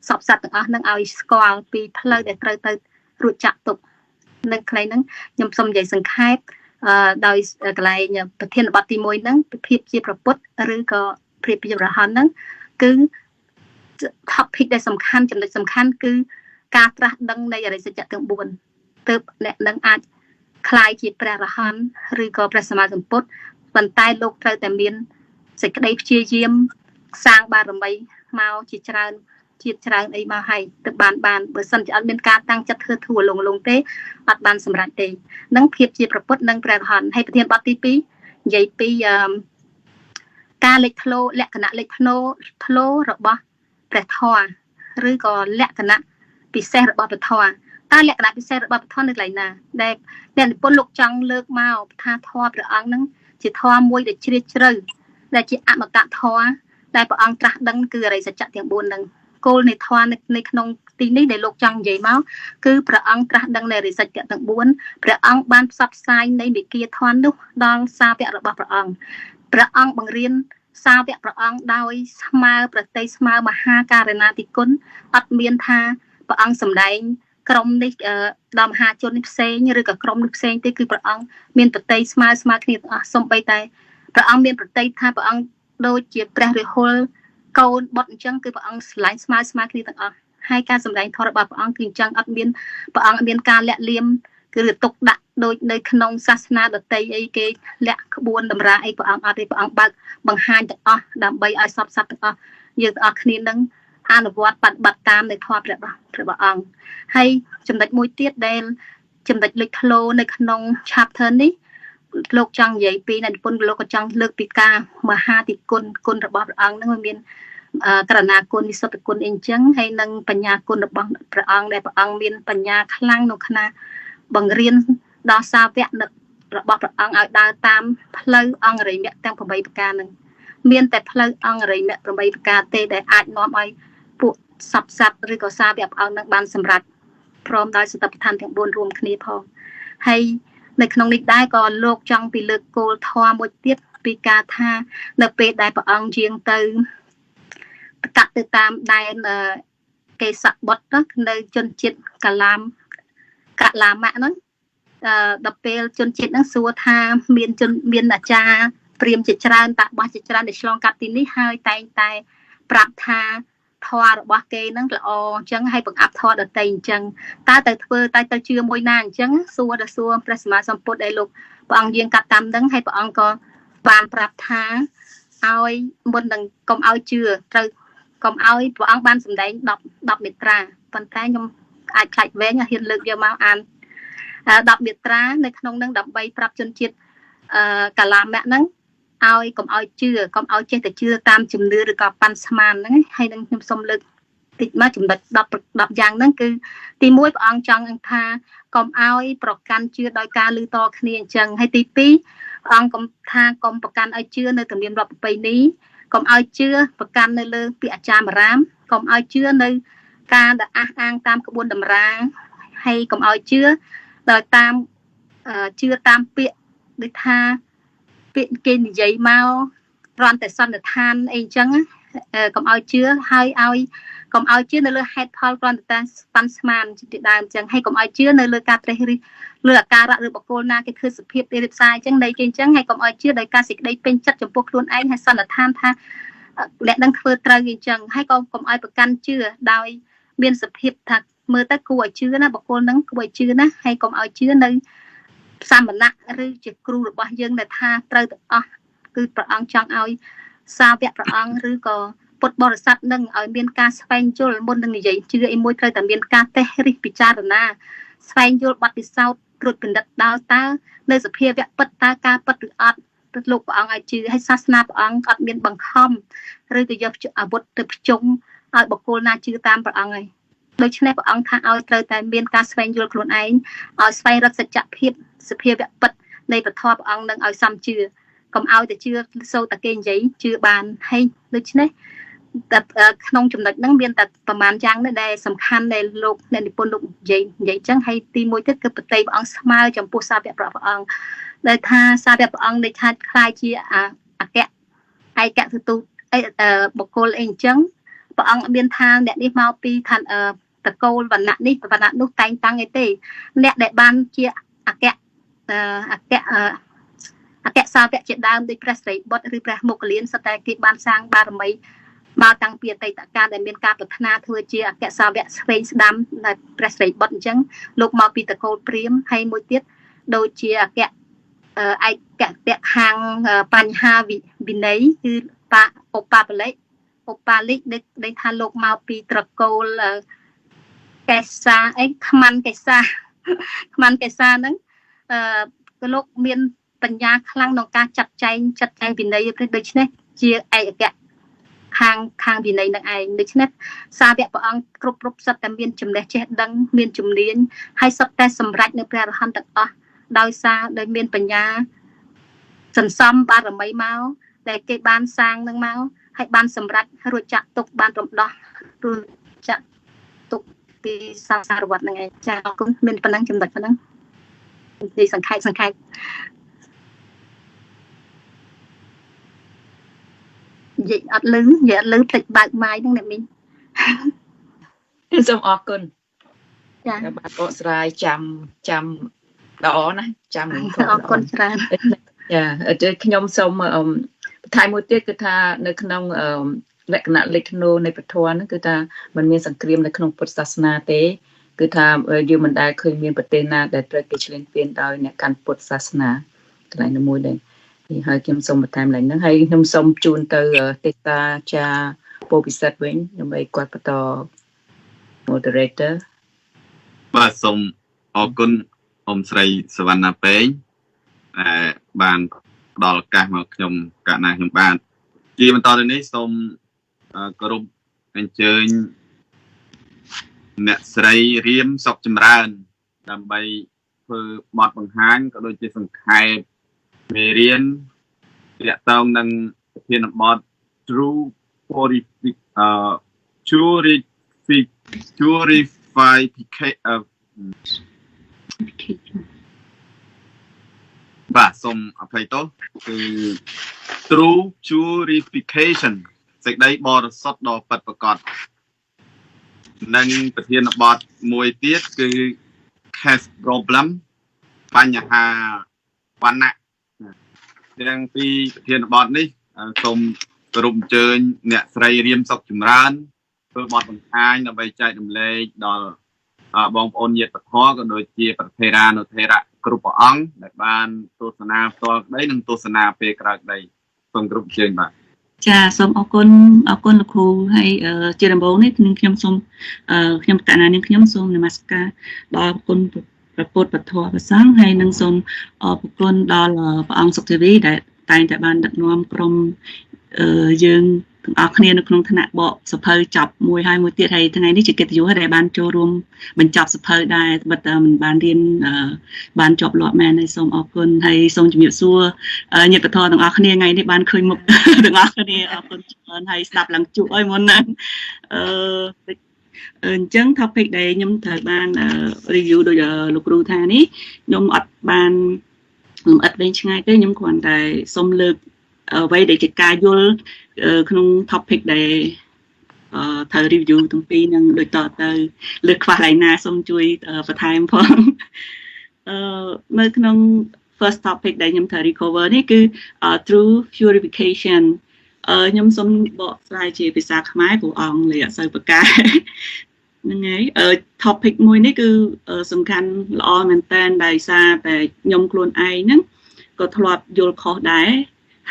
Speaker 12: សពសត្វទាំងអស់នឹងឲ្យស្គាល់ពីផ្លូវដែលត្រូវទៅរួចចាក់ទុកនឹងខ្លីហ្នឹងខ្ញុំសូមនិយាយសង្ខេបដោយកន្លែងប្រធានបទទី1ហ្នឹងភាពជាប្រពុតឬក៏ភាពជារហន្តហ្នឹងគឺ topic ដែលសំខាន់ចំណុចសំខាន់គឺការត្រាស់ដឹងនៃអរិយសច្ចៈទាំង4ទើបអ្នកនឹងអាចคล้ายជាព្រះរហន្តឬក៏ព្រះសម្មាសម្ពុទ្ធប៉ុន្តែលោកត្រូវតែមានសេចក្តីព្យាយាមសាងបារមីមកជាច្រើនជាតិច្រើនអីមកឲ្យទៅបានបើសិនជាអត់មានការតាំងចិត្តធ្វើធัวលងទេអត់បានសម្រេចទេនឹងភាពជាប្រពុតនិងព្រះរហន្តហើយប្រធានបទទី2និយាយពីការលេចធ្លោលក្ខណៈលេចធ្លោរបស់ព្រះធម៌ឬក៏លក្ខណៈពិសេសរបស់ព្រះធម៌តើលក្ខណៈពិសេសរបស់ព្រះធម៌នៅកន្លែងណាដែលអ្នកនិពន្ធលោកចង់លើកមកថាធម៌ព្រះអង្គហ្នឹងជាធម៌មួយដែលជ្រាលជ្រៅដែលជាអមតៈធម៌ដែលព្រះអង្គត្រាស់ដឹងគឺអរិយសច្ចៈទាំង4ហ្នឹងគោលនៃធម៌នៅក្នុងទីនេះដែលលោកចង់និយាយមកគឺព្រះអង្គត្រាស់ដឹងនៃអរិយសច្ចៈទាំង4ព្រះអង្គបានផ្សព្វផ្សាយនៃមេគាធម៌នោះដល់សាវករបស់ព្រះអង្គបង្រៀនសាវកព្រះអង្គដោយស្មើប្រតិស្មើមហាករណាធិគុណអត់មានថាព្រះអង្គសម្ដែងក្រុមនេះដល់មហាជននេះផ្សេងឬក៏ក្រុមនេះផ្សេងទេគឺព្រះអង្គមានប្រតិស្មើគ្នាទាំងអស់សូម្បីតែព្រះអង្គមានប្រតិថាព្រះអង្គដូចជាព្រះរាហុលកូនបុត្រអញ្ចឹងគឺព្រះអង្គឆ្លាញ់ស្មើគ្នាទាំងអស់ហើយការសម្ដែងធម៌របស់ព្រះអង្គគឺអញ្ចឹងអត់មានព្រះអង្គអត់មានការលាក់លៀមគឺទុកដាក់ដូចនៅក្នុងសាសនាដតីអីគេលាក់ក្បួនតម្រាអីព្រះអង្គអត់ទេព្រះអង្គបើកបង្ហាញទាំងអស់ដើម្បីឲ្យសពសត្វទាំងអស់យើងទាំងអស់គ្នានឹងអនុវត្តបប្រតិបត្តិតាមនៃធម៌ព្រះអង្គហើយចំណុចមួយទៀតដែលចំណុចលេចធ្លោនៅក្នុង chapter នេះលោកចង់និយាយពីអ្នកនិពន្ធលោកក៏ចង់លើកពីការមហាធិគុណរបស់ព្រះអង្គហ្នឹងវាមានករណាគុណវិសុទ្ធគុណអីចឹងហើយនឹងបញ្ញាគុណរបស់ព្រះអង្គដែលព្រះអង្គមានបញ្ញាខ្លាំងក្នុងខ្នាបង្រៀនដល់សាវករបស់ព្រះអង្គឲ្យដើរតាមផ្លូវអង្គរិយមគ្គទាំង8ប្រការហ្នឹងមានតែផ្លូវអង្គរិយមគ្គ8ប្រការទេដែលអាចនាំឲ្យពួកសពសត្វឬក៏សាវកព្រះអង្គនឹងបានសម្រេចព្រមដោយសតិប្បដ្ឋានទាំង4រួមគ្នាផងហើយនៅក្នុងនេះដែរក៏លោកចង់ពីលើកគោលធម៌មួយទៀតពីការថានៅពេលដែលព្រះអង្គយាងទៅកាត់ទៅតាមដែនកេសបុត្រនៅជនជាតិកាឡាមៈហ្នឹងដល់ពេលជនជាតិហ្នឹងសួរថាមានអាចារ្យព្រាហ្មណ៍ជាច្រើនតាបោះជាច្រើនដែលឆ្លងកាត់ទីនេះហើយតែងតែប្រាប់ថាធម៌របស់គេហ្នឹងល្អអញ្ចឹងហើយបង្អាប់ធម៌ដតីអញ្ចឹងតើទៅជឿមួយណាអញ្ចឹងសួរព្រះសម្មាសម្ពុទ្ធដែលលោកព្រះអង្គយាងកាត់តាមហ្នឹងហើយព្រះអង្គក៏បានប្រាប់ថាឲ្យមុននឹងកុំឲ្យជឿត្រូវកុំឲ្យព្រះអង្គបានសម្ដែង10មេត្រាប៉ុន្តែខ្ញុំអាចខ្លាចវែងហ៊ានលើកយកមកអាន10មេត្រានៅក្នុងហ្នឹងដើម្បីប្រាប់ជនជាតិកាឡាមៈហ្នឹងឲ្យកុំឲ្យជឿកុំឲ្យចេះតែជឿតាមជំនឿឬក៏ប៉ាន់ស្មានហ្នឹងហើយនឹងខ្ញុំសូមលើកតិចមកចំណុច10យ៉ាងហ្នឹងគឺទី1ព្រះអង្គចង់ថាកុំឲ្យប្រកាន់ជឿដោយការលឺតគ្នាអញ្ចឹងហើយទី2ព្រះអង្គកុំប្រកាន់ឲ្យជឿនៅទំនៀមរដ្ឋប្រពៃណីកុំឲ្យជឿប្រកាន់នៅលើពាក្យអាចារ្យបារាមកុំឲ្យជឿនៅការដែលអះអាងតាមក្បួនតម្រាហើយកុំឲ្យជឿដោយតាមជឿតាមពាក្យដូចថាពាក្យគេនិយាយមកគ្រាន់តែសន្និដ្ឋានអីអញ្ចឹងកុំឲ្យជឿហើយឲ្យកុំឲ្យជឿនៅលើហេតុផលគ្រាន់តែប៉ាន់ស្មានជាដើមអញ្ចឹងហើយកុំឲ្យជឿនៅលើការត្រេះរិះលើអាការៈឬបុគ្គលណាគេធ្វើសភាពទេរៀបសារអញ្ចឹងនៃគេអញ្ចឹងហើយកុំឲ្យជឿដោយការសេចក្តីពេញចិត្តចំពោះខ្លួនឯងហើយសន្និដ្ឋានថាអ្នកនឹងធ្វើត្រូវអញ្ចឹងហើយក៏កុំឲ្យប្រកាន់ជឿដោយមានសភាពថាមើលទៅគួរឲ្យជឿណាបុគ្គលហ្នឹងគួរឲ្យជឿណាហើយកុំឲ្យជឿនៅសាមណៈឬជាគ្រូរបស់យើងដែលថាត្រូវទាំងអស់គឺព្រះអង្គចង់ឲ្យសាវកព្រះអង្គឬក៏ពុទ្ធបរិស័ទនឹងឲ្យមានការស្វែងយល់មុននឹងនិយាយជឿអីមួយត្រូវតែមានការតេះរិះពិចារណាស្វែងយល់បទពិសោធន៍ត្រួតពិនិត្យដល់តើនៅសភាវៈពិតតើការពិតឬអត់ទៅលោកព្រះអង្គឲ្យជឿហើយសាសនាព្រះអង្គអត់មានបង្ខំឬក៏យកអាវុធទៅភ្ជុំឲ្យបុគ្គលណាជឿតាមព្រះអង្គហើយដូច្នេះព្រះអង្គថាឲ្យត្រូវតែមានការស្វែងយល់ខ្លួនឯងឲ្យស្វែងរកសច្ចភាពសភាវៈពិតនៃពធព្រះអង្គនឹងឲ្យសមជឿកុំឲ្យតែជឿសូតែគេនិយាយជឿបានហើយដូច្នេះ តែក្នុងចំណុចហ្នឹងមានតែប្រមាណយ៉ាងនេះដែលសំខាន់ដែលលោកអ្នកនិពន្ធលោកនិយាយអញ្ចឹងហើយទីមួយទៀតគឺប្រតិព្រះអង្គស្មើចំពោះសាវកព្រះអង្គដែលថាសាវកព្រះអង្គនៃថាខ្លាយជាអគ្គឯកទូតបុគ្គលអីអញ្ចឹងព្រះអង្គមានថាអ្នកនេះមកពីឋានតកូលវណ្ណៈនេះវណ្ណៈនោះតែងតាំងអីទេអ្នកដែលបានជាអគ្គសាវកជាដើមដោយព្រះស្រីបុត្រឬព្រះមុគលានសុទ្ធតែគេបានសាងបារមីមកតាំងពីអតីតកាលដែលមានការប្រាថ្នាធ្វើជាអគ្គសាវកស្វែងស្ដាំដែលព្រះស្រីបុត្រអញ្ចឹងលោកមកពីតកូលព្រាហ្មណ៍ហើយមួយទៀតដូចជាអគ្គឯកខាងបញ្ហាវិន័យគឺឧបបាលិដែលថាលោកមកពីត្រកូលកេសាខ្មាន់កេសាហ្នឹងគឺលោកមានបញ្ញាខ្លាំងក្នុងការចាត់ចែងវិន័យដូច្នេះជាឯកខាងវិន័យនឹងឯងដូច្នេះសាវកព្រះអង្គគ្រប់រូបសុទ្ធតែមានចំណេះចេះដឹងមានជំនាញហើយសុទ្ធតែសម្រេចនៅព្រះអរហន្តទាំងអស់ដោយមានបញ្ញាសន្សំបារមីមកដែលគេបានសាងនឹងមកហើយបានសម្រេចរួចចាក់ទុកបានរំដោះរួចចាក់ទុកពីសង្សារវត្តហ្នឹងឯងចាអរគុណមានប៉ុណ្ណឹងចំណុចប៉ុណ្ណឹងនិយាយសង្ខេបនិយាយអត់លឺភ្លេចបើកម៉ាយហ្នឹងអ្នកមីង
Speaker 6: សូមអរគុណ
Speaker 12: ចា
Speaker 6: បាទបកស្រាយចាំល្អណាស់ចាំអរគុណ
Speaker 12: ច្រើន
Speaker 6: ចាខ្ញុំសូមបន្ថែមមួយទៀតគឺថានៅក្នុងលក្ខណៈលេខធ្នូនៃពធហ្នឹងគឺថាมันមានសង្គ្រាមនៅក្នុងពុទ្ធសាសនាទេគឺថាយើងមិនដែលឃើញមានប្រទេសណាដែលត្រូវគេឈ្លានពានដោយអ្នកកាន់ពុទ្ធសាសនាកន្លែងនោះមួយដែរហើយខ្ញុំសូមបន្ថែមឡើងហ្នឹងហើយខ្ញុំសូមជូនទៅទេសាចាពោពិសិដ្ឋវិញដើម្បីគាត់បន្ត moderator
Speaker 11: បាទសូមអរគុណអ៊ំស្រីសវណ្ណាពេងបានផ្ដល់ឱកាសមកខ្ញុំកណ្ណាខ្ញុំបាទជាបន្តទៅនេះសូមគោរពអញ្ជើញអ្នកស្រីរៀមសុកចម្រើនដើម្បីធ្វើបទបង្ហាញក៏ដូចជាសង្ខេបមេរៀនទាក់ទងនឹងប្រធានបទ True Purification បាទសូមអភ័យទោសគឺ True Purification សេចក្តីបរិសុទ្ធដ៏ពិតប្រាកដនិងប្រធានបទមួយទៀតគឺ Case Problem បញ្ហាវណ្ណៈទាំងពីរប្រធានបទនេះសូមគោរពអញ្ជើញអ្នកស្រីរៀមសុកចម្រើនធ្វើបទបង្ហាញដើម្បីចែករំលែកដល់បងប្អូនញាតិធម៌ក៏ដូចជាប្រធេរានុធេរៈគ្រប់ព្រះអង្គដែលបានទស្សនាផ្ទាល់ក្តីនិងទស្សនាពេលក្រោយក្តីសូមគោរពអញ្ជើញបាទ
Speaker 13: ចាសូមអរគុណលោកគ្រូហើយជាដំបូងនេះខ្ញុំសូមខ្ញុំកណ្ណានាងខ្ញុំសូមនមស្ការដល់គុណព្រះពុទ្ធពធព្រះសង្ឃហើយនឹងសូមអរគុណដល់ព្រះអង្គសុខទេវីដែលតែងតែបានដឹកនាំក្រុមយើងទាំងអស់គ្នានៅក្នុងឋានៈបកសភៅចប់មួយហើយមួយទៀតហើយថ្ងៃនេះជាកិត្តិយសដែលបានចូលរួមបញ្ចប់សភៅដែរត្បិតតែមិនបានរៀនបានជាប់លាប់មែនហើយសូមអរគុណហើយសូមជំរាបសួរញាតិធម៌ទាំងអស់គ្នាថ្ងៃនេះបានឃើញមុខទាំងអស់គ្នាអរគុណច្រើនហើយស្ដាប់ឡើងជក់អីមុនណាអញ្ចឹង topic ដែលខ្ញុំត្រូវបាន review ដោយលោកគ្រូថានេះខ្ញុំអត់បានលំអិតវែងឆ្ងាយទេខ្ញុំគ្រាន់តែសូមលើកអ្វីដែលជាការយល់ក្នុង topic ដែលត្រូវ review ទាំងពីរនឹងដូចតទៅលើខ្វះកន្លែងណាសូមជួយបន្ថែមផងនៅក្នុង first topic ដែលខ្ញុំត្រូវ recover នេះគឺ True Purification ខ្ញុំសូមបកស្រាយជាភាសាខ្មែរព្រោះអង់គ្លេសអត់សូវប្រកែហ្នឹងហើយtopic មួយនេះគឺសំខាន់ល្អមែនតើដោយសារតែខ្ញុំខ្លួនឯងហ្នឹងក៏ធ្លាប់យល់ខុសដែរ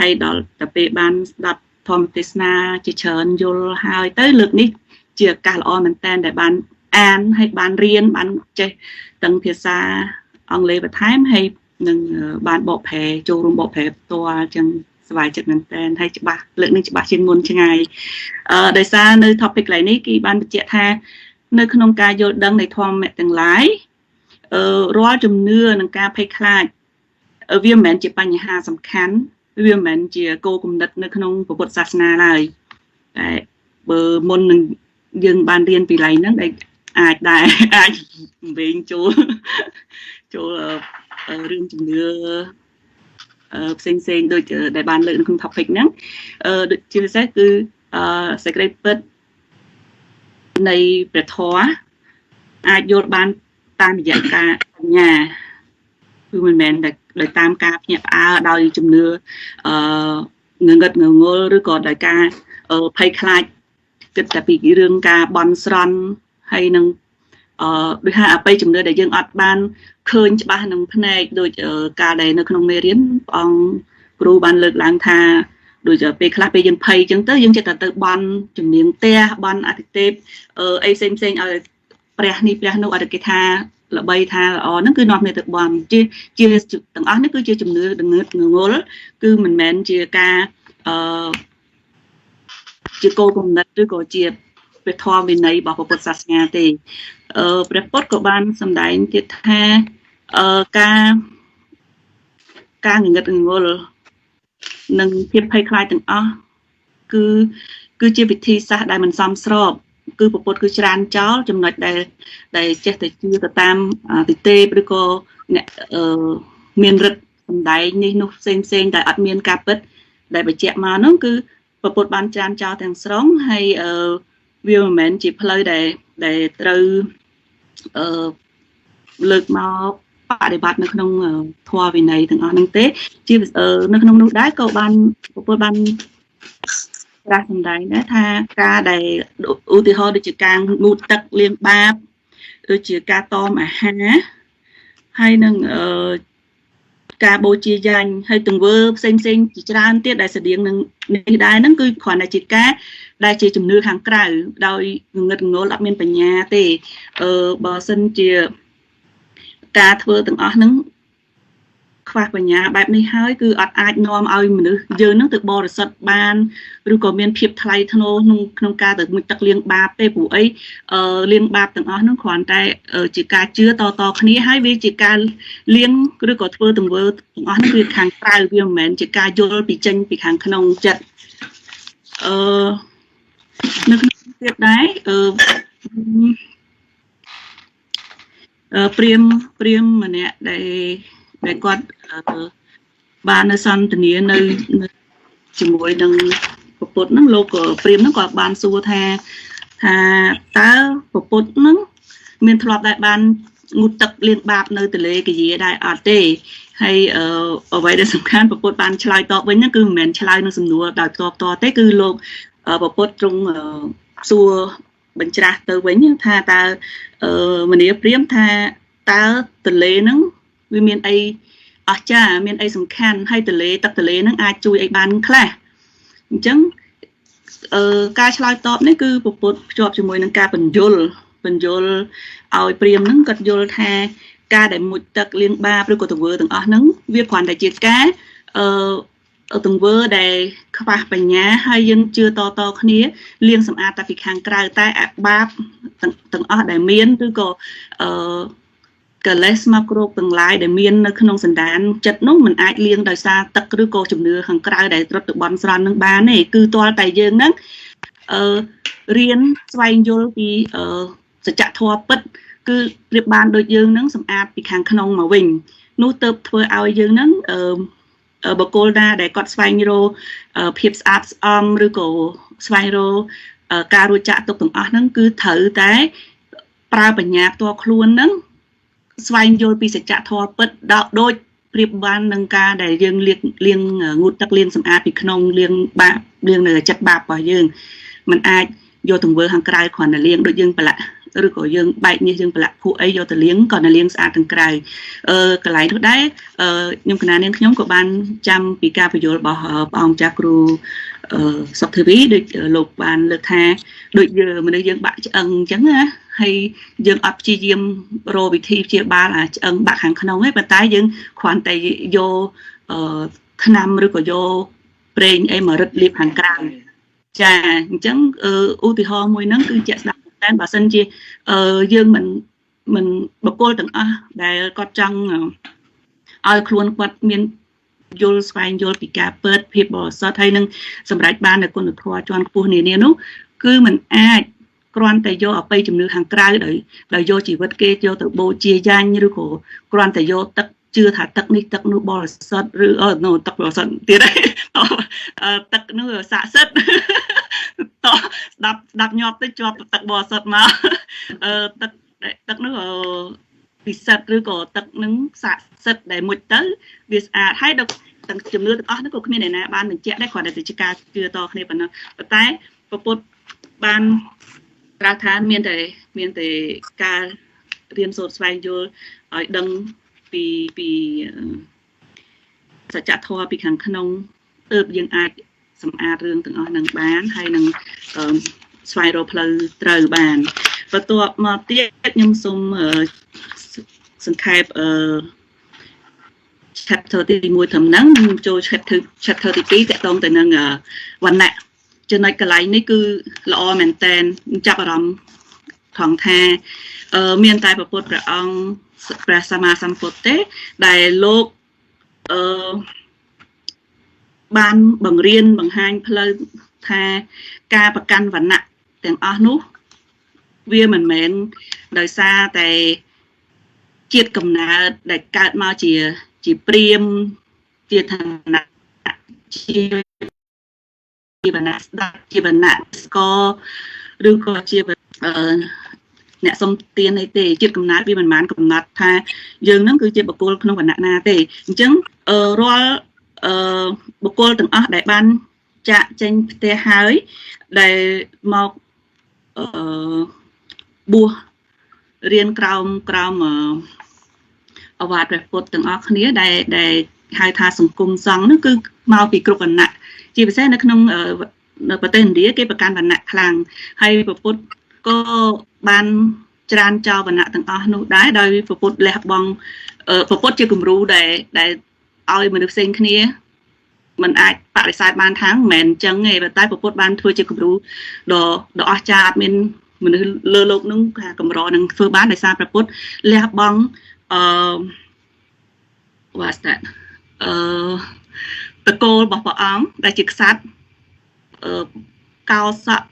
Speaker 13: ហើយដល់តែពេលបានស្ដាប់ធម្មទេសនាជាច្រើនយល់ហើយទៅលើកនេះជាឱកាសល្អមែនតើដែលបានអានហើយបានរៀនបានចេះទាំងភាសាអង់គ្លេសបន្ថែមហើយនឹងបានបកប្រែចូលរួមបកប្រែផ្ទាល់អញ្ចឹងសប្បាយចិត្តមែនតើហើយច្បាស់លើកនេះច្បាស់ជាងមុនឆ្ងាយដោយសារនៅ topic កន្លែងនេះគេបានបញ្ជាក់ថានៅក្នុងការយល់ដឹងនៃធម៌ទាំងឡាយរាល់ជំនឿនិងការភ័យខ្លាចវាមិនមែនជាបញ្ហាសំខាន់វាមិនមែនជាគោលគំនិតនៅក្នុងពុទ្ធសាសនាឡើយតែ bờ môn dương ban riêng vì lại nó đây ai về chỗ riêng chừng đưa sen đôi đại ban lợi không học phịch nắng chia sẻ cứ sẽ cái bớt này về thoa ai vô ban tam dạy cả nhàคือมันแม่นได้ตามกาเนี่ยดาวจำเนื้อเงินงอหรือก็ได้กาภัยคลายเกิดแต่ปีเรื่องกาบอลสรอนให้นึงด้วยหาไปจำเนื้อได้ยังอัดบ้านเคยจะบ้านนึงภายในโดยกาได้ในขนมเมรินองครูบ้านเลิกล้างทาโดยจะไปคลาไปยังภัยจังเตอยังจะตัดบอลจำเนียงเตะบอลอาทิตย์เตะไอเซนเอาเปรียนี่เปรียโนอาทิตย์ทาlà bay thaนั่นคือนอนในตึกบอลchiaต่างนั่นคือchiaจุ่มเนื้อดึงเนื้องอลคือมันแม่นchiaกาchiaโกกงนัดหรือก็chiaไปทอวินัยบอกประศาสนาเตประพฤติกับบ้านสมัยที่แท้การเงินงอลนั่งเพียบภัยคลายต่างคือchiaวิธีซะได้มันซ้ำสอบคือปกติคือจานเจ้าจำนวนได้เจตชื่อก็ตามติเตหรือก็เนี่ยเมียนรัดได้นี่นุเซนได้อัดเมียนกาปิดได้ไปเจาะมานั่นคือปกติบ้านจานเจ้าแต่งสร้างให้วิวแมนจีเพลย์ได้ตรึเลิกมาปฏิบัติในขนมทัวร์วินัยถึงอันนั้นเต้จีในขนมนู้ได้ก็บ้านปกติบ้านra thành đấy đó tha ca đầy ưu tiên hơn để chỉ càng ngụt tật liên ba rồi chỉ ca to mà há hay nâng ca bố chia dành hay từng vơ xanh chỉ ra tiết đại sử điện nâng đại nâng cứ khoản đại chỉ cá đại chỉ chùm nưa hàng cày đôi ngật ngố lập miền nhà tề bờ sân chia ca thưa từng ở nâng khoaปัญญาแบบนี้ให้คืออาจนอมเอาเหมือนเยอะนั่งตึกบริษัทบ้านหรือก็เมียนเพียบไทยธโนนงกาตึกมุตักเลี้ยงบาปเป้ผู้เลี้ยงบาปต่างนั่งขวัญแต่จิกาเชื้อต่อคนี้ให้วิจิกาเลี้ยงหรือก็เพื่อต่างเวอร์ต่างนั่นคือทางใต้เวียนเหมือนจิกาโยนปีจันปีทางขนมจัดนึกเรียบได้เปรียมมันเนี่ยได้กอดบ้านในซันตัวนี้ในจมูกดังปดนั่งโลกเปรียมนั่งกอดบ้านสัวแทตาปดนั่งเมียนทลอดได้บ้านงูตักเลี้ยงบาปในทะเลกี่ยี่ได้อาเต้ให้เอาไว้ได้สำคัญปดบ้านชลายต่อไว้นั่นคือเหมือนชลายในสำนวนดาวต่อเต้คือโลกปดตรงสัวบัญชาตัวไว้เนี่ยตามันนี้เปรียมตาทะเลนั่งวิเมียนไออาจารย์เมียนไอสำคัญให้ทะเลตักทะเลนั่งอาจุยไอบ้านแคล่จังการชลายตอบนี่คือปดจอบจมูกนั่งการเป็นโยลเอาเปรียมนั่งกัดโยลแทการได้มุดตักเลี้ยงบาปหรือก็ตัวเวอร์ต่างอ๋อนั่งเวียขวัญได้เจี๊ยกาตัวเวอร์ได้ขวาปัญญาให้ยังเชื่อต่อคนนี้เลี้ยงสำอาตาฟิกหางกลายใต้แอบบาปต่างอ๋อได้เมียนหรือก็เกิดเลสมาโกรกต่างหลายได้เมียนในขนมสันดานจัดนุ่มเหมือนไอเลี้ยงโดยซาตักหรือโกจุ่มเนื้อหางกลายได้รถบอลสลันนั่งบ้านนี่คือตัวแต่ยังนั่งเรียนสวายโยลปีสัจจะทัวปิดคือเรียบบานโดยยังนั่งสำอาปีขางขนมมาวิ่งนู้เติบเพื่อเอายังนั่งบกโกลดาได้กอดสวายโรเพียบอาร์ตหรือโกสวายโรการรู้จักตกต่างอ๋อนั่งคือถือแต่ปลาปัญญาตัวคล้วนนั่งสวายโยปีสัจจะทัวปิดโดยเรียบบานนังกาได้ยังเลี้ยงงูตักเลี้ยงสำอาปีขนมเลี้ยงบาเลี้ยงเนื้อจัดบาปป่ะยังมันอาจโยถึงเวอร์หางกลายขวัญเลี้ยงโดยยังไปละหรือก็ยังใบนี้ยังไปละผู้ไอโยแต่เลี้ยงก่อนเลี้ยงสะอาดทางไกลกระไรทุกได้ยมขนาดนี้ขยมกับบ้านจำปีกาประโยชน์บ่อองจากครูสอบทวีโดยหลบบ้านเลือกแท้โดยมันได้ยังบะจังจังนะให้ยังอัพจีเยี่ยมโรวิธีเจียบาล่ะจังบะหางขนมให้ปะตายยังขวัญแต่โยขนำหรือก็โยเปรย์ไอมารึดรีบหางกลางจ้าจังอุติหอมวยนั่งคือจะดับแต่บาสันจียังมันบกโกลต่างได้ก็จังเอาครวนกวาดเมียนโยลสไปน์โยลปีกาเปิดเพียบบอสไทยนึงสำหรับบ้านในคนทัวร์จวนปูนี่เนี่ยนู้ค គឺมันអាចគ្រាន់តែយកអបិយជំនឿខាងក្រៅដោយយកជីវិតគេយកទៅបូជាយ៉ាញ់ឬក៏គ្រាន់តែយកទឹកជឿថាទឹកនេះទឹកនោះបរិសុទ្ធឬទឹកបរិសុទ្ធទៀតហើយទឹកនោះស័ក្តិសិទ្ធិតស្ដាប់ញាប់ទៅជាប់ទឹកបរិសុទ្ធមកទឹកនោះពិសិដ្ឋឬក៏ទឹកនឹងស័ក្តិសិទ្ធិដែលមុជទៅវាស្អាតហើយដល់ទាំងជំនឿទាំងអស់នោះក៏គ្មានអ្នកណាបានបញ្ជាក់ដែរគ្រាន់តែជាការជឿតគ្នាប៉ុណ្ណឹងប៉ុន្តែព្រះពុទ្ធបានប្រាប់ថាមានតែការរៀនសូត្រស្វែងយល់ឲ្យដឹងពីសច្ចធម៌ពីខាងក្នុងទើបយើងអាចសម្អាតរឿងទាំងអស់នឹងបានហើយនឹងស្វែងរកផ្លូវត្រូវបានបន្ទាប់មកទៀតខ្ញុំសូមសង្ខេបchapter ទី1ត្រឹមហ្នឹងខ្ញុំចូល chapter ទី2តកតងទៅនឹងវណ្ណៈចំណុចកន្លែងនេះគឺល្អមែនតែនចាប់អារម្មណ៍ថងថាមានតែព្រះពុទ្ធព្រះអង្គព្រះសម្មាសម្ពុទ្ធទេដែលលោកបានបង្រៀនបង្ហាញផ្លូវថាការប្រកាន់វណ្ណៈទាំងអស់នោះវាមិនមែនដោយសារតែជាតិកំណើតដែលកើតមកជាព្រាហ្មណ៍ជាឋានៈជាវណ្ណៈស្ដាប់ជាវណ្ណៈស្កឬក៏ជាអ្នកសុំទានអីទេជាតិកំណើតវាមិនបានកំណត់ថាយើងហ្នឹងគឺជាបុគ្គលក្នុងវណ្ណៈណាទេអញ្ចឹងរាល់បុគ្គលទាំងអស់ដែលបានចាក់ចេញផ្ទះហើយដែលមកបួសរៀនក្រោមអវាទព្រះពុទ្ធទាំងអស់គ្នាដែលហៅថាសង្គមសង្ឃនោះគឺមកពីគ្រប់វណ្ណៈជាពិសេសនៅក្នុងនៅប្រទេសឥណ្ឌាគេប្រកាន់វណ្ណៈខ្លាំងហើយព្រះពុទ្ធក៏បានច្រានចោលវណ្ណៈទាំងអស់នោះដែរដោយព្រះពុទ្ធលះបង់ព្រះពុទ្ធជាគំរូដែលឲ្យមនុស្សផ្សេងគ្នាมันអាចបដិសេធបានថាមិនមែនអញ្ចឹងទេតែព្រះពុទ្ធបានធ្វើជាគំរូដ៏អស្ចារ្យអត់មានមនុស្សលើโลกនឹងថាកម្រនឹងធ្វើបានដោយសារព្រះពុទ្ធលះបង់what's that តកូលរបស់ព្រះអង្គដែលជាក្សត្រកោសៈ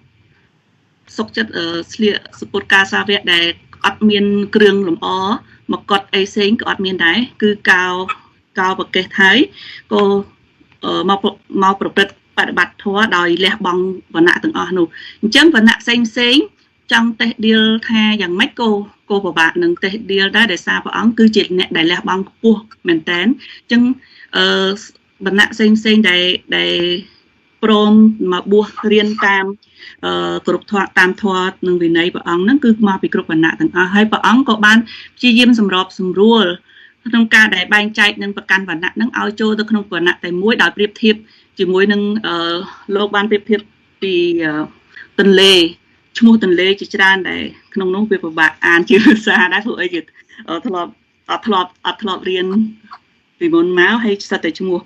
Speaker 13: សុខចិត្តស្លៀកសពុតកាសាវៈដែលអត់មានគ្រឿងលម្អមកុដអីផ្សេងក៏អត់មានដែរគឺកោប្រកេះហើយក៏មកប្រព្រឹត្តបដិបត្តិធម៌ដោយលះបង់វណ្ណៈទាំងអស់នោះអញ្ចឹងវណ្ណៈផ្សេងចង់តេះដៀលថាយ៉ាងម៉េចក៏ពិបាកនឹងតេះដៀលដែរដោយសារព្រះអង្គគឺជាអ្នកដែលលះបង់ខ្ពស់មែនតើអញ្ចឹងវណ្ណៈផ្សេងដែលព្រមមកបួសរៀនតាមគ្រប់ធម៌តាមធម៌និងវិន័យព្រះអង្គហ្នឹងគឺមកពីគ្រប់វណ្ណៈទាំងអស់ហើយព្រះអង្គក៏បានព្យាយាមសម្របសម្រួលក្នុងការដែលបែងចែកនឹងប្រកាន់វណ្ណៈហ្នឹងឲ្យចូលទៅក្នុងវណ្ណៈតែមួយដោយប្រៀបធៀបជាមួយនឹងលោកបានប្រៀបធៀបពីទន្លេឈ្មោះទន្លេជាច្រើនដែលក្នុងនោះវាពិបាកអានជាភាសាដែរព្រោះអីគេធ្លាប់រៀនពីមុនមកហើយស្ទើរតែឈ្មោះ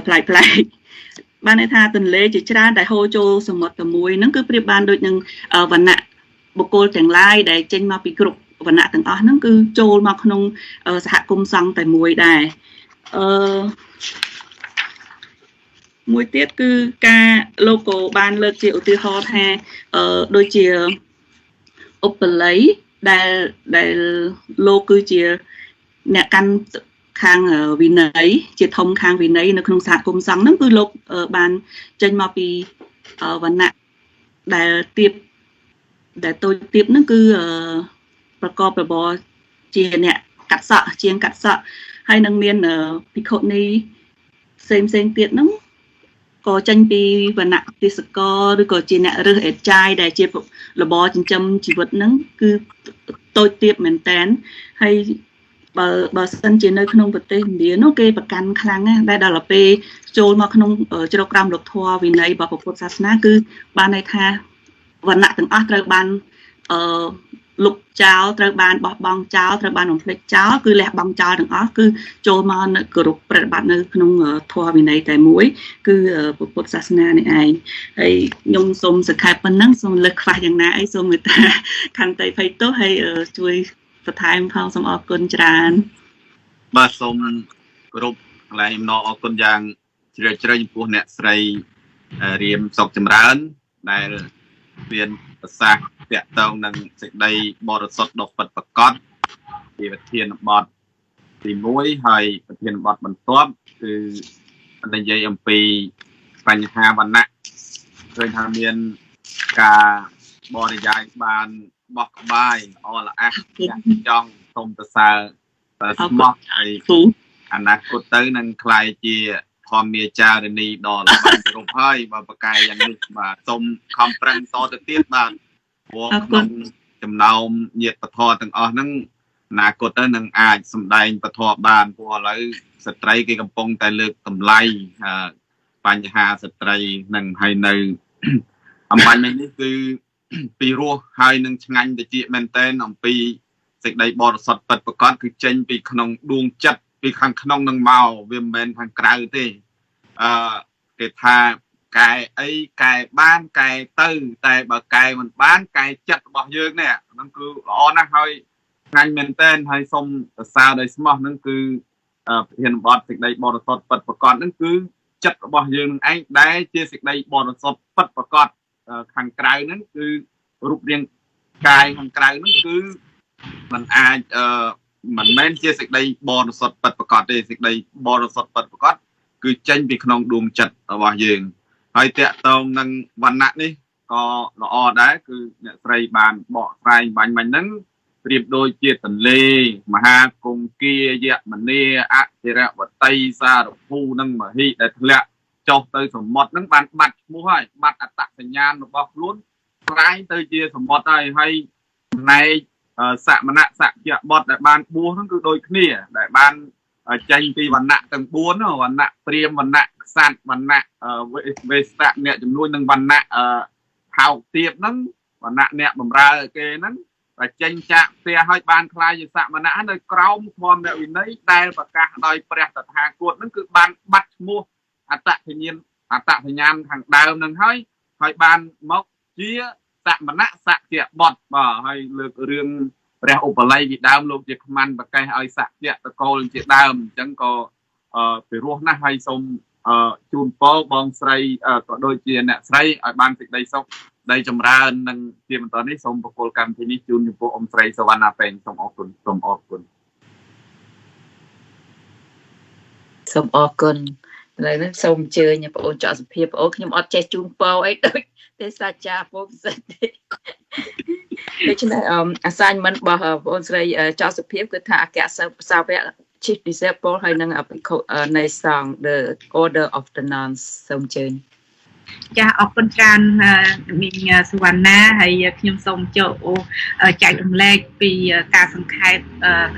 Speaker 13: ប្លែកបានន័យថាទន្លេជាច្រើនដែលហូរចូលសមុទ្រតែមួយហ្នឹងគឺប្រៀបបានដូចនឹងវណ្ណៈបុគ្គលទាំងឡាយដែលចេញមកពីគ្រប់វណ្ណៈទាំងអស់ហ្នឹងគឺចូលមកក្នុងសហគមន៍សង្ឃតែមួយដែរមួយទៀតគឺការលោកក៏បានលើកជាឧទាហរណ៍ថាដូចជាឧបល័យដែលលោកគឺជាអ្នកកាន់ខាងវិន័យជាធំខាងវិន័យនៅក្នុងសហគមន៍សង្ឃហ្នឹងគឺលោកបានចេញមកពីវណ្ណៈដែលទៀបដែលតូចទៀបហ្នឹងគឺប្រកបរបរជាអ្នកកាត់សក់ជាងកាត់សក់ហើយនឹងមានភិក្ខុនីផ្សេងទៀតហ្នឹងក៏ចេញពីវណ្ណៈទេសកលឬក៏ជាអ្នករើសអេតចាយដែលជារបរចិញ្ចឹមជីវិតហ្នឹងគឺតូចទៀបមែនតែនហើយបើសិនជានៅក្នុងប្រទេសឥណ្ឌានោះគេប្រកាន់ខ្លាំងណាស់ដែលដល់ពេលចូលមកក្នុងជ្រកក្រមលោកធម៌វិន័យរបស់ពុទ្ធសាសនាគឺបានន័យថាវណ្ណៈទាំងអស់ត្រូវបានលុបចោលត្រូវបានបោះបង់ចោលត្រូវបានបំភ្លេចចោលគឺលះបង់ចោលទាំងអស់គឺចូលមកនៅគោរពប្រតិបត្តិនៅក្នុងធម៌វិន័យតែមួយគឺពុទ្ធសាសនានេះឯងហើយខ្ញុំសូមសង្ខេបប៉ុណ្ណឹងសូមលើកខ្វះយ៉ាងណាអីសូមមេត្តាខន្តីភ័យទោសហើយជួយបន្ថែមផងសូមអរគុណច្រើន
Speaker 11: បាទសូមគោរពកន្លែងអំណរអរគុណយ៉ាងជ្រាលជ្រៅចំពោះអ្នកស្រីរៀមសុកចម្រើនដែល មានប្រសាសន៍តាក់ទងនឹងសេចក្តីបរិសុទ្ធដ៏ពិតប្រាកដជាប្រធានបទទី1ហើយប្រធានបទបន្ទាប់គឺនិយាយអំពីបញ្ហាវណ្ណៈឃើញថាមានការបរិយាយបានបោះក្បាយអល្អះចង់សូមសរសើរស្មោះហើយអនាគតទៅនឹងក្លាយជាធម្មាចារនីដ៏ល្បីរូបហើយបើប្រកែកយ៉ាងនេះបាទសូមខំប្រឹងតទៅទៀតបាទព្រោះក្នុងចំណោមញាតិពធទាំងអស់ហ្នឹងអនាគតទៅនឹងអាចសម្ដែងពធបានព្រោះឥឡូវស្ត្រីគេកំពុងតែលើកតម្លៃបញ្ហាស្ត្រីនឹងហើយនៅអំបញ្ញនេះគឺពីរោះហើយនឹងឆ្ងាញ់តិចមែនតែនអំពីសេចក្តីបរិសុទ្ធពិតប្រាកដគឺចេញពីក្នុងដួងចិត្តពីខាងក្នុងនឹងមកវាមិនមែនខាងក្រៅទេគេថាកែអីកែបានកែទៅតែបើកែមិនបានកែចិត្តរបស់យើងនេះហ្នឹងគឺល្អណាស់ហើយឆ្ងាញ់មែនតែនហើយសូមសរសើរដោយស្មោះហ្នឹងគឺប្រធានបទសេចក្តីបរិសុទ្ធពិតប្រាកដហ្នឹងគឺចិត្តរបស់យើងនឹងឯងដែលជាសេចក្តីបរិសុទ្ធពិតប្រាកដខាងក្រៅហ្នឹងគឺរូបរាងកាយខាងក្រៅហ្នឹងគឺมันអាចមិនមែនជាសេចក្តីបរិសុទ្ធពិតប្រាកដទេសេចក្តីបរិសុទ្ធពិតប្រាកដគឺចេញពីក្នុងដួងចិត្តរបស់យើងហើយតាក់ទងនឹងវណ្ណៈនេះក៏ល្អដែរគឺអ្នកស្រីបានបកស្រាយបាញ់មិញហ្នឹងប្រៀបដូចជាទន្លេមហាគង្គាយមនីអធិរវតីសារភូនឹងមហិដែលធ្លាក់ចុះទៅសមុទ្រហ្នឹងបានបាត់ឈ្មោះហើយបាត់អត្តសញ្ញាណរបស់ខ្លួនប្រែងទៅជាសមុទ្រហើយចំណែកសមណៈសក្យបុត្រដែលបានបួសហ្នឹងគឺដូចគ្នាដែលបានចេញពីវណ្ណៈទាំង4វណ្ណៈព្រាហ្មណ៍វណ្ណៈក្សត្រវណ្ណៈវេស្សៈអ្នកចំនួននឹងវណ្ណៈថោកទាបហ្នឹងវណ្ណៈអ្នកបម្រើគេហ្នឹងតែចេញចាក់ផ្ទះឲ្យបានខ្លាយជាសមណៈនៅក្រោមធម្មវិន័យដែលប្រកាសដោយព្រះតថាគតហ្នឹងគឺបានបាត់ឈ្មោះអត្តសញ្ញាណខាងដើមហ្នឹងហើយបានមកជាសមណៈសក្យបុត្របាទហើយលើករឿងព្រះឧបល័យពីដើមលោកជាខ្មាន់ប្រកេះឲ្យសក្យតកូលជាដើមអញ្ចឹងក៏ពីរោះណាស់ហើយសូមជូនពរបងស្រីក៏ដូចជាអ្នកស្រីឲ្យបានសេចក្តីសុខដីចម្រើននិងជាបន្តនេះសូមបកគលកម្មវិធីនេះជូនចំពោះអ៊ំស្រីសវណ្ណាពេងសូមអរគុណសូមអរគុណ
Speaker 6: ឥឡូវនេះសូមអញ្ជើញបងអូនចောက်សុភាពបងអូនខ្ញុំអត់ចេះជូនពរអីដូចទេសាចាពុកសិតទេដូច្នេះassignment របស់បងអូនស្រីចောက်សុភាពគឺថាអគ្គសាវក Chief Disciple ហើយនឹងនៃសង្ឃ The Order of the Nuns សូមអញ្ជើញ
Speaker 1: ចាអរគុណច្រើនមីងសុវណ្ណាហើយខ្ញុំសូមចូលចែករំលែកពីការសង្ខេប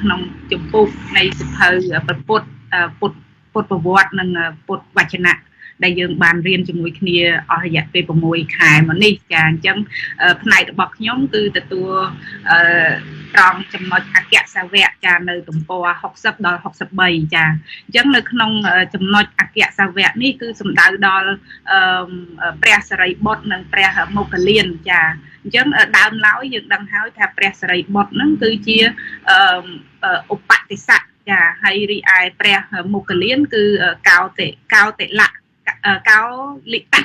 Speaker 1: ក្នុងចម្ពោះនៃសិភៅពុទ្ធប្រវត្តិនិងពុទ្ធវចនៈដែលយើងបានរៀនជាមួយគ្នាអស់រយៈពេល6ខែមកនេះចាអញ្ចឹងផ្នែករបស់ខ្ញុំគឺទទួលត្រង់ចំណុចអគ្គសាវកចានៅទំព័រ60ដល់63ចាអញ្ចឹងនៅក្នុងចំណុចអគ្គសាវកនេះគឺសំដៅដល់ព្រះសារីបុត្រនិងព្រះមោគលានចាអញ្ចឹងដើមឡើយយើងដឹងហើយថាព្រះសារីបុត្រហ្នឹងគឺជាឧបតិស័កចាហើយរីឯព្រះមោគលានគឺកោតិលៈកោលិតៈ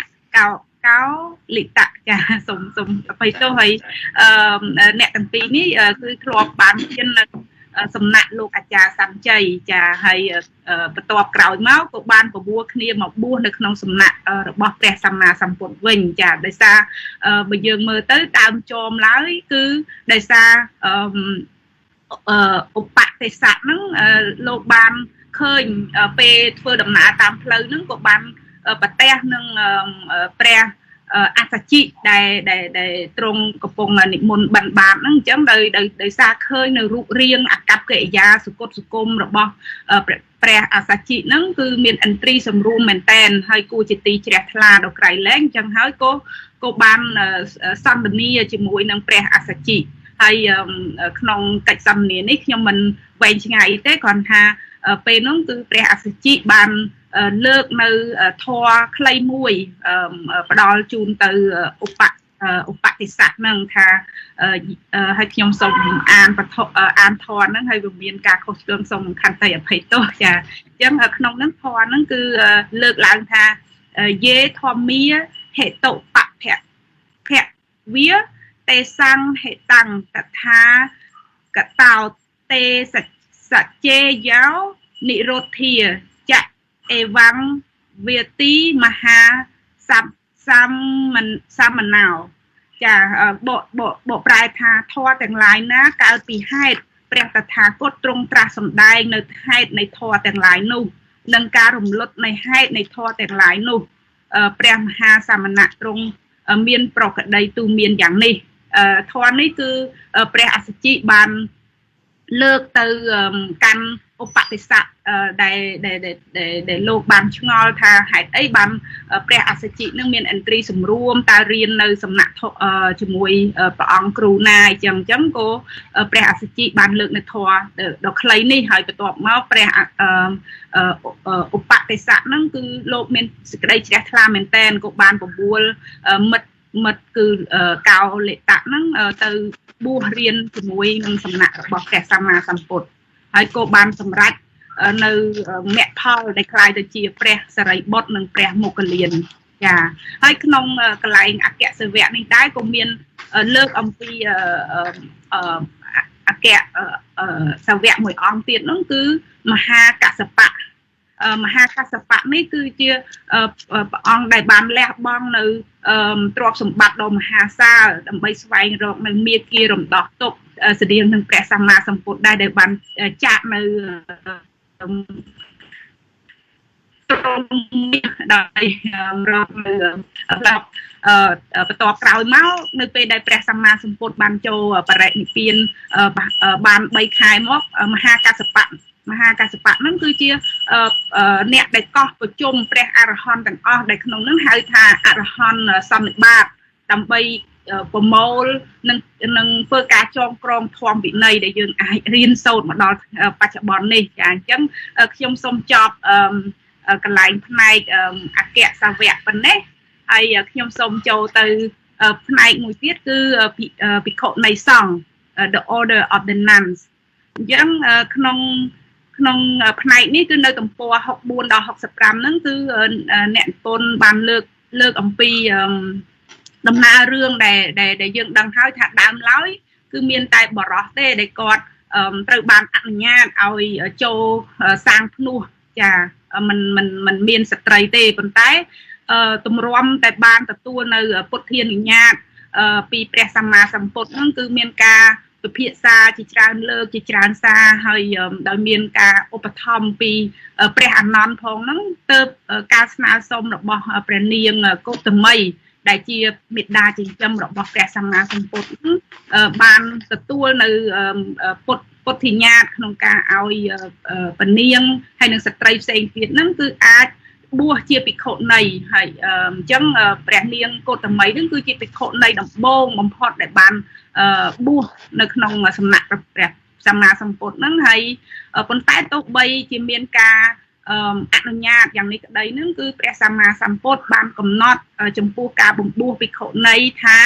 Speaker 1: កោលិតៈចាសូមអភ័យទោសហើយអ្នកទាំងពីរនេះគឺធ្លាប់បានរៀននៅសំណាក់លោកអាចារ្យសញ្ជ័យចាហើយបន្ទាប់ក្រោយមកក៏បានប្រវួរគ្នាមកបួសនៅក្នុងសំណាក់របស់ព្រះសម្មាសម្ពុទ្ធវិញចាដោយសារបើយើងមើលទៅដើមចមឡើយគឺដោយសារឧបតិស័កហ្នឹងលោកបានឃើញពេលធ្វើដំណើរតាមផ្លូវហ្នឹងក៏បានប្រទះនឹងព្រះអសជិដែលទ្រង់កំពុងនិមន្តបិណ្ឌបាតហ្នឹងអញ្ចឹងដោយសារឃើញនៅរូបរាងអកប្បកិរិយាសុគតសុគមរបស់ព្រះអសជិហ្នឹងគឺមានឥន្ទ្រីសម្រួមមែនតែនហើយគួរជាទីជ្រះថ្លាដល់ក្រៃលែងអញ្ចឹងហើយក៏បានសន្ទនាជាមួយនឹងព្រះអសជិហើយក្នុងកិច្ចសន្ទនានេះខ្ញុំមិនវែងឆ្ងាយទេគ្រាន់ថាពេលនោះគឺព្រះអសជិបានលើកនៅធម៌ខ្លីមួយផ្ដល់ជូនទៅឧបតិស័កហ្នឹងថាឲ្យខ្ញុំសូមអានធម៌ហ្នឹងហើយវាមានការខុសឆ្គងសូមខន្តីអភ័យទោសចាអញ្ចឹងក្នុងហ្នឹងធម៌ហ្នឹងគឺលើកឡើងថាយេធម្មាហេតុបភៈ vía tê sang hệ tăng tật tha cả tàu tê sạch chê giáo nị rốt thìa chạy e vắng việt tí mà ha sam nào chà bộ prai tha thoaទាំងឡាយណាកើតពីហេតុព្រះតថាគតទ្រង់ត្រាស់សម្ដែងនៅហេតុនៃធម៌ទាំងឡាយនោះនិងការរំលត់នៃហេតុនៃធម៌ទាំងឡាយនោះព្រះមហាសាមណៈទ្រង់មានប្រកដីទូមានយ៉ាងនេះធម៌នេះគឺព្រះអសជិបានលើកទៅកាន់ឧបតិស័កដែលលោកបានឆ្ងល់ថាហេតុអីបានព្រះអសជិនឹងមានឥន្ទ្រីសម្រួមតើរៀននៅសំណាក់ជាមួយព្រះអង្គគ្រូណាអញ្ចឹងក៏ព្រះអសជិបានលើកនៅធម៌ដ៏ខ្លីនេះហើយបន្ទាប់មកព្រះឧបតិស័កហ្នឹងគឺលោកមានសេចក្តីជ្រះថ្លាមែនតែនក៏បានបបួលមិត្តគឺកោលេតៈហ្នឹងទៅបួសរៀនជាមួយនឹងសំណាក់របស់ព្រះសម្មាសម្ពុទ្ធហើយក៏បានសម្រេចនៅមគ្គផលដែលคล้ายទៅជាព្រះសរិបុត្រនិងព្រះមុគលានចាហើយក្នុងកន្លែងអគ្គសេវៈនេះដែរក៏មានលើកអំពីអគ្គសេវៈមួយអង្គទៀតនោះគឺមហាកសបៈមហាកសបៈនេះគឺជាព្រះអង្គដែលបានលះបង់នៅទ្រព្យសម្បត្តិដ៏មហាសាលដើម្បីស្វែងរកនៅមាគ៌ារំដោះទុក្ខស្តៀងនឹងព្រះសម្មាសម្ពុទ្ធដែលបានចាក់នៅត្រង់នេះដោយរកនៅបន្ទាប់ក្រោយមកនៅពេលដែលព្រះសម្មាសម្ពុទ្ធបានចូលបរិនិព្វានបាន3ខែមកមហាកសបៈហ្នឹងគឺជាអ្នកដែលកោះប្រជុំព្រះអរហន្តទាំងអស់ដែលក្នុងហ្នឹងហៅថាអរហន្តសន្និបាតដើម្បីប្រមូលនឹងធ្វើការចងក្រងធម៌វិន័យដែលយើងអាចរៀនសូត្រមកដល់បច្ចុប្បន្ននេះចាអញ្ចឹងខ្ញុំសូមចប់កន្លែងផ្នែកអគ្គសាវកប៉ុណ្ណេះហើយខ្ញុំសូមចូលទៅផ្នែកមួយទៀតគឺភិក្ខុនៃសង្ឃ the order of the nuns អញ្ចឹងក្នុងផ្នែកនេះគឺនៅទំព័រ64ដល់65ហ្នឹងគឺអ្នកនិពន្ធបានលើកអំពីដំណើររឿងដែលយើងដឹងហើយថាដើមឡើយគឺមានតែបរោះទេដែលគាត់ត្រូវបានអនុញ្ញាតឲ្យចូលសាងភ្នោះចាมันមានស្ត្រីទេប៉ុន្តែទម្រាំតែបានទទួលនៅពុទ្ធានុញ្ញាតពីព្រះសម្មាសម្ពុទ្ធហ្នឹងគឺមានការពិភាក្សាជាច្រើនលើកជាច្រើនសារហើយដោយមានការឧបត្ថម្ភពីព្រះអានន្ទផងហ្នឹងទើបការស្នើសុំរបស់ព្រះនាងកោតមីដែលជាមេដាចិញ្ចឹមរបស់ព្រះសម្មាសម្ពុទ្ធបានទទួលនៅពុទ្ធាញ្ញាតក្នុងការឲ្យពនាងហើយនិងស្ត្រីផ្សេងទៀតហ្នឹងគឺអាចបួសជាភិក្ខុនីហើយអញ្ចឹងព្រះនាងកោតមីហ្នឹងគឺជាភិក្ខុនីដំបូងបំផុតដែលបានបួសនៅក្នុងសំណាក់ព្រះសម្មាសម្ពុទ្ធហ្នឹងហើយប៉ុន្តែទោះបីជាមានការអនុញ្ញាតយ៉ាងនេះក្តីហ្នឹងគឺព្រះសម្មាសម្ពុទ្ធបានកំណត់ចំពោះការបំពោះភិក្ខុនីថា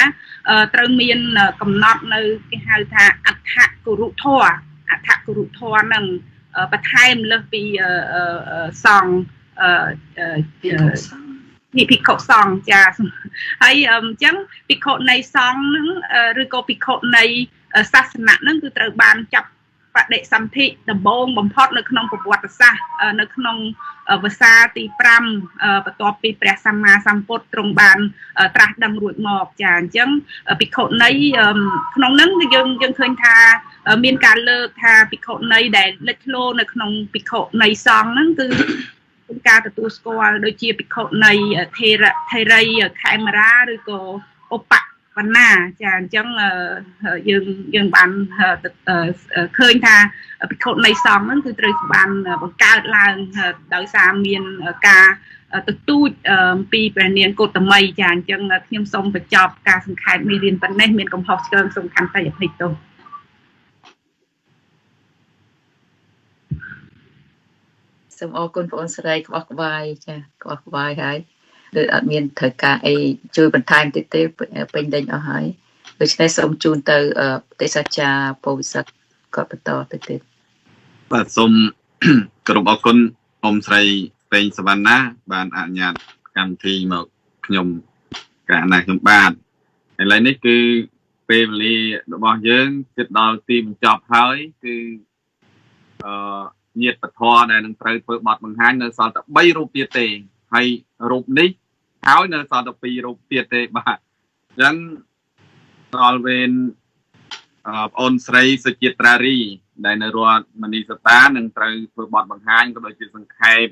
Speaker 1: ត្រូវមានកំណត់នៅគេហៅថាអដ្ឋគរុធម៌ហ្នឹងបន្ថែមលើសពីសង្ឃភិក្ខុសង្ឃចាហើយអញ្ចឹងភិក្ខុនីសង្ឃហ្នឹងឬក៏ភិក្ខុនីសាសនាហ្នឹងគឺត្រូវបានចាប់បដិសន្ធិដំបូងបំផុតនៅក្នុងប្រវត្តិសាស្ត្រនៅក្នុងវស្សាទី5បន្ទាប់ពីព្រះសម្មាសម្ពុទ្ធទ្រង់បានត្រាស់ដឹងរួចមកចាអញ្ចឹងភិក្ខុនីក្នុងហ្នឹងយើងឃើញថាមានការលើកថាភិក្ខុនីដែលលេចធ្លោនៅក្នុងភិក្ខុនីសង្ឃហ្នឹងគឺការទទួលស្គាល់ដូចជាភិក្ខុនីថេរីខេមរាឬក៏ឧបវណ្ណាចាអញ្ចឹងយើងបានឃើញថាភិក្ខុនីសង្ឃហ្នឹងគឺត្រូវបានបង្កើតឡើងដោយសារមានការទទូចពីព្រះនាងកោតមីចាអញ្ចឹងខ្ញុំសូមបញ្ចប់ការសង្ខេបមេរៀនប៉ុណ្ណេះមានកំហុសឆ្គងសូមខន្តីអភ័យទោស
Speaker 6: សូមអរគុណបងអូនស្រីក្បោះក្បាយចាក្បោះក្បាយហើយដូចអត់មានត្រូវការអីជួយបន្ថែមទៀតទេពេញលេញអស់ហើយដូច្នេះសូមជូនទៅទេសអាចារ្យពវិសិទ្ធគាត់បន្តទៅទៀត
Speaker 11: បាទសូមគោរពអរគុណអ៊ំស្រីពេញសវណ្ណាបានអនុញ្ញាតកម្មវិធីមកខ្ញុំករណីខ្ញុំបាទ ឥឡូវនេះគឺពេលវេលារបស់យើងជិតដល់ទីបញ្ចប់ហើយគឺញាតិពធដែលនឹងត្រូវធ្វើបទបង្ហាញនៅសល់តែ3រូបទៀតទេហើយរូបនេះហើយនៅសល់តែ2រូបទៀតទេបាទអញ្ចឹងដល់វេនប្អូនស្រីសុជាត្រារីដែលនៅរដ្ឋមនីសតានឹងត្រូវធ្វើបទបង្ហាញក៏ដូចជាសង្ខេប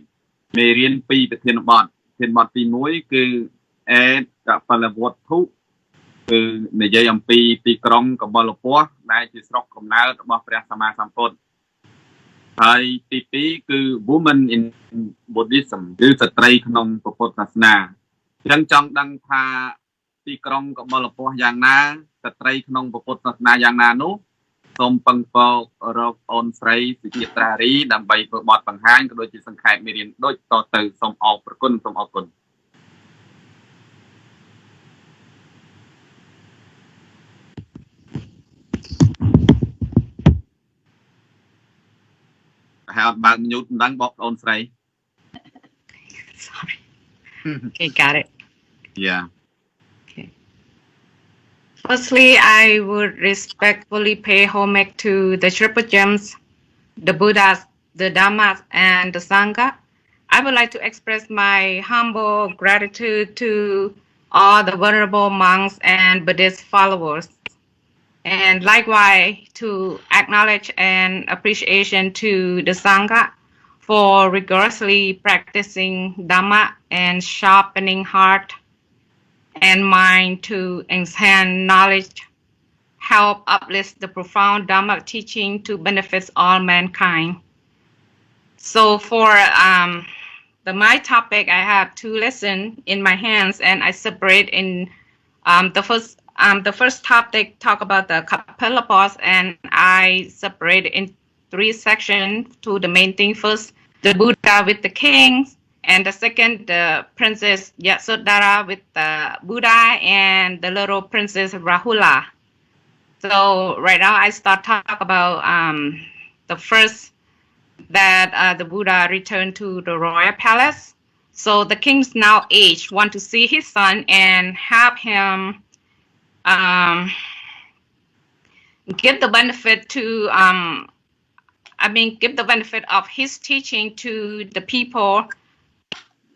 Speaker 11: មេរៀន2ប្រធានបទទី1គឺអេកពលវត្ថុគឺនិយាយអំពីទីក្រុងកបលពស់ដែលជាស្រុកកំណើតរបស់ព្រះសម្មាសម្ពុទ្ធហើយទី2គឺ woman in Buddhism គឺស្ត្រីក្នុងពុទ្ធសាសនាអញ្ចឹងចង់ដឹងថាទីក្រុងកបលពស់យ៉ាងណាស្ត្រីក្នុងពុទ្ធសាសនាយ៉ាងណានោះសូមពឹងពររកអូនស្រីសុជាត្រារីដើម្បីធ្វើបទបង្ហាញក៏ដូចជាសង្ខេបមេរៀនដូចតទៅសូមអរគុណសូមអរគុណហើយអត់បើកញូតមិនដឹងបងប្អូនស្រី
Speaker 1: Sorry. Okay, got it.
Speaker 11: Yeah.
Speaker 1: Okay. Firstly, I would respectfully pay homage to the Triple Gems, the Buddhas, the Dhammas, and the Sangha. I would like to express my humble gratitude to all the venerable monks and Buddhist followers. And likewise, to acknowledge and appreciation to the Sangha for rigorously practicing Dhamma and sharpening heart and mind to enhance knowledge, help uplift the profound Dhamma teaching to benefit all mankind. So for my topic, I have 2 lessons in my hands, and I separate in the first topic talk about the Kapalapos, and I separate in 3 sections to the main thing. First, the Buddha with the kings, and the second, the Princess Yasodhara with the Buddha and the little Princess Rahula. So right now I start talk about the first that the Buddha returned to the royal palace. So the king's now aged, want to see his son and have him give the benefit to give the benefit of his teaching to the people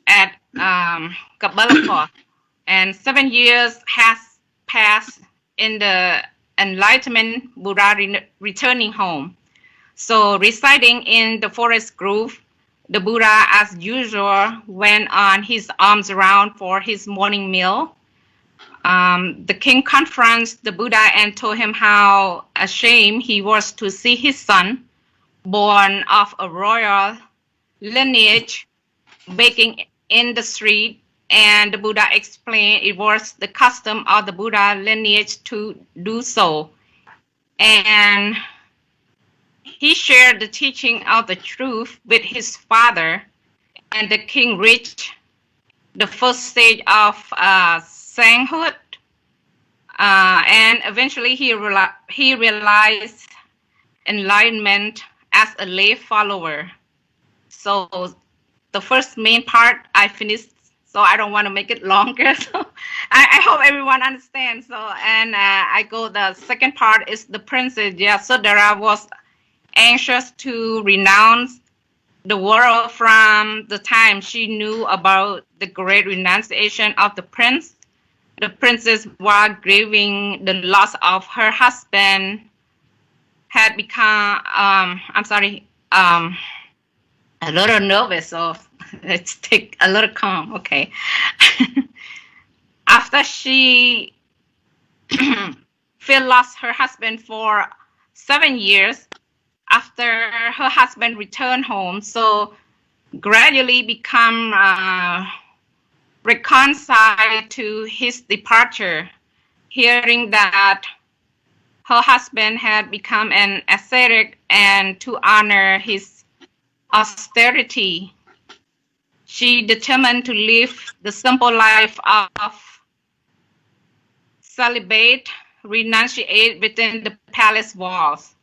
Speaker 1: at Kabalapur. And 7 years has passed in the enlightenment Buddha returning home. So residing in the forest grove, the Buddha, as usual, went on his arms around for his morning meal. The king confronts the Buddha and told him how ashamed he was to see his son, born of a royal lineage, begging in the street. And the Buddha explained it was the custom of the Buddha lineage to do so. And he shared the teaching of the truth with his father, and the king reached the first stage of sainthood, and eventually he realized enlightenment as a lay follower. So the first main part I finished, so I don't want to make it longer. So I hope everyone understands. So and I go, the second part is the Princess Yasodhara was anxious to renounce the world from the time she knew about the great renunciation of the prince. The princess, while grieving the loss of her husband, had become a little nervous, so let's take a little calm. Okay. After she lost her husband for 7 years, after her husband returned home, so gradually become reconciled to his departure, hearing that her husband had become an ascetic, and to honor his austerity, she determined to live the simple life of celibate, renunciate within the palace walls.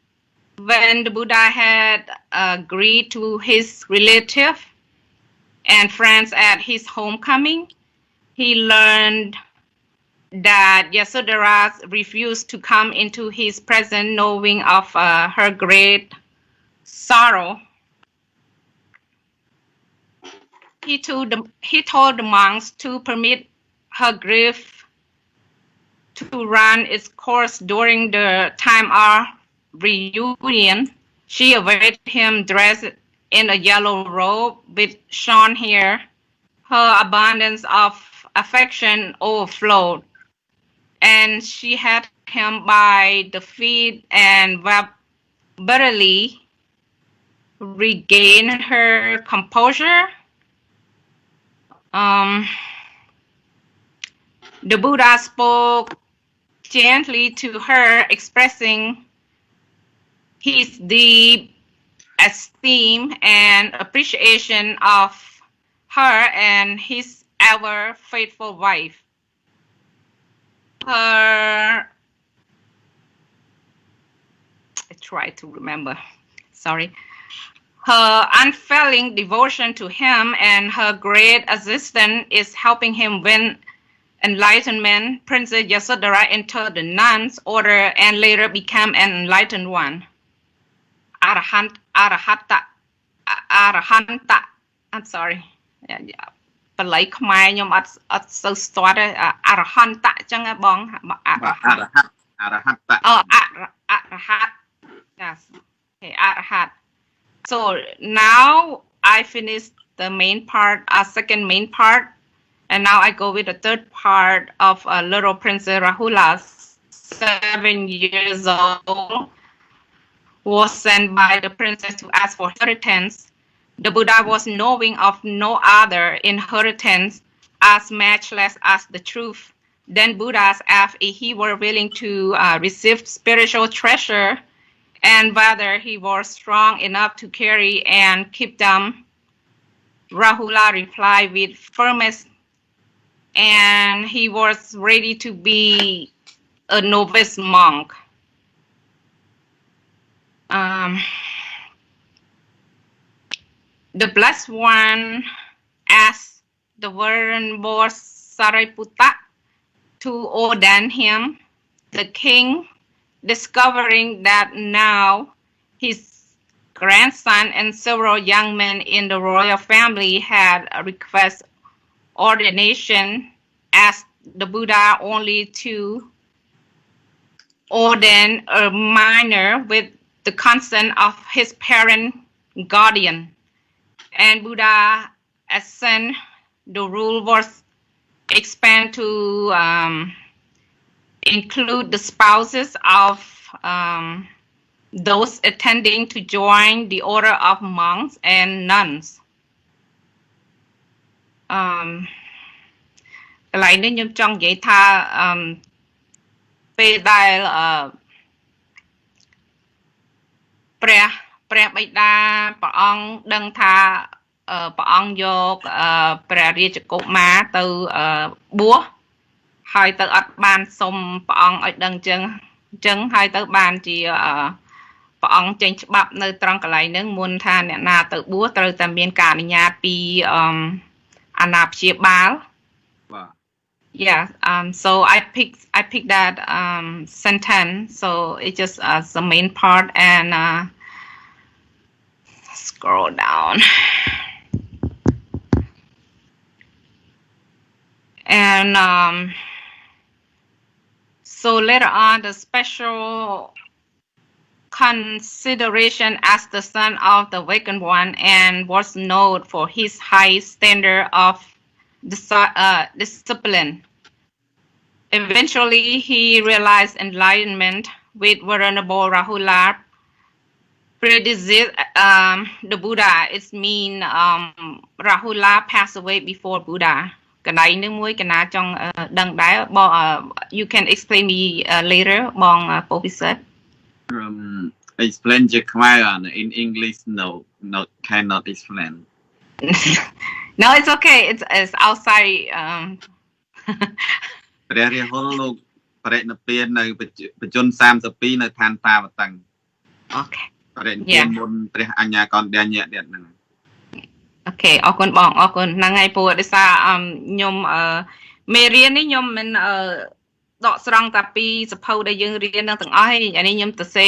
Speaker 1: When the Buddha had agreed to his relative and friends at his homecoming, he learned that Yasodhara refused to come into his presence, knowing of her great sorrow. He told the monks to permit her grief to run its course during the time of reunion. She awaited him dressed in a yellow robe with shorn hair. Her abundance of affection overflowed, and she had him by the feet and verbally regained her composure. The Buddha spoke gently to her, expressing his deep esteem and appreciation of her and his ever faithful wife. I try to remember. Sorry. Her unfailing devotion to him and her great assistance is helping him win enlightenment. Princess Yasodhara entered the nuns' order and later became an enlightened one. Arahanta. I'm sorry. បល័យខ្មែរខ្ញុំអត់សូវស្ទាត់ទេអរហន្តអញ្ចឹងបងអរហន្តអរហន្ត yes okay អរហន្ត so now I finished the main part second main part and now I go with the third part of little Princess Rahula 7 years old was sent by the princess to ask for inheritance. The Buddha was knowing of no other inheritance as matchless as the truth. Then Buddha asked if he were willing to receive spiritual treasure and whether he was strong enough to carry and keep them. Rahula replied with firmness, and he was ready to be a novice monk. The Blessed One asked the Venerable Sariputta to ordain him. The king, discovering that now his grandson and several young men in the royal family had requested ordination, asked the Buddha only to ordain a minor with the consent of his parent guardian. And Buddha ascend, the rule was expanded to include the spouses of those attending to join the order of monks and nuns. កន្លែងនេះខ្ញុំចង់និយាយថាពេលដែលព្រះបិតាព្រះអង្គដឹងថាព្រះអង្គយកព្រះរាជកុមារទៅបួសហើយទៅអត់បានសុំព្រះអង្គឲ្យដឹងអញ្ចឹងហើយទៅបានជាព្រះអង្គចេញច្បាប់នៅត្រង់កន្លែងហ្នឹងមុនថាអ្នកណាទៅបួសត្រូវតែមានការអនុញ្ញាតពីអាណាព្យាបាលបាទ Yeah, so I picked that sentence, so it just the main part and scroll down. And so later on, the special consideration as the son of the awakened one and was known for his high standard of discipline. Eventually, he realized enlightenment with Venerable Rahula predeceased the Buddha. It means Rahula passed away before Buddha. កន្លែងនេះមួយកណាចង់ដឹងដែរបង you can explain me later បងពោពិសិដ្ឋ
Speaker 11: explain ជាខ្មែរ in English no cannot explain
Speaker 1: No, it's okay. It's outside.
Speaker 11: ព្រះរាហុលលោកបរិនិព្វាននៅបច្ចុប្បន្ន32នៅឋានតាវតឹង
Speaker 1: Okay.
Speaker 11: បរិនិព្វានមុនព្រះអញ្ញាកណ្ឌញ្ញៈទៀតហ្នឹង
Speaker 1: Okay អរគុណបងអរគុណហ្នឹងហើយព្រោះដោយសារខ្ញុំមេរៀននេះខ្ញុំមិន
Speaker 14: ដកស្រង់តាពីសភៅដែលយើងរៀននឹងទាំងអស់ហើយអានេះខ្ញុំទៅសេ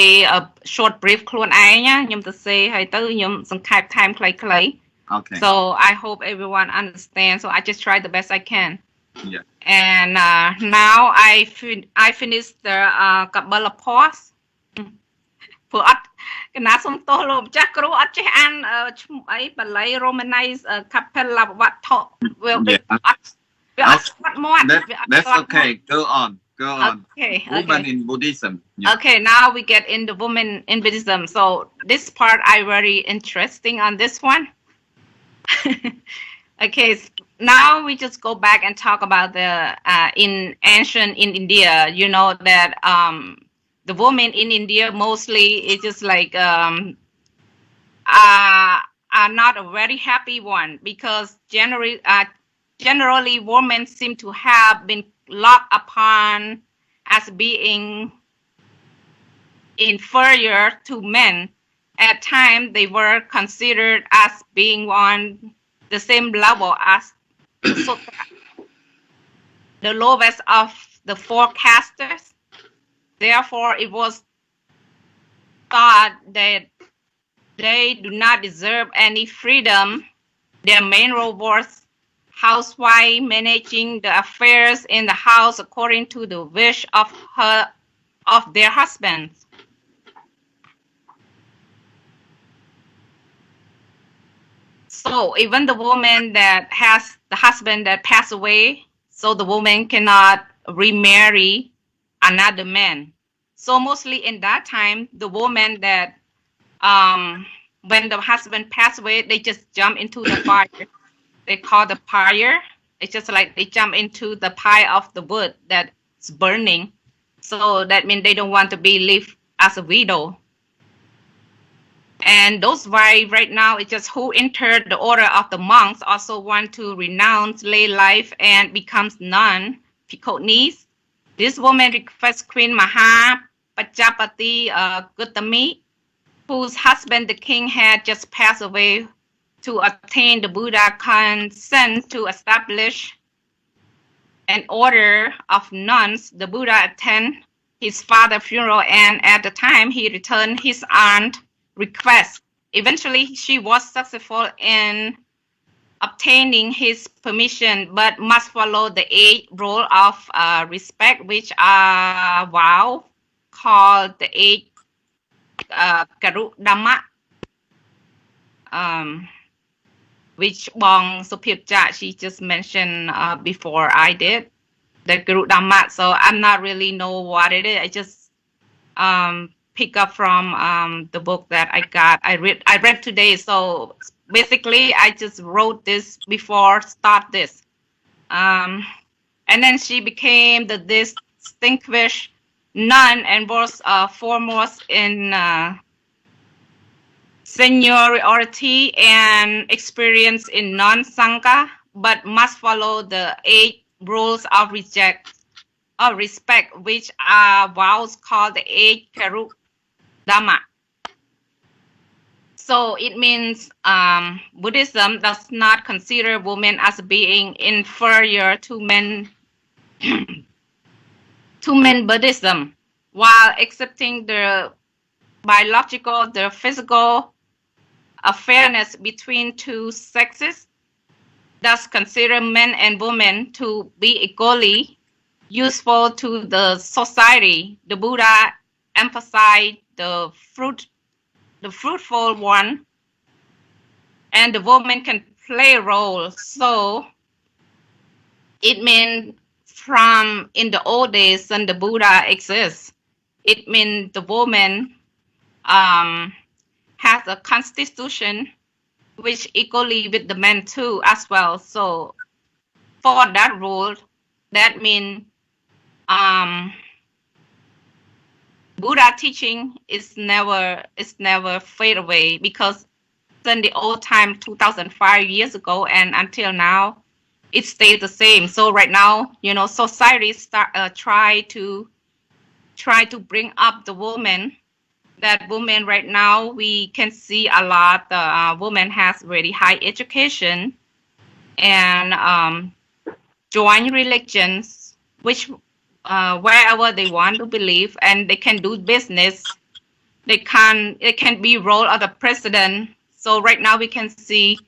Speaker 14: short brief ខ្លួនឯងណាខ្ញុំទៅសេហើយទៅខ្ញុំសង្ខេបថែមខ្លីៗ
Speaker 11: Okay.
Speaker 14: So I hope everyone understands. So I just try the best I can.
Speaker 11: Yeah.
Speaker 14: And now I finished the Kabbalah pause. ព្រោះអត់កណាសុំទោសលោកម្ចាស់គ្រូអត់ចេះអានឈ្មោះអីបាលី Romanized Capella វត្ថុវាអត់វាអត់ស្គាត់មាត់
Speaker 11: That's okay. Go on.
Speaker 14: Okay.
Speaker 11: Woman in Buddhism. Yeah.
Speaker 14: Okay, now we get in the woman in Buddhism. So this part I very interesting on this one. Okay, now we just go back and talk about the in ancient in India. You know that the women in India mostly is just like are not a very happy one because generally women seem to have been looked upon as being inferior to men. At times they were considered as being on the same level as the lowest of the four castes. Therefore, it was thought that they do not deserve any freedom. Their main role was housewife managing the affairs in the house according to the wish of their husbands. So even the woman that has the husband that passed away, so the woman cannot remarry another man. So mostly in that time, the woman that when the husband passed away, they just jump into the fire. They call the pyre. It's just like they jump into the pile of the wood that's burning. So that means they don't want to be lived as a widow. And those wives right now, it's just who entered the order of the monks also want to renounce lay life and becomes nun, Piconis. This woman requests Queen Maha Pajapati Gautami, whose husband the king had just passed away, to obtain the Buddha consent to establish an order of nuns. The Buddha attend his father's funeral, and at the time he returned his aunt's request. Eventually, she was successful in obtaining his permission, but must follow the 8 rule of respect, which are vow, called the 8 Karu Dhamma, which Bong Supirja, she just mentioned before I did, the Guru Dhamma. So I'm not really know what it is. I just pick up from the book that I read today. So basically I just wrote this before start this. And then she became the distinguished nun and was foremost in seniority and experience in non-sangha, but must follow the 8 rules of respect, which are vows called the 8 Karu Dhamma. So it means Buddhism does not consider women as being inferior to men Buddhism, while accepting the biological, the physical fairness between 2 sexes. Thus consider men and women to be equally useful to the society. The Buddha emphasized the fruitful one, and the woman can play a role. So it means from in the old days when the Buddha exists, it means the woman has a constitution which equally with the men too as well. So for that rule, that means Buddha teaching is never fade away, because in the old time 2005 years ago and until now it stays the same. So right now, society try to bring up the woman. That woman right now, we can see a lot. The woman has really high education and join religions, which wherever they want to believe, and they can do business. It can be role of the president. So right now we can see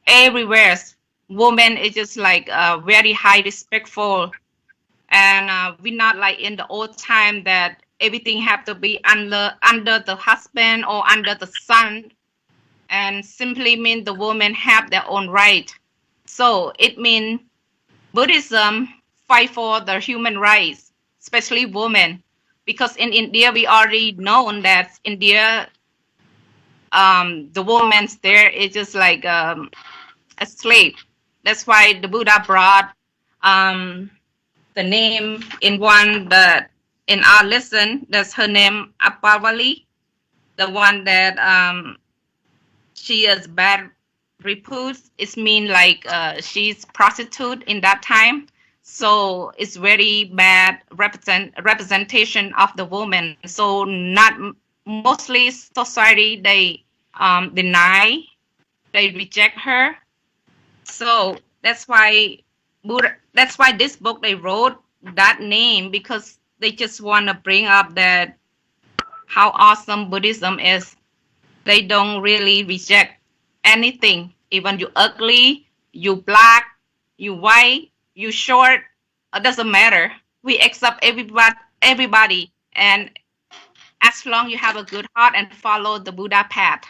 Speaker 14: everywhere women is just like very high respectful, and we're not like in the old time that everything have to be under the husband or under the son, and simply mean the women have their own right. So it means Buddhism fight for the human rights, especially women, because in India we already known that India, the woman's there is just like a slave. That's why the Buddha brought the name in one that in our lesson. That's her name, Apavali, the one that she is bad repute. It mean like she's prostitute in that time. So it's very bad representation of the woman. So not mostly society they deny, they reject her. So that's why this book they wrote that name, because they just want to bring up that how awesome Buddhism is. They don't really reject anything, even you ugly, you black, you white, you short, it doesn't matter. We accept everybody, and as long you have a good heart and follow the Buddha path.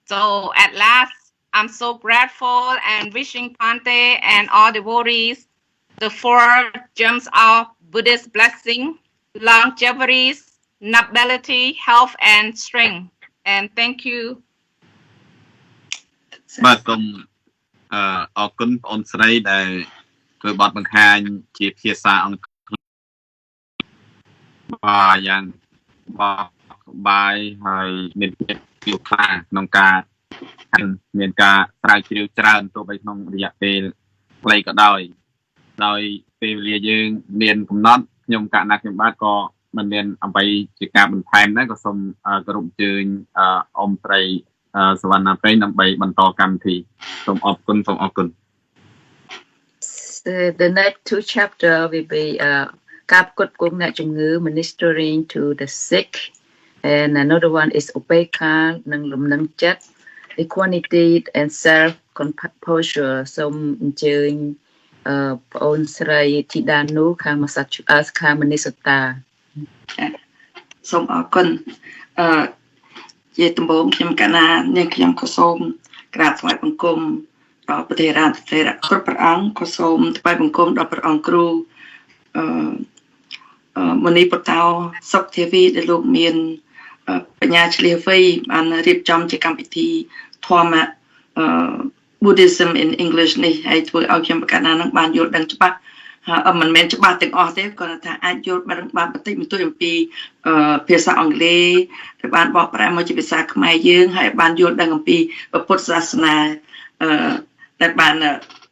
Speaker 14: So at last, I'm so grateful and wishing Pante and all devotees the 4 gems of Buddhist blessing, longevity, nobility, health, and strength. And thank you.
Speaker 11: បាទសូមអរគុណបងស្រីដែលធ្វើបទបង្ហាញជាភាសាអង់គ្លេសបាទយ៉ាងបោកបាយហើយមានភាពយល់ខ្លះក្នុងការមានការស្រាវជ្រាវច្រើនទោះបីក្នុងរយៈពេលខ្លីក៏ដោយពេលវេលាយើងមានកំណត់ខ្ញុំកណ្ណាខ្ញុំបាទក៏មិនមានអ្វីជាការបន្ថែមដែរក៏សូមគោរពអញ្ជើញអ៊ំស្រីសវណ្ណាព្រៃដើម្បីបន្តកម្មវិធីសូមអរគុណ
Speaker 6: The next 2 chapter will be ការផ្គត់ផ្គង់អ្នកជំងឺ ministering to the sick, and another one is Upeka និងលំនឹងចិត្ត equanimity and self composure. សូមអញ្ជើញបងអូនស្រីធីតានូខាង Massachusetts ខាង Minnesota
Speaker 3: សូមអរគុណជាដំបូងខ្ញុំកណានាងខ្ញុំក៏សូមក្រាបថ្វាយបង្គំដល់ព្រះថេរានុថេរៈគ្រប់ព្រះអង្គក៏សូមថ្វាយបង្គំដល់ព្រះអង្គគ្រូមុនីពុតោសុខទេវីដែលលោកមានបញ្ញាឆ្លៀសវៃបានរៀបចំជាកម្មវិធីធម្មBuddhism in English នេះហើយធ្វើឲ្យខ្ញុំកណានឹងបានយល់ដឹងច្បាស់មិនមែនច្បាស់ទាំងអស់ទេគាត់ថាអាចយល់បានបន្តិចបន្តួចអំពីភាសាអង់គ្លេសដែលបានបកប្រែមកជាភាសាខ្មែរយើងហើយបានយល់ដឹងអំពីពុទ្ធសាសនាដែលបាន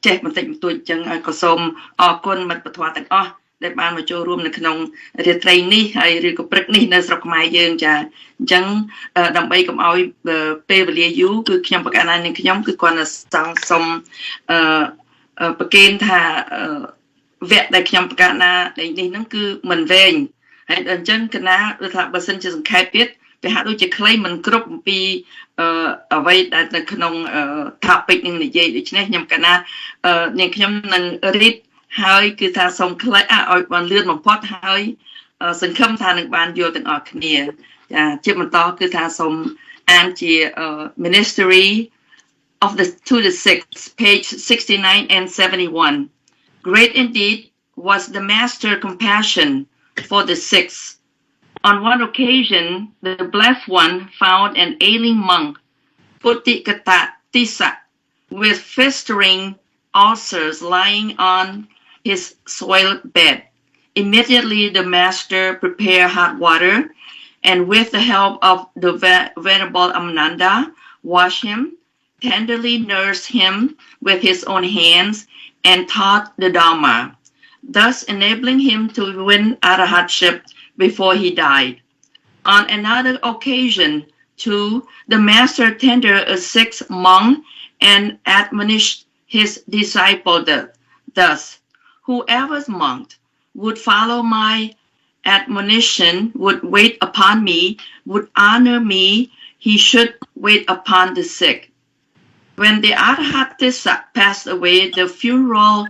Speaker 3: ចេះបន្តិចបន្តួចអញ្ចឹងហើយក៏សូមអរគុណមិត្តពធទាំងអស់ដែលបានមកចូលរួមនៅក្នុងរាត្រីនេះហើយឬក៏ព្រឹកនេះនៅស្រុកខ្មែរយើងចាអញ្ចឹងដើម្បីកុំឲ្យពេលវេលាយូរគឺខ្ញុំបកណានាងខ្ញុំគឺគាត់សូមប្រកេនថាវគ្គដែលខ្ញុំប្រកាសណានេះហ្នឹងគឺមិនវែងហើយអញ្ចឹងកណាដូចថាបើសិនជាសង្ខេបទៀតវាហាក់ដូចជាខ្លីមិនគ្រប់អំពីអ្វីដែលនៅក្នុង topic នឹងនិយាយដូច្នេះខ្ញុំកណានាងខ្ញុំនឹងរៀបហើយគឺថាសូមខ្លីឲ្យបានលឿនបំផុតហើយសង្ឃឹមថានឹងបានយល់ទាំងអស់គ្នាចាជាបន្តគឺថាសូមអានជា Ministry of the to the Sixth, page 69 and 71. Great indeed was the master compassion for the sick. On one occasion, the blessed one found an ailing monk, Putikata Tissa, with festering ulcers lying on his soiled bed. Immediately the master prepared hot water, and with the help of the Venerable Amnanda, washed him, tenderly nursed him with his own hands, and taught the Dharma, thus enabling him to win arhatship before he died. On another occasion, too, the master tendered a sick monk and admonished his disciple thus, whoever monk would follow my admonition, would wait upon me, would honor me, he should wait upon the sick. When the Arhat Tissa passed away, the funeral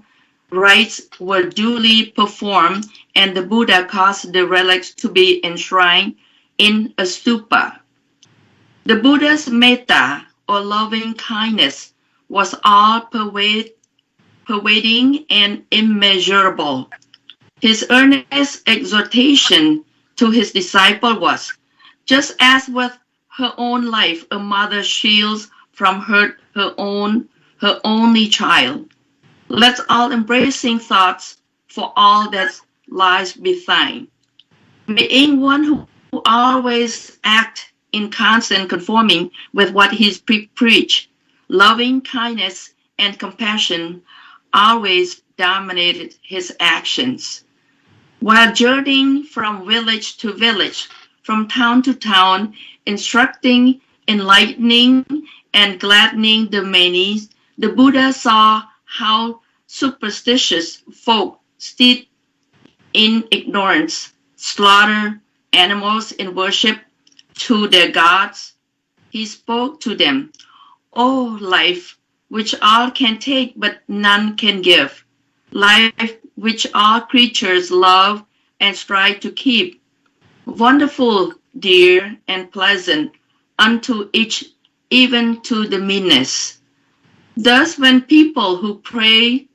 Speaker 3: rites were duly performed, and the Buddha caused the relics to be enshrined in a stupa. The Buddha's metta, or loving kindness, was all pervading and immeasurable. His earnest exhortation to his disciple was, just as with her own life a mother shields from her only child, let's all embracing thoughts for all that lies behind. May anyone who always act in constant conforming with what he preached, loving kindness and compassion always dominated his actions. While journeying from village to village, from town to town, instructing, enlightening, and gladdening the many, the Buddha saw how superstitious folk steeped in ignorance slaughter animals in worship to their gods. He spoke to them, "O life, which all can take but none can give, life which all creatures love and strive to keep, wonderful, dear, and pleasant unto each, even to the meanest." Thus, when people who pray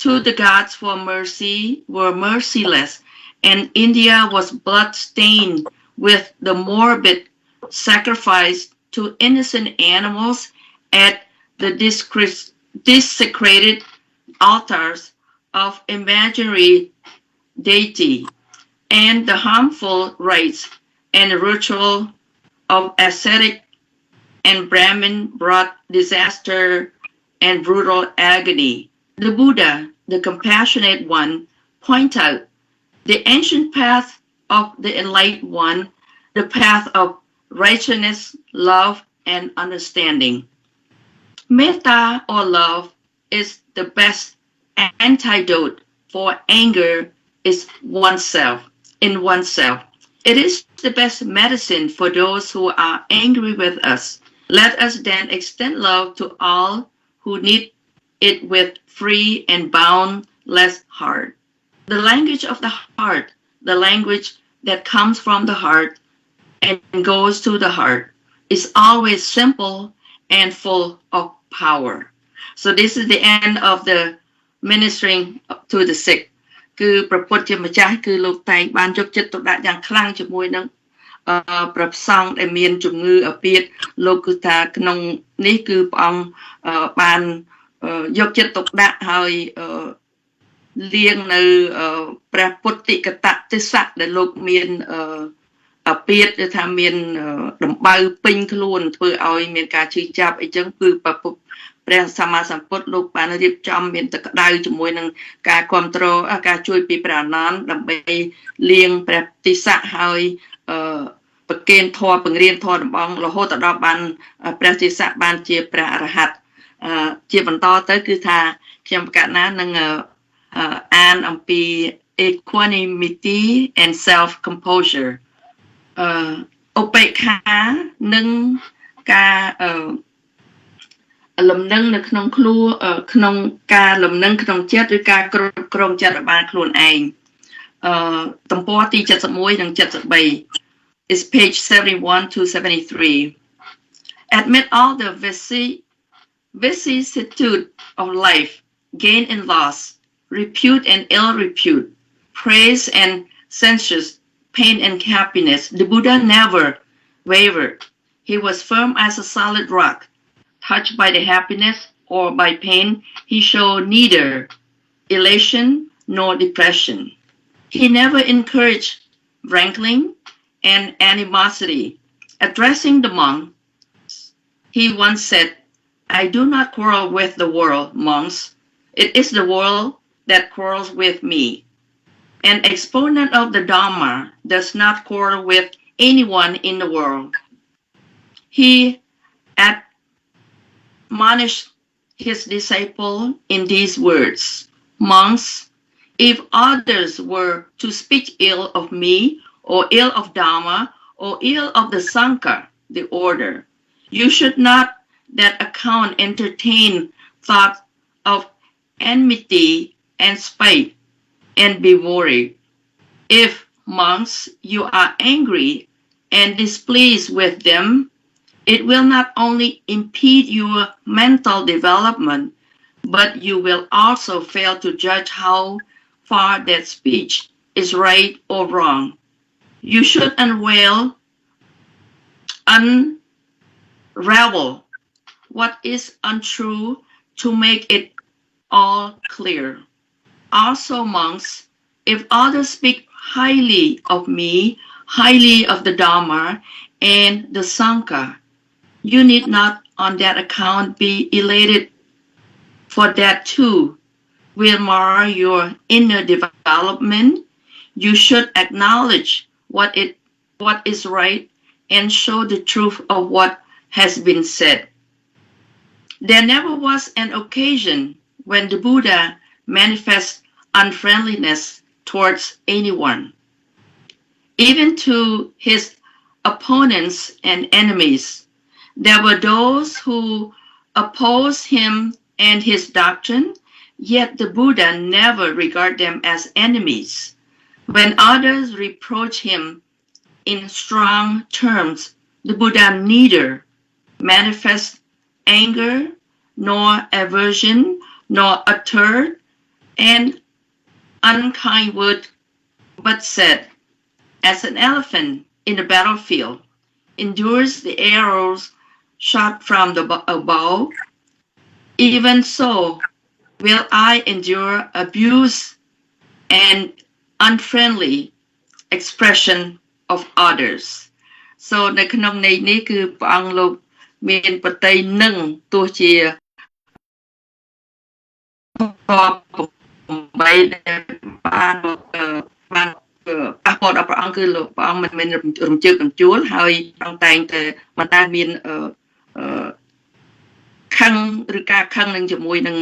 Speaker 3: to the gods for mercy were merciless, and India was blood-stained with the morbid sacrifice to innocent animals at the desecrated altars of imaginary deity, and the harmful rites and ritual of ascetic and Brahmin brought disaster and brutal agony. The Buddha, the compassionate one, pointed out the ancient path of the enlightened one, the path of righteousness, love, and understanding. Metta, or love, is the best antidote for anger in oneself. It is the best medicine for those who are angry with us. Let us then extend love to all who need it with free and boundless heart. The language of the heart, the language that comes from the heart and goes to the heart, is always simple and full of power. So this is the end of the ministering to the sick. គឺប្រពុតជាម្ចាស់គឺលោកតែងបានយកចិត្តទុកដាក់យ៉ាងខ្លាំងជាមួយនឹងប្រផ្សង្ឃដែលមានជំងឺអាពាធលោកគឺថាក្នុងនេះគឺព្រះអង្គបានយកចិត្តទុកដាក់ហើយលៀងនៅព្រះពុទ្ធិកតទិសៈដែលលោកមានអាពាធគឺថាមានដំបៅពេញខ្លួនធ្វើឲ្យមានការឈឺចាប់អីចឹងគឺព្រះសម្មាសម្ពុទ្ធលោកបានរៀបចំមានទឹកក្តៅជាមួយនឹងការគ្រប់គ្រងការជួយពីព្រះអនន្តដើម្បីលៀងព្រះទិសៈហើយប្រគេនធម៌បង្រៀនធម៌ដំបងរហូតដល់បានព្រះទិសៈបានជាព្រះអរហន្តជាបន្តទៅគឺថាខ្ញុំកណានឹងអានអំពី equanimity and self composure ឧបេក្ខានិងការលំនឹងនៅក្នុងខ្លួនក្នុងការលំនឹងក្នុងចិត្តឬការគ្រប់គ្រងចិត្តឲ្យបានខ្លួនឯងទំព័រទី71និង73 is page 71 to 73. Admit all the vicissitude of life, gain and loss, repute and ill repute, praise and censure, pain and happiness. The Buddha never wavered. He was firm as a solid rock. Touched by the happiness or by pain, he showed neither elation nor depression. He never encouraged wrangling and animosity. Addressing the monks, he once said, "I do not quarrel with the world, monks. It is the world that quarrels with me." An exponent of the Dharma does not quarrel with anyone in the world. He admonished his disciple in these words, "Monks, If others were to speak ill of me, or ill of Dharma, or ill of the Sangha, the order, you should not that account entertain thoughts of enmity and spite, and be worried. If, monks, you are angry and displeased with them, it will not only impede your mental development, but you will also fail to judge how far that speech is right or wrong. You should unravel what is untrue to make it all clear. Also, monks, if others speak highly of me, highly of the Dharma and the Sangha, you need not on that account be elated, for that too will mar your inner development. You should acknowledge what is right and show the truth of what has been said. There never was an occasion when the Buddha manifests unfriendliness towards anyone, even to his opponents and enemies. There were those who opposed him and his doctrine, yet the Buddha never regarded them as enemies. When others reproach him in strong terms, the Buddha neither manifests anger, nor aversion, nor uttered an unkind word, but said, as an elephant in the battlefield endures the arrows shot from the bow, even so will I endure abuse and unfriendly expression of others. So នៅក្នុងន័យនេះគឺព្រះអង្គលោកមានបតីនឹងទោះជា8ដែលបានប៉ះពាល់ដល់ព្រះអង្គគឺលោកព្រះអង្គមិនមែនរំជើបរំជួលហើយព្រះអង្គតែងតែមិនដែលមានខឹងឬការខឹងនឹងជាមួយនឹង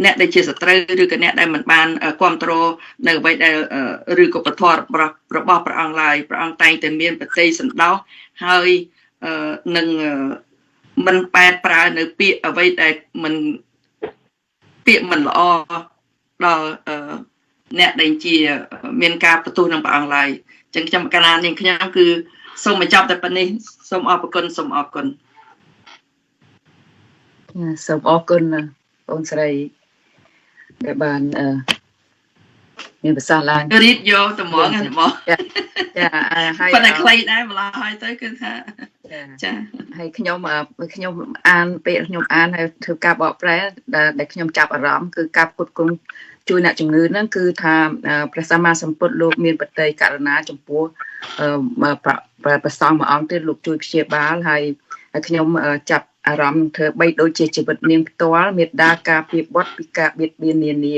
Speaker 3: អ្នកដែលជាសត្រូវឬក៏អ្នកដែលមិនបានគ្រប់គ្រងនៅអ្វីដែលឬក៏ពធរបស់ព្រះអង្គឡើយព្រះអង្គតែងតែមានបតីសន្តោសហើយនឹងមិនប៉ែតប្រើនៅពាក្យអ្វីដែលមិនពាក្យមិនល្អដល់អ្នកដែលជាមានការបន្ទោសនឹងព្រះអង្គឡើយអញ្ចឹងខ្ញុំកណានាងខ្ញុំគឺសូមបញ្ចប់តែប៉ុណ្នេះសូមអរគុណសូមអរគុណ
Speaker 6: សូមអរគុណបងស្រីដែលបានមានប្រសាសន៍ឡើង
Speaker 3: រៀបយកត្មងហ្នឹងបង
Speaker 6: ចាហើយ
Speaker 3: ប៉ុន្តែខ្លីដែរម្ល៉េះហើយទៅគឺថាចា
Speaker 6: ហើយខ្ញុំអានពេលខ្ញុំអានហើយធ្វើការបកប្រែដែលខ្ញុំចាប់អារម្មណ៍គឺការផ្គត់ផ្គង់ជួយអ្នកជំងឺហ្នឹងគឺថាព្រះសម្មាសម្ពុទ្ធលោកមានបតីករណាចំពោះព្រះសង្ឃមួយអង្គទៀតលោកជួយព្យាបាលហើយខ្ញុំចាប់អារម្មណ៍ធ្វើបីដូចជាជីវិតនាងផ្ទាល់មេត្តាការពារបត់ពីការបៀតបៀននានា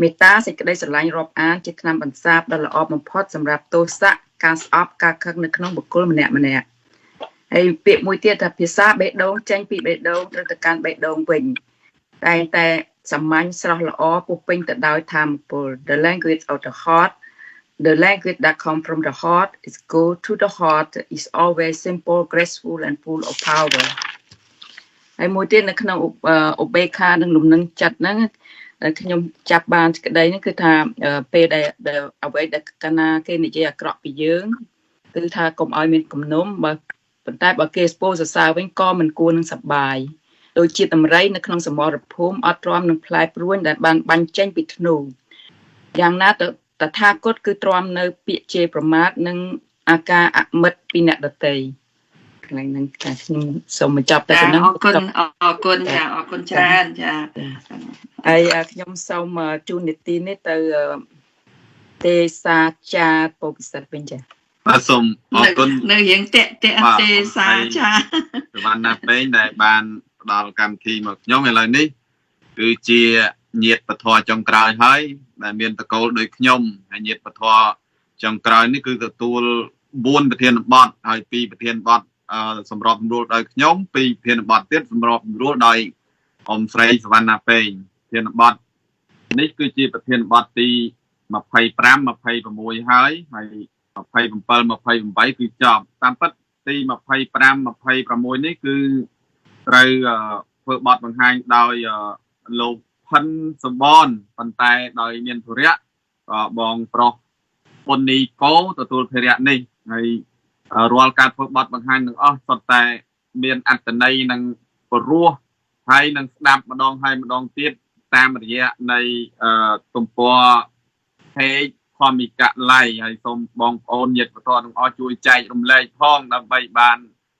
Speaker 6: មេត្តាសេចក្តីស្រឡាញ់រាប់អានជាថ្នាំបន្សាបដ៏ល្អបំផុតសម្រាប់ទោសៈការស្អប់ការខឹងនៅក្នុងបុគ្គលម្នាក់ហើយពាក្យមួយទៀតថាភាសាបេះដូងចេញពីបេះដូងត្រូវទៅកាន់បេះដូងវិញតែសាមញ្ញស្រស់ល្អពុះពេញទៅដោយធម៌ពល The language of the heart, the language that come from the heart is go to the heart is always simple, graceful and full of power ហើយមួយទៀតនៅក្នុងឧបេក្ខានិងលំនឹងចិត្តហ្នឹងខ្ញុំចាប់បានក្តីហ្នឹងគឺថាពេលដែលអ្វីដែលកាលណាគេនិយាយអាក្រក់ពីយើងគឺថាកុំឲ្យមានគំនុំប៉ុន្តែបើគេស្ពោសរសើរវិញក៏មិនគួរនឹងសប្បាយដូចជាតម្រៃនៅក្នុងសមរភូមិអត់ទ្រាំនឹងផ្លែព្រួញដែលបានបាញ់ចេញពីធ្នូយ៉ាងណាទៅតថាគតគឺទ្រាំនៅពាក្យជេរប្រមាថនិងអាការអមិត្តពីអ្នកដទៃកន្លែងហ្នឹងចាខ្ញុំសូមបញ្ចប់តែប៉ុណ្ណឹង
Speaker 3: អរគុណចាអរគុណច្រើនចា
Speaker 6: ហើយខ្ញុំសូមជូននីតិនេះទៅទេសាចាពុពិសិដ្ឋវិញចា
Speaker 11: បាទសូមអរគុណ
Speaker 3: នៅរៀងទេសាចា
Speaker 11: សវណ្ណាពេងដែលបានផ្ដល់កម្មវិធីមកខ្ញុំឥឡូវនេះគឺជាញាតិពធចុងក្រោយហើយដែលមានតកូលដោយខ្ញុំហើយញាតិពធចុងក្រោយនេះគឺទទួល4ប្រធានបទហើយ2ប្រធានបទសម្របសម្រួលដោយខ្ញុំ2ប្រធានបទទៀតសម្របសម្រួលដោយអ៊ំស្រីសវណ្ណាពេងប្រធានបទ នេះគឺជាប្រធានបទទី25 26ហើយ27 28គឺចប់តាមពិតទី25 26នេះគឺត្រូវធ្វើបទបង្ហាញដោយលោកផិនសម្បនប៉ុន្តែដោយមានធុរៈបងប្រុសពុននីកោទទួលភារៈនេះហើយរាល់ការធ្វើបទបង្ហាញទាំងអស់សុទ្ធតែមានអត្ថន័យនិងព្រោះហើយនឹងស្ដាប់ម្ដងហើយម្ដងទៀតតាមរយៈនៃទំព័រ page ធម្មិកល័យហើយសូមបងប្អូនញាតិបន្តទាំងអស់ជួយចែករំលែកផងដើម្បីបាន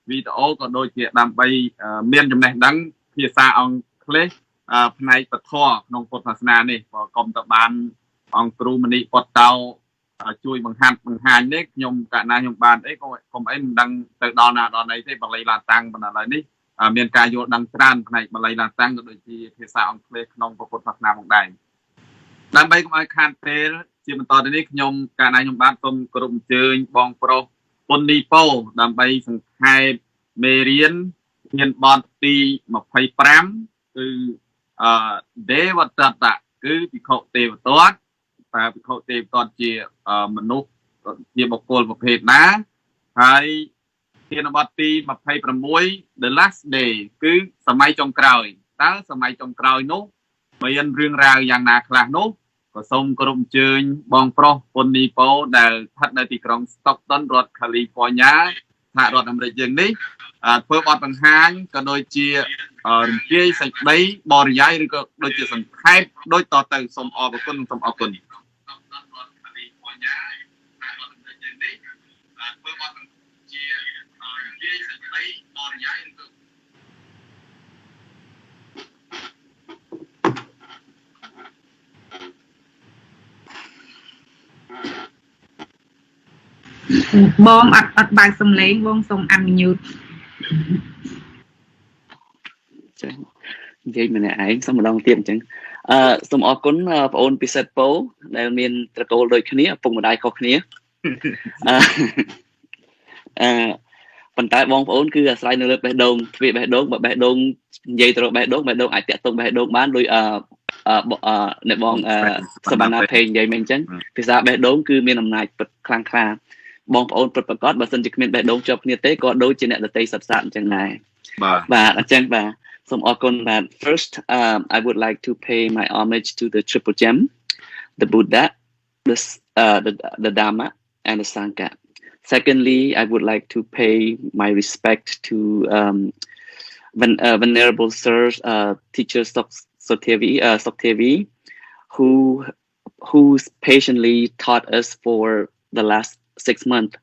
Speaker 11: វីដេអូក៏ដូចជាដើម្បីមានចំណេះដឹងភាសាអង់គ្លេសផ្នែកពធក្នុងពុទ្ធសាសនានេះក៏កុំទៅបានអង្គគ្រូមនីពតតោជួយបង្ហាញនេះខ្ញុំកាលណាខ្ញុំបានអីក៏កុំអីមិនដឹងទៅដល់ណាដល់ណីទេបាលីឡាតាំងប៉ុន្តែឥឡូវនេះមានការយល់ដឹងច្រើនផ្នែកបាលីឡាតាំងក៏ដូចជាភាសាអង់គ្លេសក្នុងពុទ្ធសាសនាផងដែរដើម្បីកុំឲ្យខាតពេលជាបន្តទៅនេះខ្ញុំកាលណាខ្ញុំបានសូមគោរពអញ្ជើញបងប្រុសពុននីប៉ូដើម្បីសង្ខេបមេរៀនធានបទទី25គឺទេវតតៈគឺភិក្ខុទេវទត្តតើភិក្ខុទេវទត្តជាមនុស្សជាបុគ្គលប្រភេទណាហើយធានបទទី26 The Last Day គឺសម័យចុងក្រោយតើសម័យចុងក្រោយនោះមានរឿងរ៉ាវយ៉ាងណាខ្លះនោះក៏សូមគោរពអញ្ជើញបងប្រុសពុននីប៉ូដែលស្ថិតនៅទីក្រុង Stockton រដ្ឋ California សហរដ្ឋអាមេរិកយើងនេះធ្វើបទបង្ហាញក៏ដូចជារំលាយសេចក្តីបរិយាយឬក៏ដូចជាសង្ខេបដូចតទៅសូមអរគុណសូមអរគុណ
Speaker 1: បងអត់បើកសំឡេងបងសូម unmute
Speaker 15: ចានិយាយម្នាក់ឯងសូមម្ដងទៀតអញ្ចឹងសូមអរគុណបងប្អូនពិសិដ្ឋពោដែលមានត្រកូលដូចគ្នាឪពុកម្ដាយខុសគ្នាប៉ុន្តែបងប្អូនគឺអាស្រ័យនៅលើបេះដូងទ្វារបេះដូងបើបេះដូងនិយាយទៅបេះដូងអាចតាក់ទងបេះដូងបានដោយអ្នកបងសវណ្ណាភេនិយាយមែនអញ្ចឹងភាសាបេះដូងគឺមានអំណាចខ្លាំងក្លាបងប្អូនពិតប្រាកដបើសិនជាគ្មានបេះដូងជាប់គ្នាទេក៏ដូចជាអ្នកដតីសត្វសាស្ត្រអញ្ចឹងដែរបាទអញ្ចឹងបាទសូមអរគុណបាទ First I would like to pay my homage to the triple gem the Buddha the Dhamma and the Sangha. Secondly, I would like to pay my respect to Venerable Sir Teacher Soktevi who patiently taught us for the last 6 months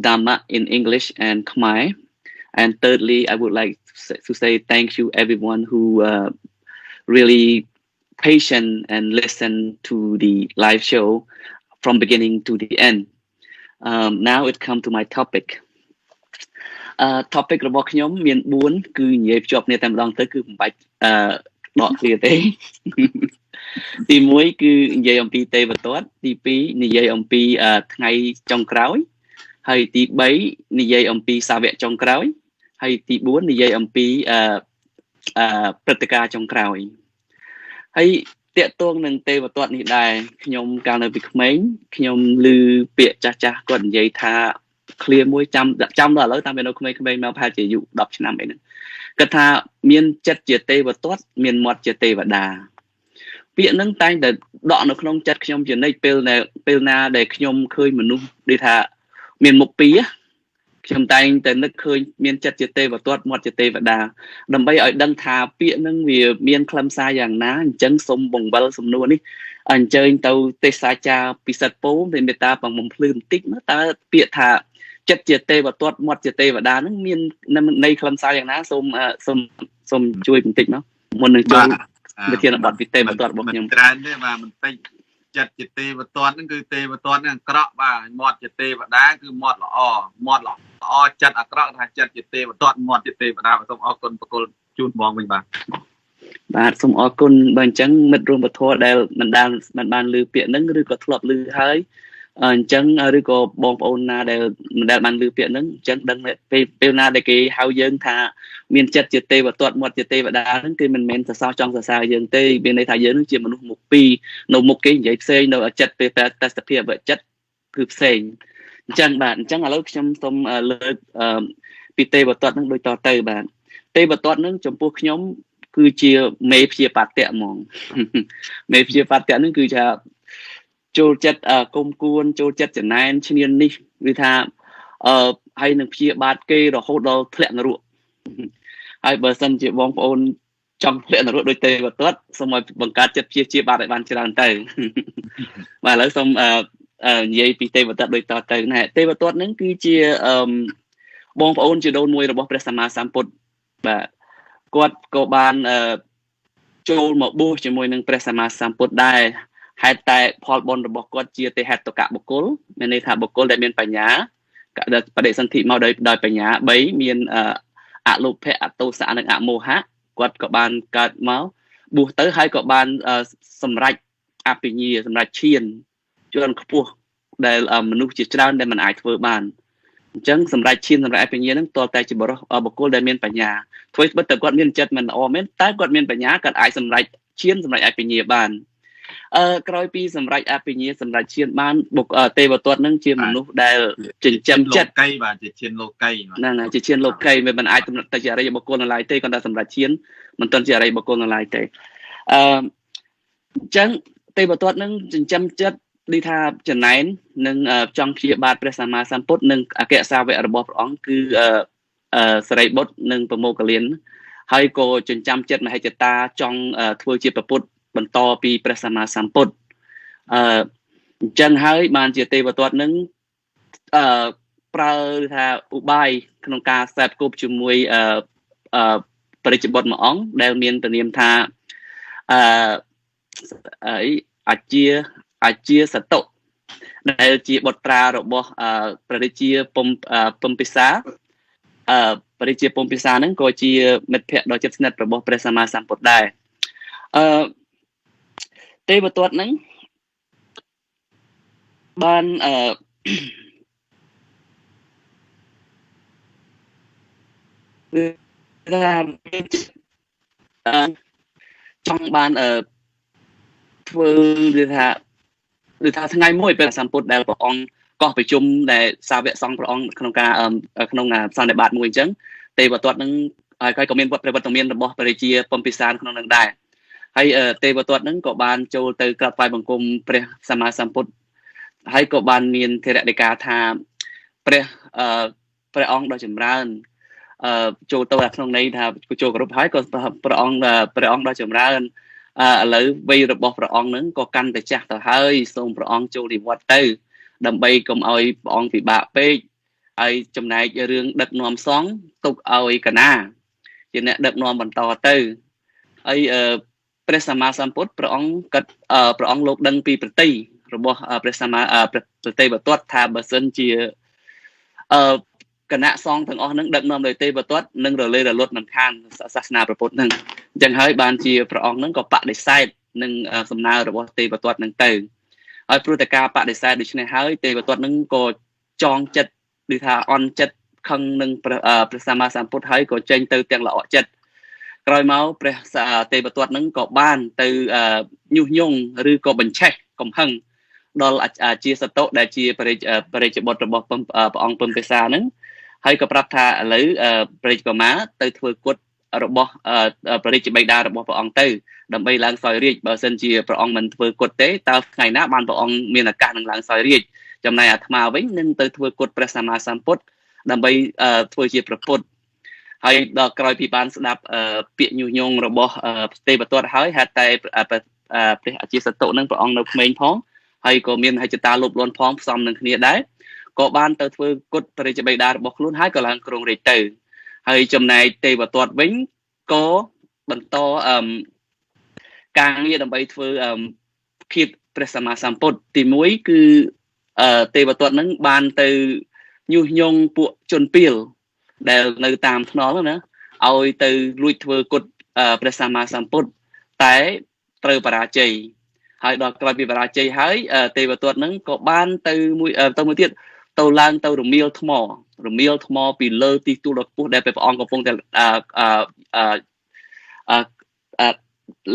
Speaker 15: Dhamma in English and Khmer. And thirdly, I would like to say thank you everyone who really patient and listen to the live show from beginning to the end. Now it come to my topic. Topic របស់ខ្ញុំមាន4គឺនិយាយភ្ជាប់គ្នាតែម្ដងទៅគឺមិនបាច់ដកគ្នាទេទី1គឺនិយាយអំពីទេវទត្តទី2និយាយអំពីថ្ងៃចុងក្រោយហើយទី3និយាយអំពីសាវកចុងក្រោយហើយទី4និយាយអំពីព្រឹត្តិការណ៍ចុងក្រោយហើយតាក់ទងនឹងទេវទត្តនេះដែរខ្ញុំកាលនៅពីក្មេងខ្ញុំឮពាក្យចាស់គាត់និយាយថាឃ្លាមួយចាំដល់ឥឡូវតាមនៅក្មេងៗមកប្រហែលជាអាយុ10ឆ្នាំអីហ្នឹងគាត់ថាមានចិត្តជាទេវទត្តមានមាត់ជាទេវតាពាក្យហ្នឹងតែងតែដកនៅក្នុងចិត្តខ្ញុំជានិច្ចពេលណាដែលខ្ញុំឃើញមនុស្សដូចថាមានមុខពីរខ្ញុំតែងតែនឹកឃើញមានចិត្តជាទេវទត្តមាត់ជាទេវតាដើម្បីឲ្យដឹងថាពាក្យហ្នឹងវាមានខ្លឹមសារយ៉ាងណាអញ្ចឹងសូមបង្វិលសំណួរនេះអញ្ជើញទៅទេសាចារ្យពិសិដ្ឋពោមានមេត្តាបំភ្លឺបន្តិចមើលតើពាក្យថាចិត្តជាទេវទត្តមាត់ជាទេវតាហ្នឹងមានន័យខ្លឹមសារយ៉ាងណាសូមជួយបន្តិចមកមុននឹងចូលវិធានបទពីទេវទត្តរបស់ខ្ញុំ
Speaker 11: ច្រើនទេបាទបន្តិចចិត្តជាទេវទត្តហ្នឹងគឺទេវទត្តហ្នឹងអាក្រក់បាទមាត់ជាទេវតាគឺមាត់ល្អចិត្តអាក្រក់ថាចិត្តជាទេវទត្តមាត់ជាទេវតាសូមអរគុណបកលជូនបងវិញបាទ
Speaker 15: សូមអរគុណបើអញ្ចឹងមិត្តរួមពធដែលមិនបានឮពាក្យហ្នឹងឬក៏ធ្លាប់ឮហើយ អញ្ចឹងឬក៏បងប្អូនណាដែលមិនដែលបានឮពាក្យហ្នឹងអញ្ចឹងដឹងពេលណាដែលគេហៅយើងថាមានចិត្តជាទេវទត្តមាត់ជាទេវតាហ្នឹងគឺមិនមែនសរសើរចង់សរសើរយើងទេមានន័យថាយើងនឹងជាមនុស្សមុខពីរនៅមុខគេនិយាយផ្សេងនៅចិត្តពេលតែសភាពចិត្តគឺផ្សេងអញ្ចឹងបាទអញ្ចឹងឥឡូវខ្ញុំសូមលើកពីទេវទត្តហ្នឹងដូចតទៅបាទទេវទត្តហ្នឹងចំពោះខ្ញុំគឺជាមេព្យាបត្តិហ្មងមេព្យាបត្តិហ្នឹងគឺថាចូលចិត្តគុំគួនចូលចិត្តចំណែនឈ្នាននេះវាថាហើយនឹងព្យាបាទគេរហូតដល់ធ្លាក់នរកហើយបើសិនជាបងប្អូនចង់ធ្លាក់នរកដូចទេវទត្តសូមឲ្យបង្កើតចិត្តព្យាបាទឲ្យបានច្រើនទៅបាទឥឡូវសូមនិយាយពីទេវទត្តដូចតទៅណែទេវទត្តហ្នឹងគឺជាបងប្អូនជាដូនមួយរបស់ព្រះសម្មាសម្ពុទ្ធបាទគាត់ក៏បានចូលមកបួសជាមួយនឹងព្រះសម្មាសម្ពុទ្ធដែរហេតុតែផលបុណ្យរបស់គាត់ជាទេហេតុកបុគ្គលមានន័យថាបុគ្គលដែលមានបញ្ញាបដិសន្ធិមកដោយបញ្ញា3មានអលោភៈអតោសៈនិងអមោហៈគាត់ក៏បានកើតមកបួសទៅហើយក៏បានសម្រេចអភិញ្ញាសម្រេចឈានជាន់ខ្ពស់ដែលមនុស្សជាច្រើនដែលមិនអាចធ្វើបានអញ្ចឹងសម្រេចឈានសម្រេចអភិញ្ញាហ្នឹងតើតែជាបុគ្គលដែលមានបញ្ញាធ្វើស្បិតតែគាត់មានចិត្តមិនល្អមែនតែគាត់មានបញ្ញាគាត់អាចសម្រេចឈានសម្រេចអភិញ្ញាបានក្រោយពីសម្រេចអភិញ្ញាសម្រេចឈានបានទេវទត្តនឹងជាមនុស្សដែលចិញ្ចឹមចិត្ត
Speaker 11: លោកីបាទជាឈានលោកី
Speaker 15: ហ្នឹងជាឈានលោកីមិនអាចទៅជាអរិយបុគ្គលនៅឡើយទេគាត់តែសម្រេចឈានមិនទាន់ជាអរិយបុគ្គលនៅឡើយទេអញ្ចឹងទេវទត្តនឹងចិញ្ចឹមចិត្តដូចថាចំណែននឹងចង់ព្យាបាទព្រះសម្មាសម្ពុទ្ធនិងអគ្គសាវករបស់ព្រះអង្គគឺសរិបុត្រនិងប្រមោគលានហើយក៏ចិញ្ចឹមចិត្តមហិច្ឆតាចង់ធ្វើជាប្រពុតបន្តពីព្រះសម្មាសម្ពុទ្ធអញ្ចឹងហើយបានជាទេវទត្តនឹងប្រើថាឧបាយក្នុងការសេពគប់ជាមួយបរិជ្ជបុត្រមួយអង្គដែលមានព្រះនាមថាអាជាសតុដែលជាបុត្រារបស់ព្រះរាជាពំពិសាព្រះរាជាពំពិសាហ្នឹងក៏ជាមិត្តភក្តិដ៏ជិតស្និទ្ធរបស់ព្រះសម្មាសម្ពុទ្ធដែរទេវទត្តហ្នឹងបានចង់បានធ្វើឬថាថ្ងៃមួយព្រះសម្ពុទ្ធដែលព្រះអង្គកោះប្រជុំដែលសាវកសង្ឃព្រះអង្គក្នុងការក្នុងសន្និបាតមួយអញ្ចឹងទេវទត្តនឹងហើយក៏មានវត្តប្រវត្តិមានរបស់ព្រះរាជាពំពិសាក្នុងនឹងដែរហើយទេវទត្តនឹងក៏បានចូលទៅក្រាបថ្វាយបង្គំព្រះសម្មាសម្ពុទ្ធហើយក៏បានមានធរណីកាថាព្រះអង្គដ៏ចម្រើនចូលទៅក្នុងន័យថាចូលគោរពហើយក៏ព្រះអង្គដ៏ចម្រើនឥឡូវវ័យរបស់ព្រះអង្គនឹងក៏កាន់តែចាស់ទៅហើយសូមព្រះអង្គចូលនិវត្តន៍ទៅដើម្បីកុំឲ្យព្រះអង្គពិបាកពេកហើយចំណែករឿងដឹកនាំសង្ឃទុកឲ្យកណាជាអ្នកដឹកនាំបន្តទៅហើយព្រះសម្មាសម្ពុទ្ធព្រះអង្គលោកដឹងពីប្រតិរបស់ព្រះសម្មាព្រះទេវទត្តថាបើសិនជាគណៈសង្ឃទាំងអស់នឹងដឹកនាំដោយទេវទត្តនឹងរលាយរលត់មិនខានសាសនាព្រះពុទ្ធនឹងអញ្ចឹងហើយបានជាព្រះអង្គនឹងក៏បដិសេធនឹងសំណើរបស់ទេវទត្តនឹងទៅហើយព្រោះតែការបដិសេធដូច្នេះហើយទេវទត្តនឹងក៏ចងចិត្តឬថាអន់ចិត្តខឹងនឹងព្រះសម្មាសម្ពុទ្ធហើយក៏ចេញទៅទាំងល្អក់ចិត្តក្រោយមកព្រះទេវទត្តនឹងក៏បានទៅញុះញង់ឬក៏បញ្ឆេះកំហឹងដល់អាជាសតុដែលជាបរិជ្ជបុត្ររបស់ព្រះអង្គពំពិសានឹងហើយក៏ប្រាប់ថាឥឡូវព្រះរាជកុមារទៅធ្វើគុតរបស់ព្រះរាជបិតារបស់ព្រះអង្គទៅដើម្បីឡើងសោយរាជ្យបើសិនជាព្រះអង្គមិនធ្វើគុតទេតើថ្ងៃណាបានព្រះអង្គមានឱកាសនឹងឡើងសោយរាជ្យចំណែកអាត្មាវិញនឹងទៅធ្វើគុតព្រះសម្មាសម្ពុទ្ធដើម្បីធ្វើជាព្រះពុទ្ធហើយដល់ក្រោយពីបានស្ដាប់ពាក្យញុះញង់របស់ទេវទត្តហើយហេតុតែព្រះអាជាសតុនឹងព្រះអង្គនៅក្មេងផងហើយក៏មានហិច្ឆតាលោភលន់ផងផ្សំនឹងគ្នាដែរក៏បានទៅធ្វើគុតព្រះរាជបិតារបស់ខ្លួនហើយក៏ឡើងគ្រងរាជ្យទៅហើយចំណែកទេវទត្តវិញក៏បន្តការងារដើម្បីធ្វើគៀបព្រះសម្មាសម្ពុទ្ធទី1គឺទេវទត្តនឹងបានទៅញុះញង់ពួកជនពាលដែលនៅតាមថ្នល់ណាឲ្យទៅលួចធ្វើគុតព្រះសម្មាសម្ពុទ្ធតែត្រូវបរាជ័យ ហើយដល់ក្រោយពីបរាជ័យហើយទេវទត្តនឹងក៏បានទៅមួយទៀតទៅឡើងទៅរមៀលថ្មពីលើទីទួលដ៏ខ្ពស់ដែលព្រះអង្គកំពុងតែ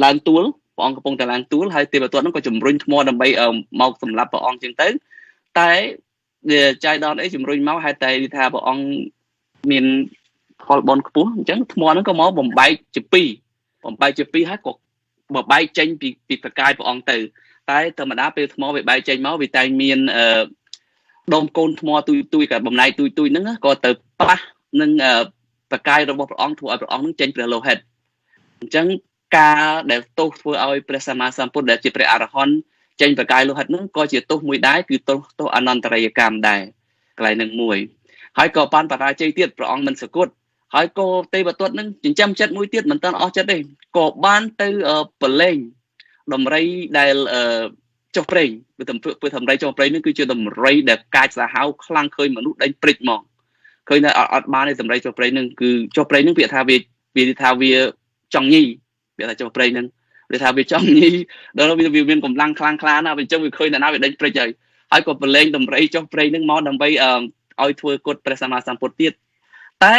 Speaker 15: ឡើងទួលព្រះអង្គកំពុងតែឡើងទួលហើយទេវទត្តនឹងក៏ជំរុញថ្មដើម្បីមកសម្លាប់ព្រះអង្គចឹងទៅតែចៃដន្យអីជំរុញមកហើយតែថាព្រះអង្គមានផលបនខ្ពស់អញ្ចឹងថ្មហ្នឹងក៏មកបំបែកជាពីរហើយក៏បំបែកចេញពីប្រកាយព្រះអង្គទៅតែធម្មតាពេលថ្មវាបែកចេញមកវាតែមានដុំកូនថ្មទុយក៏បំណែកទុយហ្នឹងក៏ទៅប៉ះនឹងប្រកាយរបស់ព្រះអង្គធ្វើឲ្យព្រះអង្គនឹងចេញព្រះលោហិតអញ្ចឹងការដែលទោសធ្វើឲ្យព្រះសម្មាសម្ពុទ្ធដែលជាព្រះអរហន្តចេញប្រកាយលោហិតហ្នឹងក៏ជាទោសមួយដែរគឺទោសអនន្តរយកម្មដែរកន្លែងហ្នឹងមួយហើយក៏បានបរាជ័យទៀតព្រះអង្គមិនសគត់ហើយក៏ទេវទត្តនឹងចិញ្ចឹមចិត្តមួយទៀតមិនតាន់អស់ចិត្តទេក៏បានទៅប្រឡែងដំរីដែលចុះប្រេងព្រោះដំរីចុះប្រេងនេះគឺជាដំរីដែលកាចសាហាវខ្លាំងឃើញមនុស្សដេញព្រិចមកឃើញតែអត់បានទេដំរីចុះប្រេងនឹងគឺចុះប្រេងនឹងវាថាវាចង់ញីវាថាចុះប្រេងនឹងវាថាវាចង់ញីដល់វាមានកម្លាំងខ្លាំងខ្លាណាស់វាចឹងវាឃើញតែណាវាដេញព្រិចហើយក៏ប្រឡែងដំរីចុះប្រេងនឹងមកដើម្បីឲ្យធ្វើគុតព្រះសម្មាសម្ពុទ្ធទៀតតែ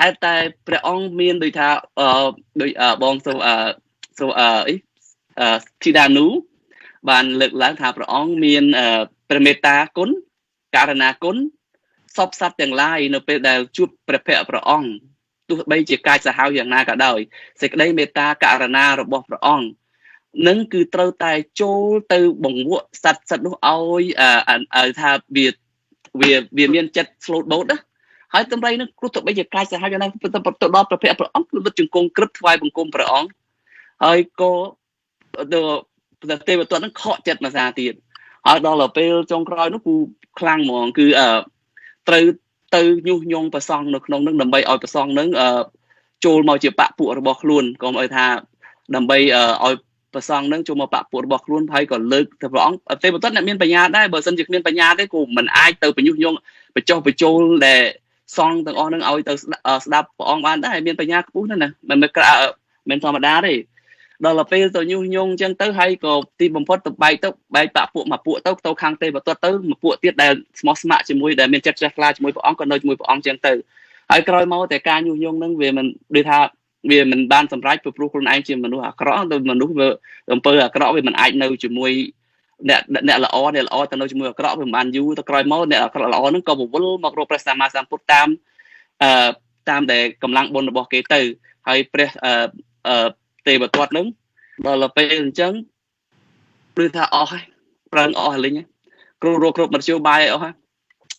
Speaker 15: ហេតុតែព្រះអង្គមានដូចថាដូចបងធីតានូបានលើកឡើងថាព្រះអង្គមានព្រះមេត្តាគុណករណាគុណសពសត្វទាំងឡាយនៅពេលដែលជួបព្រះភ័ក្ត្រព្រះអង្គទោះបីជាកាចសាហាវយ៉ាងណាក៏ដោយសេចក្តីមេត្តាករណារបស់ព្រះអង្គនឹងគឺត្រូវតែចូលទៅបង្វក់សត្វនោះឲ្យថាវាមានចិត្ត slow boat ណាហើយតម្រៃនឹងគ្រោះទៅបីជាកាចសាហាវយ៉ាងណាទៅដល់ព្រះភ័ក្ត្រព្រះអង្គគឺលុតជង្គង់ក្រឹបថ្វាយបង្គំព្រះអង្គហើយក៏ទេវទត្តនឹងខកចិត្តមួយសារទៀតហើយដល់ពេលចុងក្រោយនោះគឺខ្លាំងហ្មងគឺត្រូវទៅញុះញង់ប្រសង់នៅក្នុងនឹងដើម្បីឲ្យប្រសង់នឹងចូលមកជាបកពួករបស់ខ្លួនកុំឲ្យថាដើម្បីឲ្យប្រសង់នឹងចូលមកបកពួករបស់ខ្លួនហើយក៏លើកទៅព្រះអង្គទេវទត្តអ្នកមានបញ្ញាដែរបើមិនជាគ្មានបញ្ញាទេក៏មិនអាចទៅបញ្ញុះញង់បញ្ចុះបញ្ចូលដែលសង្ឃទាំងអស់នឹងឲ្យទៅស្ដាប់ព្រះអង្គបានដែរមានបញ្ញាខ្ពស់ណាស់ណាមិនធម្មតាទេដល់ពេលទៅញុះញង់អញ្ចឹងទៅហើយក៏ទីបំផុតទៅបែកបកពួកមកពួកទៅខាងទេវទត្តទៅមួយពួកទៀតដែលស្មោះស្ម័គ្រជាមួយដែលមានចិត្តជ្រះថ្លាជាមួយព្រះអង្គក៏នៅជាមួយព្រះអង្គអញ្ចឹងទៅហើយក្រោយមកតែការញុះញង់នឹងវាមិនដូចថាវាមិនបានសម្រេចព្រោះខ្លួនឯងជាមនុស្សអាក្រក់ទៅមនុស្សវាអំពើអាក្រក់វាមិនអាចនៅជាមួយអ្នកល្អទៅនៅជាមួយអាក្រក់វាមិនបានយូរទៅក្រោយមកអ្នកអាក្រក់ល្អហ្នឹងក៏វល់មករកព្រះសម្មាសម្ពុទ្ធតាមដែលកម្លាំងបុណ្យរបស់គេទៅហើយព្រះទេវទត្តនឹងដល់ពេលអញ្ចឹងព្រោះថាអស់ហើយប្រឹងអស់លិញគ្រប់មធ្យោបាយអស់ហើយ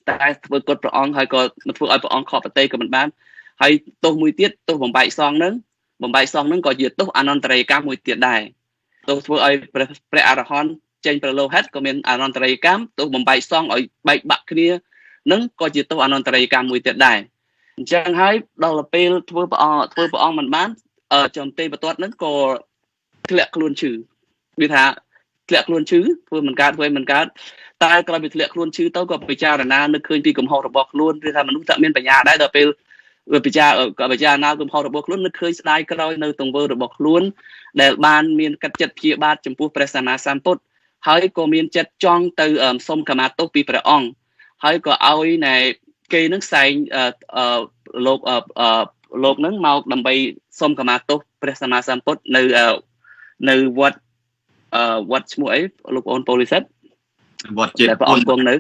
Speaker 15: តែធ្វើគុតព្រះអង្គហើយក៏ធ្វើឲ្យព្រះអង្គខកប្រតិក៏មិនបានហើយទោសមួយទៀតទោសបំបែកសងនឹងក៏ជាទោសអនន្តរយកម្មមួយទៀតដែរទោសធ្វើឲ្យព្រះអរហន្តចេញប្រលោហិតក៏មានអនន្តរយកម្មទោសបំបែកសងឲ្យបែកបាក់គ្នានឹងក៏ជាទោសអនន្តរយកម្មមួយទៀតដែរអញ្ចឹងហើយដល់ពេលធ្វើព្រះអង្គមិនបានចំទេវទត្តនឹងក៏ធ្លាក់ខ្លួនឈឺវាថាធ្លាក់ខ្លួនឈឺធ្វើមិនកើតតែក្រោយពីធ្លាក់ខ្លួនឈឺទៅក៏ពិចារណានឹកឃើញពីកំហុសរបស់ខ្លួនឬថាមនុស្សតែមានបញ្ញាដែរដល់ពេលពិចារណាកំហុសរបស់ខ្លួននឹកឃើញស្ដាយក្រោយនៅទង្វើរបស់ខ្លួនដែលបានមានកាត់ចិត្តព្យាបាទចំពោះព្រះសម្មាសម្ពុទ្ធហើយក៏មានចិត្តចង់ទៅសុំខមាទោសពីព្រះអង្គហើយក៏ឲ្យណែគេនឹងផ្សែងលោកនឹងមកដើម្បីសុំខមាទោសព្រះសម្មាសម្ពុទ្ធនៅវត្តឈ្មោះអីលោកបងប៉ូលីសិតវត្តចិត្តព្រះអង្គគង់នៅ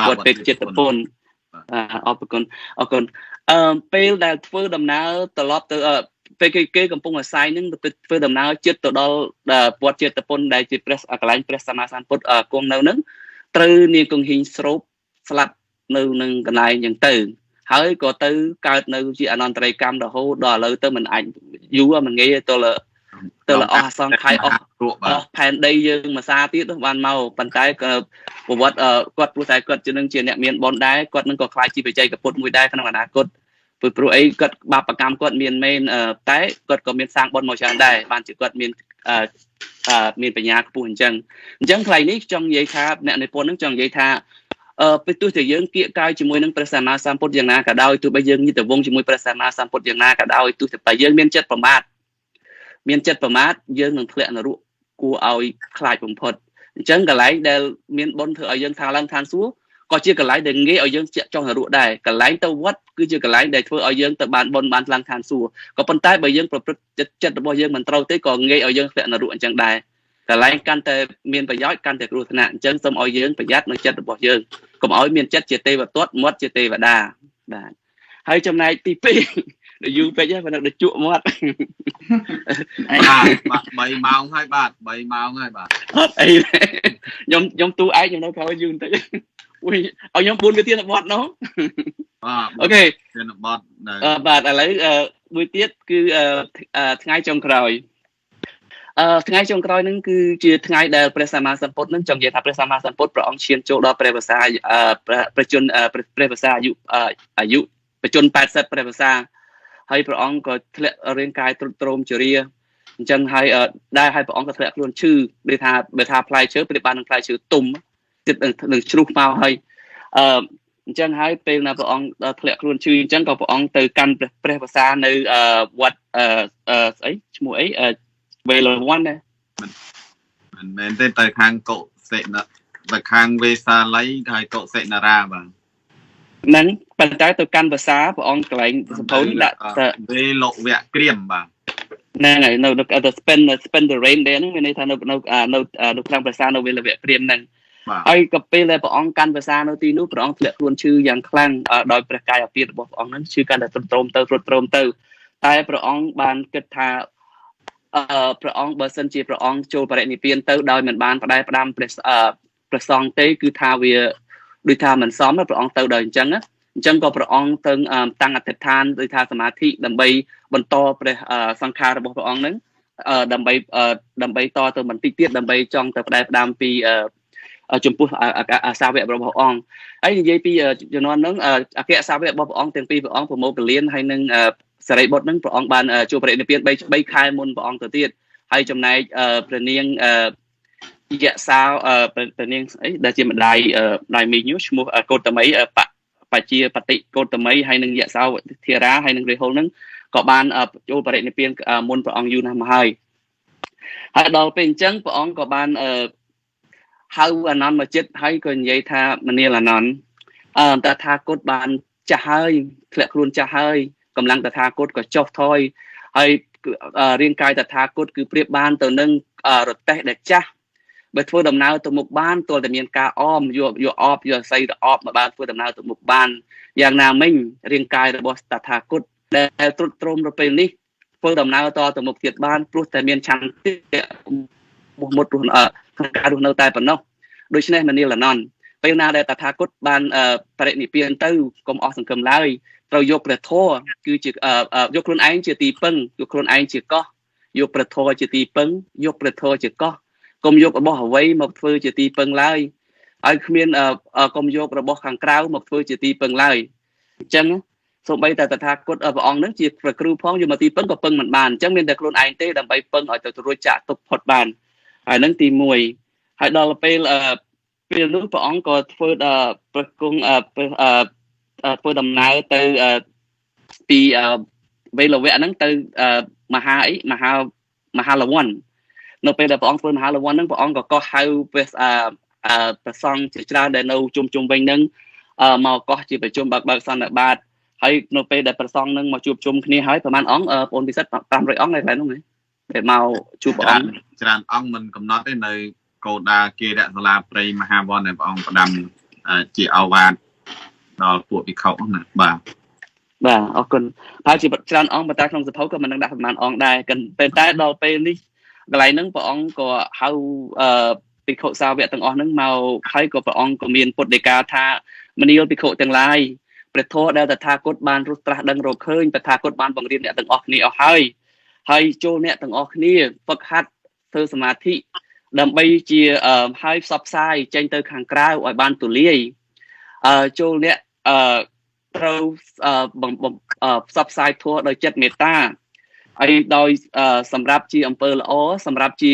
Speaker 15: វត្តពេជ្រចិត្តពន្ធអរគុណពេលដែលធ្វើដំណើរត្រឡប់ទៅពេលគេកំពុងអាស្រ័យនឹងទៅធ្វើដំណើរចិត្តទៅដល់វត្តចិត្តពន្ធដែលជាព្រះកន្លែងព្រះសម្មាសម្ពុទ្ធគង់នៅនឹងត្រូវនាងកង្ហីងស្រូបស្លាប់នៅនឹងកន្លែងអញ្ចឹងទៅហើយក៏ទៅកើតនៅជាអនន្តរយកម្មរហូតដល់ឥឡូវទៅមិនអាចយូរមិនងាយទៅអស់សង្ខ័យអស់ផែនដីយើងមួយសាទៀតបានមកប៉ុន្តែក៏ប្រវត្តិគាត់ព្រោះតែគាត់ជានឹងជាអ្នកមានបុណ្យដែរគាត់នឹងក៏ខ្លាចជាបច្ចេកពុទ្ធមួយដែរក្នុងអនាគតព្រោះអីគាត់បាបកម្មគាត់មានមែនតែគាត់ក៏មានសាងបុណ្យមកច្រើនដែរបានជាគាត់មានបញ្ញាខ្ពស់អញ្ចឹងថ្លៃនេះចង់និយាយថាអ្នកនិពន្ធនឹងចង់និយាយថាពេលទោះតែយើងគៀកកាយជាមួយនឹងព្រះសម្មាសម្ពុទ្ធយ៉ាងណាក៏ដោយទោះបីយើងញាតិវងជាមួយព្រះសម្មាសម្ពុទ្ធយ៉ាងណាក៏ដោយទោះតែយើងមានចិត្តប្រមាទយើងនឹងធ្លាក់នរក គួរឲ្យខ្លាចបំផុតអញ្ចឹងកន្លែងដែលមានបុណ្យធ្វើឲ្យយើងថាឡើងឋានសួគ៌ក៏ជាកន្លែងដែលងាយឲ្យយើងចង់ទៅរស់ដែរកន្លែងទៅវត្តគឺជាកន្លែងដែលធ្វើឲ្យយើងទៅបានបុណ្យបានឡើងឋានសួគ៌ក៏ប៉ុន្តែបើយើងប្រព្រឹត្តចិត្តរបស់យើងមិនត្រូវទេក៏ងាយឲ្យយើងធ្លាក់នរកអញ្ចឹងដែរកន្លែងកាន់តែមានប្រយោជន៍កាន់តែគ្រោះថ្នាក់អញ្ចឹងសូមឲ្យយើងប្រយ័ត្ននៅចិត្តរបស់យើងកុំឲ្យមានចិត្តជាទេវទត្តមាត់ជាទេវតាបាទហើយចំណែកទី2ដែលយូរពេកហើយបើនៅជក់មាត់
Speaker 11: បាទ3ម៉ោងហើយបាទ3ម៉ោងហើយបាទ
Speaker 15: អត់អីខ្ញុំទូឯងខ្ញុំនៅក្រោយយូរបន្តិចឲ្យខ្ញុំ4វាទៀតបត់នោះអូខេ
Speaker 11: ទៀតបត់
Speaker 15: បាទឥឡូវមួយទៀតគឺថ្ងៃចុងក្រោយថ្ងៃចុងក្រោយហ្នឹងគឺជាថ្ងៃដែលព្រះសម្មាសម្ពុទ្ធហ្នឹងចង់និយាយថាព្រះសម្មាសម្ពុទ្ធព្រះអង្គឈានចូលដល់ព្រះវស្សាព្រះជន្មព្រះវស្សាអាយុបច្ចុប្បន្ន80ព្រះវស្សាហើយព្រះអង្គក៏ធ្លាក់រាងកាយទ្រុឌទ្រោមជរាអញ្ចឹងហើយដែរហើយព្រះអង្គក៏ធ្លាក់ខ្លួនឈឺដូចថាបើថាផ្លែឈើប្រៀបបាននឹងផ្លែឈើទុំទៀតនឹងជ្រុះមកហើយអញ្ចឹងហើយពេលណាព្រះអង្គធ្លាក់ខ្លួនឈឺអញ្ចឹងក៏ព្រះអង្គទៅកាន់ព្រះវស្សានៅវត្តស្អីឈ្មោះអីវេលវ័នណា
Speaker 11: មិនមែនទេទៅខាងកុសិណទៅខាងវេសាល័យហើយកុសិណរាបាទ
Speaker 15: ហ្នឹងប៉ុន្តែទៅកាន់ភាសាព្រះអង្គកន្លែងសម្ពោធដាក់
Speaker 11: វេលវៈក្រៀមបាទ
Speaker 15: ហ្នឹងហើយនៅ spend the rain there ហ្នឹងមានន័យថានៅក្នុងភាសានៅវេលវៈក្រៀមហ្នឹងហើយក៏ពេលដែលព្រះអង្គកាន់ភាសានៅទីនោះព្រះអង្គធ្លាក់ខ្លួនឈឺយ៉ាងខ្លាំងដោយព្រះកាយអាពាធរបស់ព្រះអង្គហ្នឹងឈឺកាន់តែទ្រុឌទ្រោមទៅតែព្រះអង្គបានគិតថាព្រះអង្គបើសិនជាព្រះអង្គចូលបរិនិព្វានទៅដោយមិនបានផ្ដែផ្ដាំព្រះសង្ឃទេគឺថាវាដូចថាមិនសមព្រះអង្គទៅដល់អញ្ចឹងក៏ព្រះអង្គទៅតាំងអធិដ្ឋានដូចថាសមាធិដើម្បីបន្តព្រះសង្ខាររបស់ព្រះអង្គហ្នឹងដើម្បីតទៅបន្តិចទៀតដើម្បីចង់ទៅផ្ដែផ្ដាំពីចំពោះអាសាវករបស់ព្រះអង្គហើយនិយាយពីជំនាន់ហ្នឹងអគ្គសាវករបស់ព្រះអង្គទាំងពីរព្រះអង្គប្រមោគលានហើយនឹងសារីបុត្រហ្នឹងព្រះអង្គបានចូលបរិនិព្វាន3ខែមុនព្រះអង្គទៅទៀតហើយចំណែកព្រះនាងយៈសាព្រះនាងអីដែលជាម្ដាយមីញូឈ្មោះកោតមីបជាបតិកោតមីហើយនឹងយៈសាវធារាហើយនឹងរាហុលហ្នឹងក៏បានចូលបរិនិព្វានមុនព្រះអង្គយូរណាស់មកហើយដល់ពេលអញ្ចឹងព្រះអង្គក៏បានហៅអានន្ទមកចិត្តហើយក៏និយាយថាមនាលអានន្ទតថាគតបានចាស់ហើយធ្លាក់ខ្លួនចាស់ហើយកម្លាំងតថាគតក៏ចុះថយហើយរាងកាយតថាគតគឺប្រៀបបានទៅនឹងរទេះដែលចាស់បើធ្វើដំណើរទៅមុខបានទោះតែមានការអមយកអបយកស័យទៅអបមកបានធ្វើដំណើរទៅមុខបានយ៉ាងណាមិញរាងកាយរបស់តថាគតដែលទ្រុឌទ្រោមទៅពេលនេះធ្វើដំណើរតទៅមុខទៀតបានព្រោះតែមានឆន្ទៈមុតក្នុងការរស់នៅតែប៉ុណ្ណោះដូច្នេះមនាលអានន្ទពេលណាដែលតថាគតបានបរិនិព្វានទៅកុំអស់សង្ឃឹមឡើយត្រូវយកព្រះធម៌គឺជាយកខ្លួនឯងជាទីពឹងយកខ្លួនឯងជាកោះយកព្រះធម៌ជាទីពឹងយកព្រះធម៌ជាកោះកុំយករបស់អ្វីមកធ្វើជាទីពឹងឡើយហើយគ្មានកុំយករបស់ខាងក្រៅមកធ្វើជាទីពឹងឡើយអញ្ចឹងសូម្បីតែតថាគតព្រះអង្គនឹងជាព្រះគ្រូផងយកមកទីពឹងក៏ពឹងមិនបានអញ្ចឹងមានតែខ្លួនឯងទេដើម្បីពឹងឲ្យទៅរួចចាក់ទុកផុតបានហើយនឹងទី1ហើយដល់ពេលនោះព្រះអង្គក៏ធ្វើព្រះគង់ធ្វើដំណើរទៅពីវេលវៈហ្នឹងទៅមហាលវ័ននៅពេលដែលព្រះអង្គធ្វើមហាលវ័នហ្នឹងព្រះអង្គក៏ហៅព្រះសង្ឃជាច្រើនដែលនៅជុំវិញហ្នឹងមកកោះជាប្រជុំបើកសន្និបាតហើយនៅពេលដែលព្រះសង្ឃហ្នឹងមកជួបជុំគ្នាហើយប្រហែលអង្គបងពិសិដ្ឋ500អង្គនៅកន្លែងនោះទេមកជួបព្រះអង្គ
Speaker 11: ច្រើនអង្គមិនកំណត់ទេនៅកោដាគេរសាលាព្រៃមហាវ័នដែលព្រះអង្គផ្ដាំជាឱវាទដល់ពួកភិក្ខុណាបាទ
Speaker 15: អរគុណហើយជាច្រើនអង្គប៉ុន្តែក្នុងសភៅក៏មិនដឹងដាក់ប្រមាណអង្គដែរប៉ុន្តែដល់ពេលនេះកន្លែងហ្នឹងព្រះអង្គក៏ហៅភិក្ខុសាវកទាំងអស់ហ្នឹងមកហើយក៏ព្រះអង្គក៏មានពុទ្ធដីកាថាមនាលភិក្ខុទាំងឡាយព្រះធម៌ដែលតថាគតបានរស់ត្រាស់ដឹងរកឃើញតថាគតបានបង្រៀនអ្នកទាំងអស់គ្នាអស់ហើយចូលអ្នកទាំងអស់គ្នាហ្វឹកហាត់ធ្វើសមាធិដើម្បីជាហើយផ្សព្វផ្សាយចេញទៅខាងក្រៅឲ្យបានទូលាយចូលអ្នកត្រូវផ្សព្វផ្សាយធម៌ដោយចិត្តមេត្តាហើយដោយសម្រាប់ជាអំពើល្អសម្រាប់ជា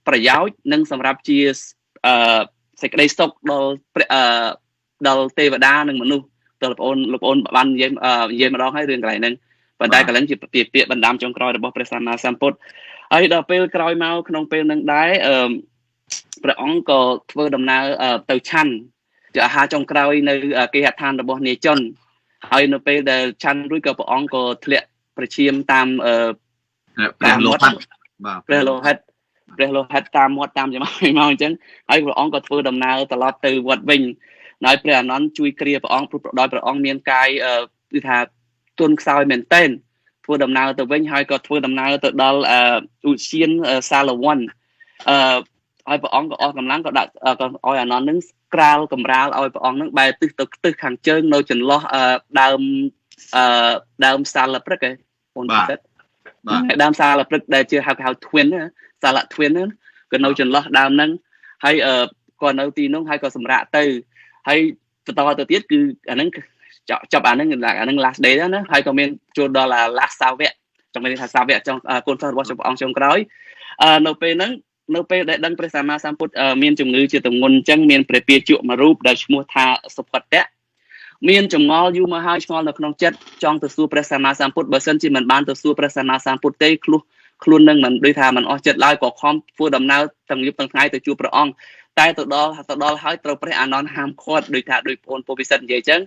Speaker 15: ប្រយោជន៍និងសម្រាប់ជាសេចក្តីសុខដល់ទេវតានិងមនុស្សដល់លោកប្អូនបាននិយាយម្ដងហើយរឿងកន្លែងហ្នឹងប៉ុន្តែកន្លែងជាពាក្យបណ្ដាំចុងក្រោយរបស់ព្រះសម្មាសម្ពុទ្ធ ហើយដល់ពេលក្រោយមកក្នុងពេលនឹងដែរព្រះអង្គក៏ធ្វើដំណើរទៅឆាន់ជាអាហារចុងក្រោយនៅគេហដ្ឋានរបស់នាយជនហើយនៅពេលដែលឆាន់រួចក៏ព្រះអង្គក៏ធ្លាក់ប្រឈាមតាមព្រះលោហិតព្រះលោហិតតាមមាត់តាមចំហមកអញ្ចឹងហើយព្រះអង្គក៏ធ្វើដំណើរត្រឡប់ទៅវត្តវិញហើយព្រះអានន្ទជួយគ្រាព្រះអង្គព្រោះដោយព្រះអង្គមានកាយគឺថាទន់ខ្សោយមែនទែនធ្វើដំណើរទៅវិញហើយក៏ធ្វើដំណើរទៅដល់ឧទ្យានសាឡវ័នហើយព្រះអង្គក៏អស់កម្លាំងក៏ដាក់ក៏ឲ្យអានន្ទនឹងក្រាលកម្រាលឲ្យព្រះអង្គនឹងបែរទិសទៅទិសខាងជើងនៅចន្លោះដើមសាលព្រឹកឯងបងប្អូនដើមសាលព្រឹកដែលជាហៅ twin សាល twin ក៏នៅចន្លោះដើមហ្នឹងហើយក៏នៅទីនោះហើយក៏សម្រាកទៅហើយបន្តទៅទៀតគឺអាហ្នឹងចាប់អាហ្នឹង last day ណាហើយក៏មានចូលដល់ last សាវៈចង់មានថាសាវៈចង់កូនសិស្សរបស់ព្រះអង្គចុងក្រោយនៅពេលហ្នឹងនៅពេលដែលដឹងព្រះសម្មាសម្ពុទ្ធមានជំងឺជាទម្ងន់អញ្ចឹងមានព្រះពាជៈមួយរូបដែលឈ្មោះថាសុផតៈមានចម្ងល់យូរមកហើយឆ្ងល់នៅក្នុងចិត្តចង់ទៅសួរព្រះសម្មាសម្ពុទ្ធបើសិនជាមិនបានទៅសួរព្រះសម្មាសម្ពុទ្ធទេខ្លួននឹងមិនដូចថាមិនអស់ចិត្តឡើយក៏ខំធ្វើដំណើរទាំងយប់ទាំងថ្ងៃទៅជួបព្រះអង្គតែទៅដល់ហើយត្រូវព្រះអានន្ទហាមឃាត់ដោយបងប្អូនពោធិសិទ្ធិនិយាយអញ្ចឹង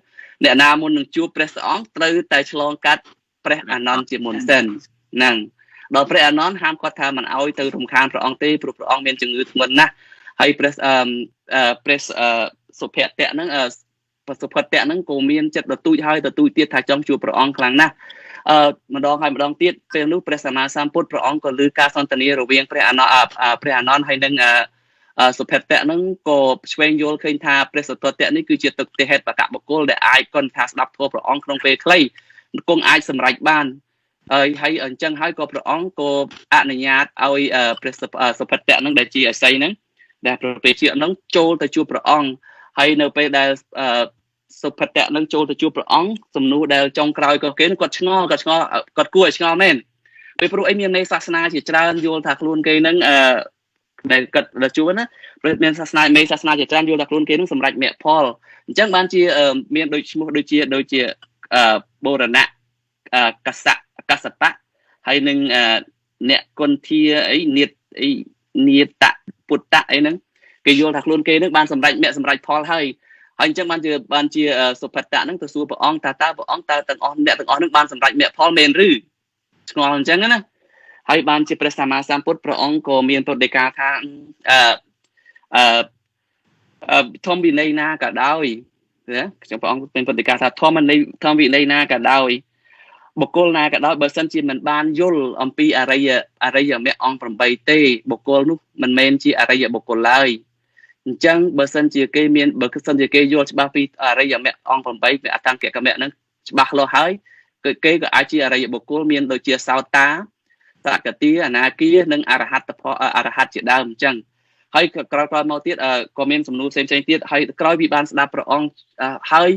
Speaker 15: អ្នកណាមុននឹងជួបព្រះអង្គត្រូវតែឆ្លងកាត់ព្រះអានន្ទជាមុនសិនហ្នឹងដល់ព្រះអានន្ទហាមគាត់ថាមិនអោយទៅរំខានព្រះអង្គទេព្រោះព្រះអង្គមានជំងឺធ្ងន់ណាស់ហើយព្រះសុភៈតៈហ្នឹងសុភៈតៈហ្នឹងក៏មានចិត្តទទូចហើយទទូចទៀតថាចង់ជួបព្រះអង្គខ្លាំងណាស់ម្ដងហើយម្ដងទៀតពេលនោះព្រះសម្មាសម្ពុទ្ធព្រះអង្គក៏លើការសន្ទនារវាងព្រះអានន្ទហើយនឹងសុភៈតៈហ្នឹងក៏ឆ្វេងយល់ឃើញថាព្រះសុភៈតៈនេះគឺជាទឹកទេហេតុបកបុគ្គលដែលអាចគាត់ថាស្ដាប់ធម៌ព្រះអង្គក្នុងពេលខ្លីគង់អាចសម្រេចបានហើយអញ្ចឹងហើយក៏ព្រះអង្គក៏អនុញ្ញាតឲ្យព្រះសុភៈតៈហ្នឹងដែលជាអស័យហ្នឹងដែលព្រះពេជ្ជៈហ្នឹងចូលទៅជួបព្រះអង្គហើយនៅពេលដែលសុភៈតៈហ្នឹងចូលទៅជួបព្រះអង្គសំណួរដែលចុងក្រោយក៏គេគាត់ឆ្ងល់គាត់គួរឲ្យឆ្ងល់មែនពេលព្រោះអីមាននៃសាសនាជាច្រើនយល់ថាខ្លួនគេហ្នឹងដែលគាត់ដល់ជួបណាព្រោះមានសាសនាជាច្រើនយល់ថាខ្លួនគេហ្នឹងសម្រេចមគ្គផលអញ្ចឹងបានជាមានដូចឈ្មោះដូចជាបូរណៈកសបៈហើយនឹងអ្នកគុន្ធាអីនាតពុទ្ធៈអីហ្នឹងគេយល់ថាខ្លួនគេហ្នឹងបានសម្រេចមគ្គសម្រេចផលហើយអញ្ចឹងបានជាសុភតៈហ្នឹងទៅសួរព្រះអង្គតើព្រះអង្គតើទាំងអស់អ្នកទាំងអស់ហ្នឹងបានសម្រេចមគ្គផលមែនឬឆ្ងល់អញ្ចឹងណាហើយបានជាព្រះសម្មាសម្ពុទ្ធព្រះអង្គក៏មានប្រតិកាថាធម្មវិន័យណាក៏ដោយណាខ្ញុំព្រះអង្គមានប្រតិកាថាធម្មវិន័យណាក៏ដោយបុគ្គលណាក៏ដោយបើសិនជាមិនបានយល់អំពីអរិយមគ្គអង្គ8ទេបុគ្គលនោះមិនមែនជាអរិយបុគ្គលឡើយអញ្ចឹងបើសិនជាគេយល់ច្បាស់ពីអរិយមគ្គអង្គ8វាអតង្គកមគ្គហ្នឹងច្បាស់លាស់ហើយគេក៏អាចជាអរិយបុគ្គលមានដូចជាសោតាសកទាអនាគានិងអរហត្តជាដើមអញ្ចឹងហើយក្រោយមកទៀតក៏មានសំណួរផ្សេងទៀតហើយក្រោយពីបានស្ដាប់ព្រះអង្គហើយ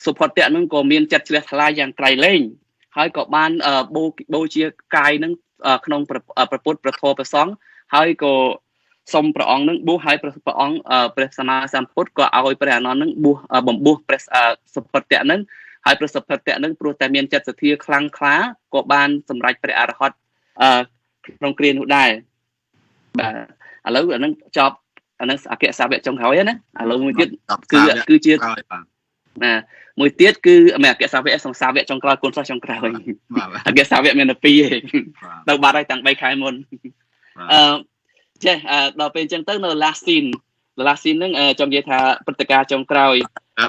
Speaker 15: សុភតៈនឹងក៏មានចិត្តជ្រះថ្លាយ៉ាងក្រៃលែងហើយក៏បានបូជាកាយនឹងក្នុងព្រះពុទ្ធព្រះធម៌ព្រះសង្ឃហើយក៏សូមព្រះអង្គនឹងបួសហើយព្រះអង្គព្រះសម្មាសម្ពុទ្ធក៏ឲ្យព្រះអានន្ទនឹងបំបួសព្រះសុភតៈនឹងហើយព្រះសុភតៈនឹងព្រោះតែមានចិត្តសទ្ធាខ្លាំងក្លាក៏បានសម្រេចព្រះអរហន្តក្នុងគ្រានោះដែរបាទឥឡូវអានឹងចប់អានឹងអគ្គសាវកចុងក្រោយណាឥឡូវមួយទៀតគឺជាណាមួយទៀតគឺមិនអគ្គសាវកសង្សាវកចុងក្រោយគុណសិស្សចុងក្រោយអគ្គសាវកមានតែ2ឯងទៅបាត់ហើយតាំង3ខែមុនចេះដល់ពេលអញ្ចឹងទៅនៅ last scene ហ្នឹងចង់និយាយថាព្រឹត្តិការណ៍ចុងក្រោយ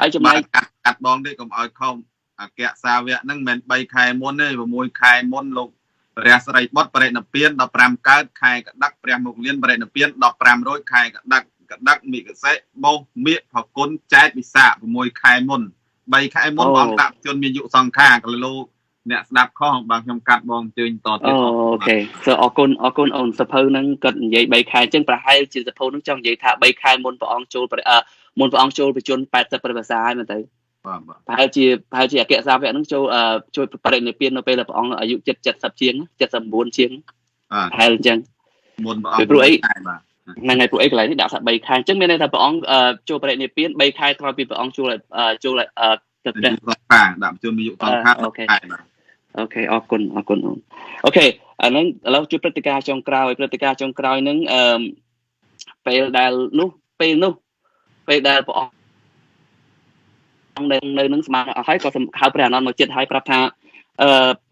Speaker 15: ហើយចំណែក
Speaker 11: កាត់បងទេកុំឲ្យខំអគ្គសាវកហ្នឹងមិនមែន3ខែមុនទេ6ខែមុនលោកព្រះស្រីបុត្របរិណិព្វាន15កើតខែកដឹកព្រះមុខលៀនបរិណិព្វាន15រោចខែកដឹកមិកសិបោសមៀកផគុណចែកវិសា6ខែមុន3ខែមុនបងដាក់ជនមានយុសង្ខារលោកអ្នកស្ដាប់ខុសបងខ្ញុំកាត់បងអញ្ជើញតទៀត
Speaker 15: អូខេអរគុណអូនសភៅហ្នឹងគាត់និយាយ3ខែអញ្ចឹងប្រហែលជាសភៅហ្នឹងចង់និយាយថា3ខែមុនព្រះអង្គចូលប្រជជន80ព្រះភាសាហើយមែនទៅប្រហែលជាអគ្គសាវកហ្នឹងចូលបរិនិព្វាននៅពេលដែលព្រះអង្គអាយុ70ជាង79ជាងប្រហែលអញ្ចឹង
Speaker 11: មុនព្រះអង្គ
Speaker 15: ព្រោះអីហ្នឹងហើយព្រោះអីកន្លែងនេះដាក់ថា3ខែអញ្ចឹងមានន័យថាព្រះអង្គចូលបរិនិព្វាន3ខែក្រោយពីព្រះអង្គចូលទៅព្រះ
Speaker 11: ដាក់ជនមានយុសង្ខារខែអូ
Speaker 15: ខេអរគុណអូនអូខេ អាហ្នឹងឥឡូវជួយព្រឹត្តិការណ៍ចុងក្រោយហ្នឹងពេលដែលព្រះអង្គនៅនឹងស្មានអស់ហើយក៏ហៅព្រះអានន្ទមកចិត្តហើយប្រាប់ថា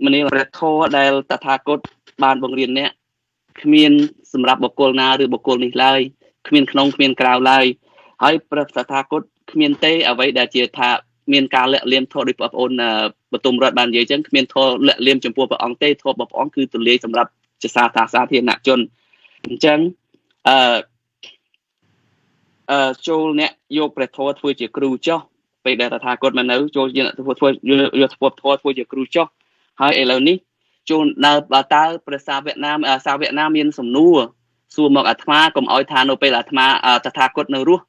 Speaker 15: មនាលព្រះធម៌ដែលតថាគតបានបង្រៀនអ្នកគ្មានសម្រាប់បុគ្គលណាឬបុគ្គលនេះឡើយគ្មានក្នុងគ្មានក្រៅឡើយហើយព្រះតថាគតគ្មានទេអ្វីដែលជាថាមានការលាក់លៀមធម៌ដោយបងប្អូនបតុមរដ្ឋបាននិយាយអញ្ចឹងគ្មានធម៌លាក់លៀមចំពោះព្រះអង្គទេធម៌របស់ព្រះអង្គគឺទូលាយសម្រាប់ជាសាធារណជនអញ្ចឹងចូលអ្នកយកព្រះធម៌ធ្វើជាគ្រូចុះពេលដែលតថាគតមកនៅចូលយកធ្វើយកធម៌ធ្វើជាគ្រូចុះហើយឥឡូវនេះចូលនៅតើព្រះសាវកណាមានសំណួរសួរមកអាត្មាកុំឲ្យថានៅពេលអាត្មាតថាគតនៅរស់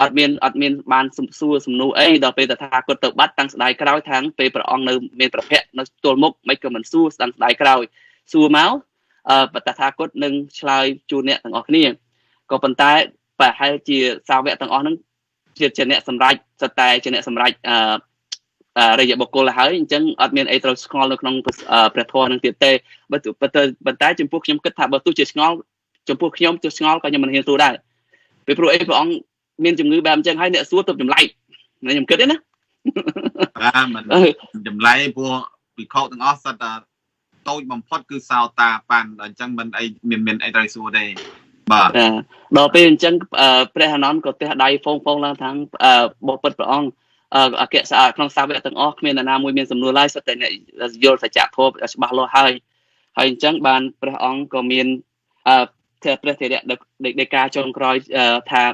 Speaker 15: អត់មានបានសួរសំណួរអីដល់ពេលតថាគតទៅបាត់តាំងស្ដាយក្រោយខាងពេលព្រះអង្គនៅមានប្រភពនៅទល់មុខមិនក៏មិនសួរស្ដាំស្ដាយក្រោយសួរមកតថាគតនឹងឆ្លើយជូនអ្នកទាំងអស់គ្នាក៏ប៉ុន្តែប្រហែលជាសាវកទាំងអស់ហ្នឹងជាអ្នកសម្រេចសិតតែជាអ្នកសម្រេចរយៈបុគ្គលហើយអញ្ចឹងអត់មានអីត្រូវឆ្ងល់នៅក្នុងព្រះធម៌នឹងទៀតទេប៉ុន្តែចំពោះខ្ញុំគិតថាបើទោះជាឆ្ងល់ចំពោះខ្ញុំទោះឆ្ងល់ក៏ខ្ញុំមិនហ៊ានសួរដែរពីព្រោះអីព្រះអង្គមានជំងឺបែបអញ្ចឹងហើយអ្នកសួរទៅចម្លែកខ្ញុំគិតទេណា
Speaker 11: មិនចម្លែកព្រោះវិខទាំងអស់សិតតែតូចបំផុតគឺសោតាប៉ាន់អញ្ចឹងមិនអីមានអីត្រូវសួរទេបាទ
Speaker 15: ដល់ពេលអញ្ចឹងព្រះអានន្ទក៏ទះដៃហ្វងឡើងថាបបិទ្ធព្រះអង្គអគ្គក្នុងសាវកទាំងអស់គ្មាននរណាមួយមានសំណួរឡើយសុទ្ធតែអ្នកយល់សច្ចធម៌ច្បាស់លាស់ហើយហើយអញ្ចឹងបានព្រះអង្គក៏មានព្រះធរៈនៃការចុងក្រោយថា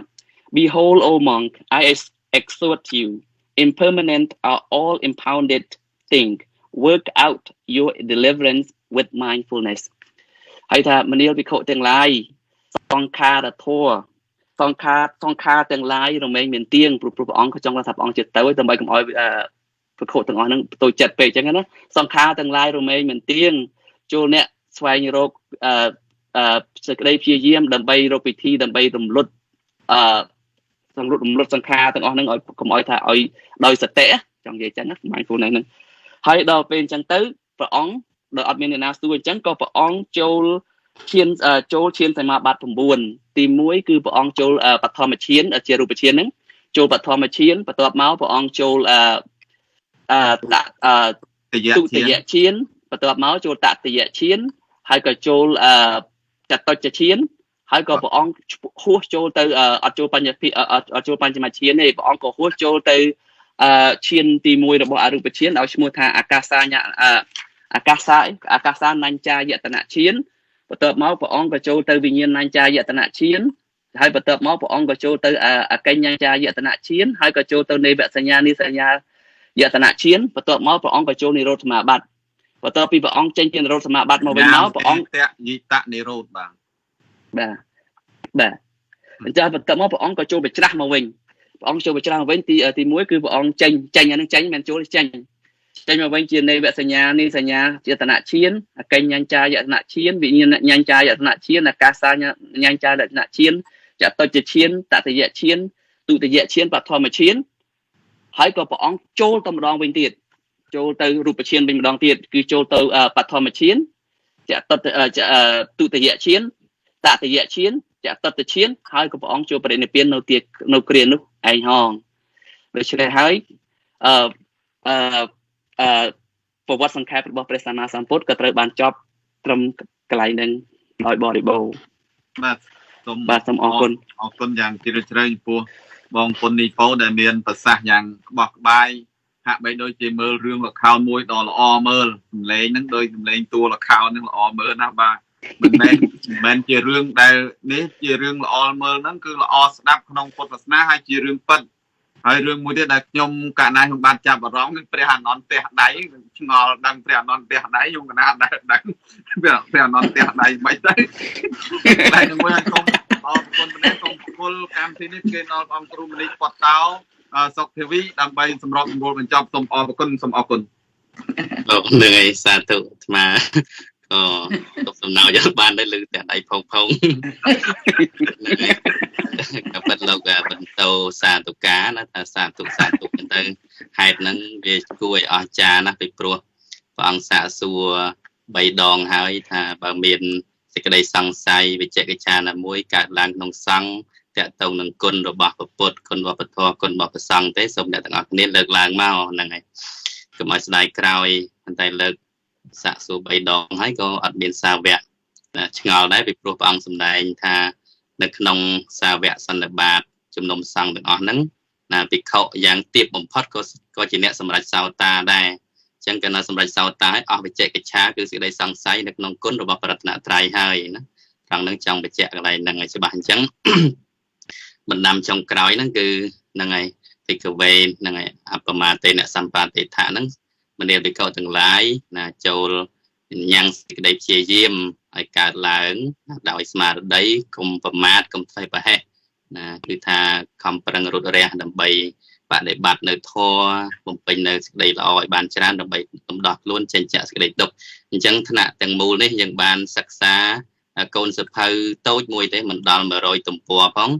Speaker 15: Behold, O monk, I exhort you, impermanent are all impounded things. Work out your deliverance with mindfulness. ហើយថាមនាលភិក្ខុទាំងឡាយសង្ខារធម៌សង្ខារទាំងឡាយរមែងមានទៀងព្រោះព្រះអង្គក៏ចង់ថាព្រះអង្គចិត្តទៅដើម្បីកុំឲ្យភិក្ខុទាំងអស់ហ្នឹងទៅចិត្តពេកអញ្ចឹងណាសង្ខារទាំងឡាយរមែងមានទៀងចូលអ្នកស្វែងរកសេចក្តីព្យាយាមដើម្បីរកវិធីដើម្បីរំលត់សង្ខារទាំងអស់ហ្នឹងឲ្យកុំឲ្យថាឲ្យដោយសតិចង់និយាយអញ្ចឹងណា mindfulness ហ្នឹងហើយដល់ពេលអញ្ចឹងទៅព្រះអង្គដោយអត់មានអ្នកណាស្ទួយអញ្ចឹងក៏ព្រះអង្គចូលឈានសមាបត្តិ9ទី1គឺព្រះអង្គចូលបឋមឈានជារូបឈានហ្នឹងចូលបឋមឈានបន្ទាប់មកព្រះអង្គចូលទុតិយឈានបន្ទាប់មកចូលតតិយឈានហើយក៏ចូលចតុច្ឆឈានហើយក៏ព្រះអង្គហួសចូលទៅអត់ចូលបញ្ញភិអត់ចូលបញ្ញមឈានទេព្រះអង្គក៏ហួសចូលទៅឈានទី1របស់អរូបឈានឲ្យឈ្មោះថាអាកាសានញ្ចាយតនឈានបន្ទាប់មកព្រះអង្គក៏ចូលទៅវិញ្ញាណញ្ចាយតនឈានហើយបន្ទាប់មកព្រះអង្គក៏ចូលទៅអកញ្ញញ្ចាយតនឈានហើយក៏ចូលទៅនេវសញ្ញានិសញ្ញាយតនឈានបន្ទាប់មកព្រះអង្គក៏ចូលនិរោធសមាបត្តិបន្ទាប់ពីព្រះអង្គចេញពីនិរោធសមាបត្តិមកវិញមកព្រះអង្គ
Speaker 11: យិតនិរោធបាទ
Speaker 15: អញ្ចឹងបន្ទាប់មកព្រះអង្គក៏ចូលបច្រាស់មកវិញព្រះអង្គចូលបច្រាស់មកវិញទី1គឺព្រះអង្គចេញអានឹងចេញមិនចូលចេញមកវិញជានេវសញ្ញានិសញ្ញាយតនឈានអកញ្ញញ្ចាយតនឈានវិញ្ញាណញ្ចាយតនឈានអាកាសាញ្ញញ្ចាយតនឈានចតុច្ឆឈានតតិយឈានទុតិយឈានបឋមឈានហើយក៏ព្រះអង្គចូលទៅម្ដងវិញទៀតចូលទៅរូបឈានវិញម្ដងទៀតគឺចូលទៅបឋមឈានទុតិយឈានតតិយឈានចតុច្ឆឈានហើយក៏ព្រះអង្គចូលបរិនិព្វាននៅគ្រានោះឯងហងដូច្នេះហើយប្រវត្តិសង្ខេបរបស់ព្រះសម្មាសម្ពុទ្ធក៏ត្រូវបានចប់ត្រឹមកន្លែងនឹងដោយបរិបូរណ៍
Speaker 11: បាទសូមអរគុណយ៉ាងជ្រាលជ្រៅចំពោះបងពុននីប៉ូដែលមានប្រសាសន៍យ៉ាងក្បោះក្បាយហាក់បីដូចជាមើលរឿងល្ខោនមួយដ៏ល្អមើលសម្លេងហ្នឹងដោយសម្លេងតួល្ខោនហ្នឹងល្អមើលណាស់បាទមិនមែនជារឿងដែលនេះជារឿងល្អមើលហ្នឹងគឺល្អស្ដាប់ក្នុងពុទ្ធសាសនាហើយជារឿងពិតហើយរឿងមួយទៀតដែលខ្ញុំកណ្ណាខ្ញុំបានចាប់អារម្មណ៍គឺព្រះអានន្ទផ្ទះដៃឆ្ងល់ដឹងព្រះអានន្ទផ្ទះដៃខ្ញុំកណ្ណាដែរដឹងព្រះអានន្ទផ្ទះដៃមិនទៅតែមួយឲ្យសូមអរគុណម្នាក់សូមគោលកម្មវិធីនេះគេដល់អង្គគ្រូមនីពតោសុខធាវីដើម្បីសម្របសម្រួលបញ្ចប់សូមអរគុណ
Speaker 2: លោកនឹងឯសាធុអាត្មាក៏ទុកសំណោយកបានដែរលើផ្ទះដៃផុងក៏ពិតលោកបន្តសាធុការណាថាសាធុទៅហេតុហ្នឹងវាគួរឲ្យអស្ចារ្យណាស់ពីព្រោះព្រះអង្គសាកសួរ 3 ដងហើយថាបើមានសេចក្តីសង្ស័យវិជ្ជកិច្ឆាណាមួយកើតឡើងក្នុងសង្ឃតាក់ទងនឹងគុណរបស់ព្រះពុទ្ធគុណវប្បធម៌គុណរបស់ព្រះសង្ឃទេសូមអ្នកទាំងអស់គ្នាលើកឡើងមកហ្នឹងហើយកុំឲ្យស្ដាយក្រោយប៉ុន្តែលើកសាកសួរ3 ដងហើយក៏អត់មានសាវកឆ្ងល់ដែរពីព្រោះព្រះអង្គសម្ដែងថានៅក្នុងសាវកសន្និបាតជំនុំសង្ឃទាំងអស់ហ្នឹងណាភិក្ខុយ៉ាងទាបបំផុតក៏ជាអ្នកសម្រេចសោតាដែរអញ្ចឹងកាលណាសម្រេចសោតាឲ្យអស់វិជ្ជកិច្ឆាគឺសេចក្តីសង្ស័យនៅក្នុងគុណរបស់ព្រះរតនត្រ័យហើយណាត្រង់ហ្នឹងចង់បញ្ជាក់កន្លែងហ្នឹងឲ្យច្បាស់អញ្ចឹងបណ្ដាំចុងក្រោយហ្នឹងគឺហ្នឹងហើយភិក្ខវេហ្នឹងហើយអបមាតេនសម្បាទេថៈហ្នឹងមនាលភិក្ខុទាំងឡាយណាចូលញ៉ាំងសេចក្តីព្យាយាមឲ្យកើតឡើងដោយស្មារតីកុំប្រមាទកុំធ្វេសប្រហែសណាគឺថាខំប្រឹងរត់រះដើម្បីបដិបត្តិនៅធម៌បំពេញនៅសេចក្តីល្អឲ្យបានច្រើនដើម្បីកំដោះខ្លួនចេញចាកសេចក្តីទុក្ខអញ្ចឹងថ្នាក់ទាំងមូលនេះយើងបានសិក្សាកូនសភៅតូចមួយទេមិនដល់100ទំព័រផង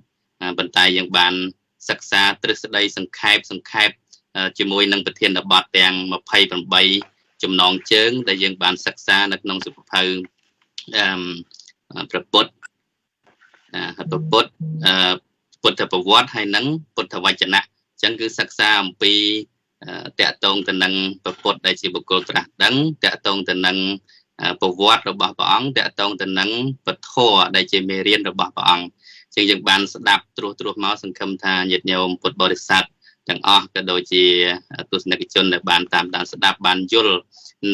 Speaker 2: ប៉ុន្តែយើងបានសិក្សាទ្រឹស្ដីសង្ខេបជាមួយនឹងប្រធានបទទាំង28ចំណងជើងដែលយើងបានសិក្សានៅក្នុងសភៅព្រះពុទ្ធពុទ្ធប្រវត្តិហើយនឹងពុទ្ធវចនៈអញ្ចឹងគឺសិក្សាអំពីតកតងទៅនឹងព្រះពុទ្ធដែលជាបុគ្គលត្រាស់ដឹងតកតងទៅនឹងប្រវត្តិរបស់ព្រះអង្គតកតងទៅនឹងពធដែលជាមេរៀនរបស់ព្រះអង្គអញ្ចឹងយើងបានស្ដាប់ត្រួសមកសង្ឃឹមថាញាតិញោមពុទ្ធបរិស័ទទាំងអស់ក៏ដូចជាទស្សនិកជនដែលបានតាមដានស្ដាប់បានយល់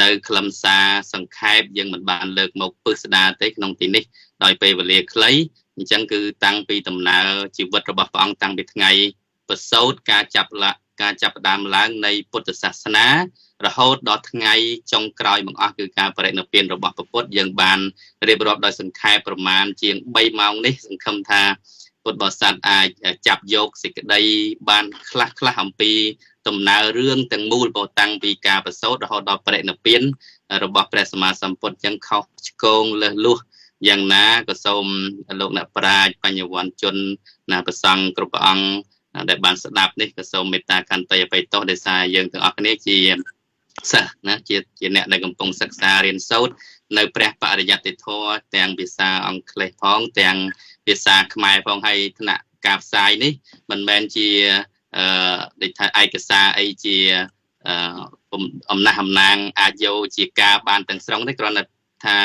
Speaker 2: នៅខ្លឹមសារសង្ខេបយើងមិនបានលើកមកពិស្ដារទេក្នុងទីនេះដោយពេលវេលាខ្លីអញ្ចឹងគឺតាំងពីដំណើរជីវិតរបស់ព្រះអង្គតាំងពីថ្ងៃប្រសូតការចាប់ផ្ដើមឡើងនៃពុទ្ធសាសនារហូតដល់ថ្ងៃចុងក្រោយបង្អស់គឺការបរិនិព្វានរបស់ព្រះពុទ្ធយើងបានរៀបរាប់ដោយសង្ខេបប្រមាណជាង3ម៉ោងនេះសង្ឃឹមថាពុទ្ធបរិស័ទអាចចាប់យកសេចក្តីបានខ្លះអំពីដំណើររឿងទាំងមូលបតាំងពីការប្រសូតរហូតដល់បរិនិព្វានរបស់ព្រះសម្មាសម្ពុទ្ធចឹងខុសឆ្គងលើសលួសយ៉ាងណាក៏សូមលោកអ្នកប្រាជ្ញបញ្ញវន្តជនណាប្រសង់គ្រប់ព្រះអង្គដែលបានស្ដាប់នេះក៏សូមមេត្តាខន្តីអភ័យទោសដោយសារយើងទាំងអស់គ្នាជាសិស្សណាជាអ្នកដែលកំពុងសិក្សារៀនសូត្រនៅព្រះបរិយត្តិធម៌ទាំងភាសាអង់គ្លេសផងទាំងភាសាខ្មែរផងហើយថ្នាក់ការផ្សាយនេះមិនមែនជាដូចថាឯកសារអីជាអំណះអំណាងអាចយកជាការបានទាំងស្រុងទេគ្រាន់តែថា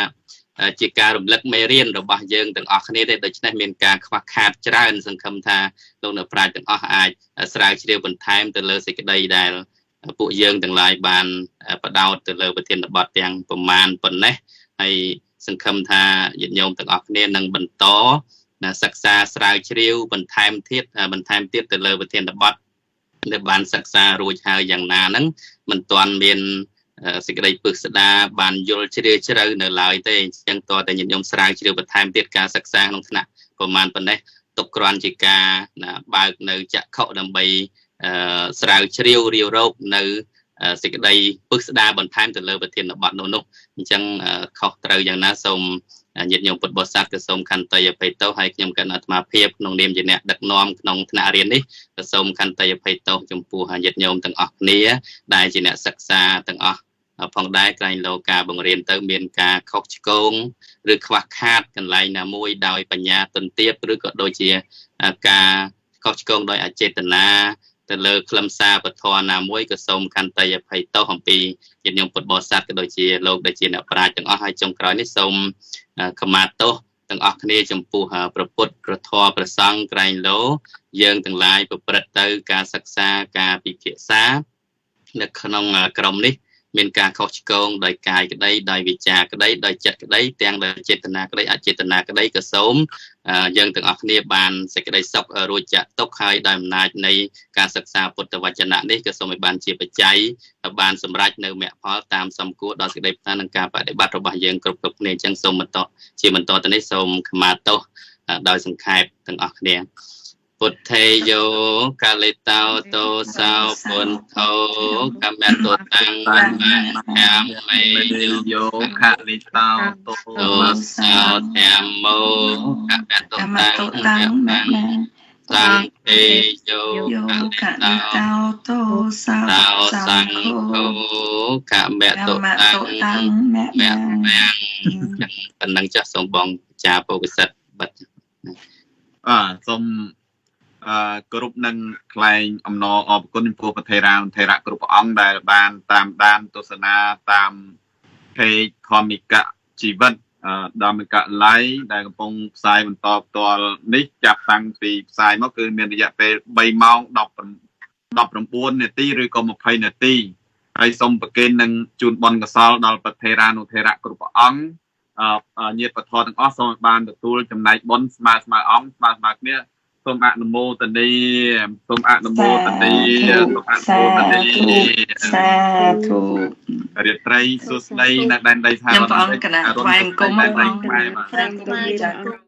Speaker 2: ជាការរំលឹកមេរៀនរបស់យើងទាំងអស់គ្នាទេដូច្នេះមានការខ្វះខាតច្រើនសង្ឃឹមថាលោកអ្នកប្រាជ្ញទាំងអស់អាចស្រាវជ្រាវបន្ថែមទៅលើសេចក្តីដែលពួកយើងទាំងឡាយបានបដោតទៅលើប្រធានបទទាំងប្រមាណប៉ុណ្ណេះហើយសង្ឃឹមថាញាតិញោមទាំងអស់គ្នានឹងបន្តសិក្សាស្រាវជ្រាវបន្ថែមទៀតទៅលើប្រធានបទដែលបានសិក្សារួចហើយយ៉ាងណាហ្នឹងមិនទាន់មានសេចក្តីពិស្ដារបានយល់ជ្រាលជ្រៅនៅឡើយទេអញ្ចឹងតើតែញាតិញោមស្រាវជ្រាវបន្ថែមទៀតការសិក្សាក្នុងថ្នាក់ប្រមាណប៉ុណ្ណេះទុកគ្រាន់ជាការបើកនៅចក្ខុដើម្បីស្រាវជ្រាវរាវរកនៅសេចក្តីពិស្ដារបន្ថែមទៅលើប្រធានបទនោះអញ្ចឹងខុសត្រូវយ៉ាងណាសូមញាតិញោមពុទ្ធបរិស័ទក៏សូមខន្តីអភ័យទោសហើយខ្ញុំគណៈអាត្មាភាពក្នុងនាមជាអ្នកដឹកនាំក្នុងថ្នាក់រៀននេះក៏សូមខន្តីអភ័យទោសចំពោះញាតិញោមទាំងអស់គ្នាដែលជាអ្នកសិក្សាទាំងអស់ផងដែរក្រែងលោការបង្រៀនទៅមានការខុសឆ្គងឬខ្វះខាតកន្លែងណាមួយដោយបញ្ញាទន្ទាបឬក៏ដូចជាការខុសឆ្គងដោយអចេតនាទៅលើខ្លឹមសារពធណាមួយក៏សូមខន្តីអភ័យទោសអំពីញាតិញោមពុទ្ធបរិស័ទក៏ដូចជាលោកដែលជាអ្នកប្រាជ្ញទាំងអស់ហើយចុងក្រោយនេះសូមខមាទោសទាំងអស់គ្នាចំពោះព្រះពុទ្ធព្រះធម៌ព្រះសង្ឃក្រែងលោយើងទាំងឡាយប្រព្រឹត្តទៅការសិក្សាការពិភាក្សានៅក្នុងក្រុមនេះមានការខុសឆ្គងដោយកាយក្តីដោយវិចារក្តីដោយចិត្តក្តីទាំងដោយចេតនាក្តីអចេតនាក្តីក៏សូមយើងទាំងអស់គ្នាបានសេចក្តីសុខរួចចាក់ទុកហើយដោយអំណាចនៃការសិក្សាពុទ្ធវចនៈនេះក៏សូមឲ្យបានជាបច្ច័យបានសម្រេចនៅមគ្គផលតាមសំគួរដល់សេចក្តីប្រាថ្នានិងការបដិបត្តិរបស់យើងគ្រប់គ្នាអញ្ចឹងសូមបន្តទៅនេះសូមខមាទោសដោយសង្ខេបទាំងអស់គ្នាពុទ្ធេយោកាលិតោតោសោពុទ្ធោកមតោតាំងវណ្ណាកាមេយោកាលិតោតោសោធម្មោកមតោតាំងវណ្ណា Sang Ê Yo
Speaker 3: Yo
Speaker 2: Cả
Speaker 3: cả
Speaker 2: Lê
Speaker 3: tao
Speaker 2: Tao
Speaker 3: tô sao
Speaker 2: Tao
Speaker 3: sang
Speaker 2: Sang
Speaker 3: khô
Speaker 2: Khô Cả Mẹ Tổ
Speaker 3: mẹ
Speaker 2: Tăng
Speaker 3: tội tăng mẹ
Speaker 2: Mẹ
Speaker 3: mang
Speaker 2: Mang Phần năng chắc sống bóng Cha Bồ Kì Sật Bật
Speaker 11: សូមគ្រប់នឹងខ្លែងអំណរអរគុណចំពោះប្រធេរានុធេរៈគ្រប់ព្រះអង្គដែលបានតាមដានទស្សនាតាម page ធម្មិកជីវិតធម្មិកឡៃដែលកំពុងផ្សាយបន្តផ្ទាល់នេះចាប់តាំងពីផ្សាយមកគឺមានរយៈពេល3ម៉ោង19នាទីឬក៏20នាទីហើយសូមប្រគេននឹងជូនបុណ្យកុសលដល់ប្រធេរានុធេរៈគ្រប់ព្រះអង្គញាតិបធរទាំងអស់សូមបានទទួលចំណែកបុណ្យស្មើអង្គស្មើគ្នាសូមអនុមោទនីសូមអនុមោទនី
Speaker 3: សាធុ
Speaker 11: រាត្រីសួស្តីនៅដែនដីស្ថានភាព
Speaker 3: ខ្ញុំព្រះអង្គគណៈថ្វាយអង្គមព្រះអង្គ
Speaker 11: បាទ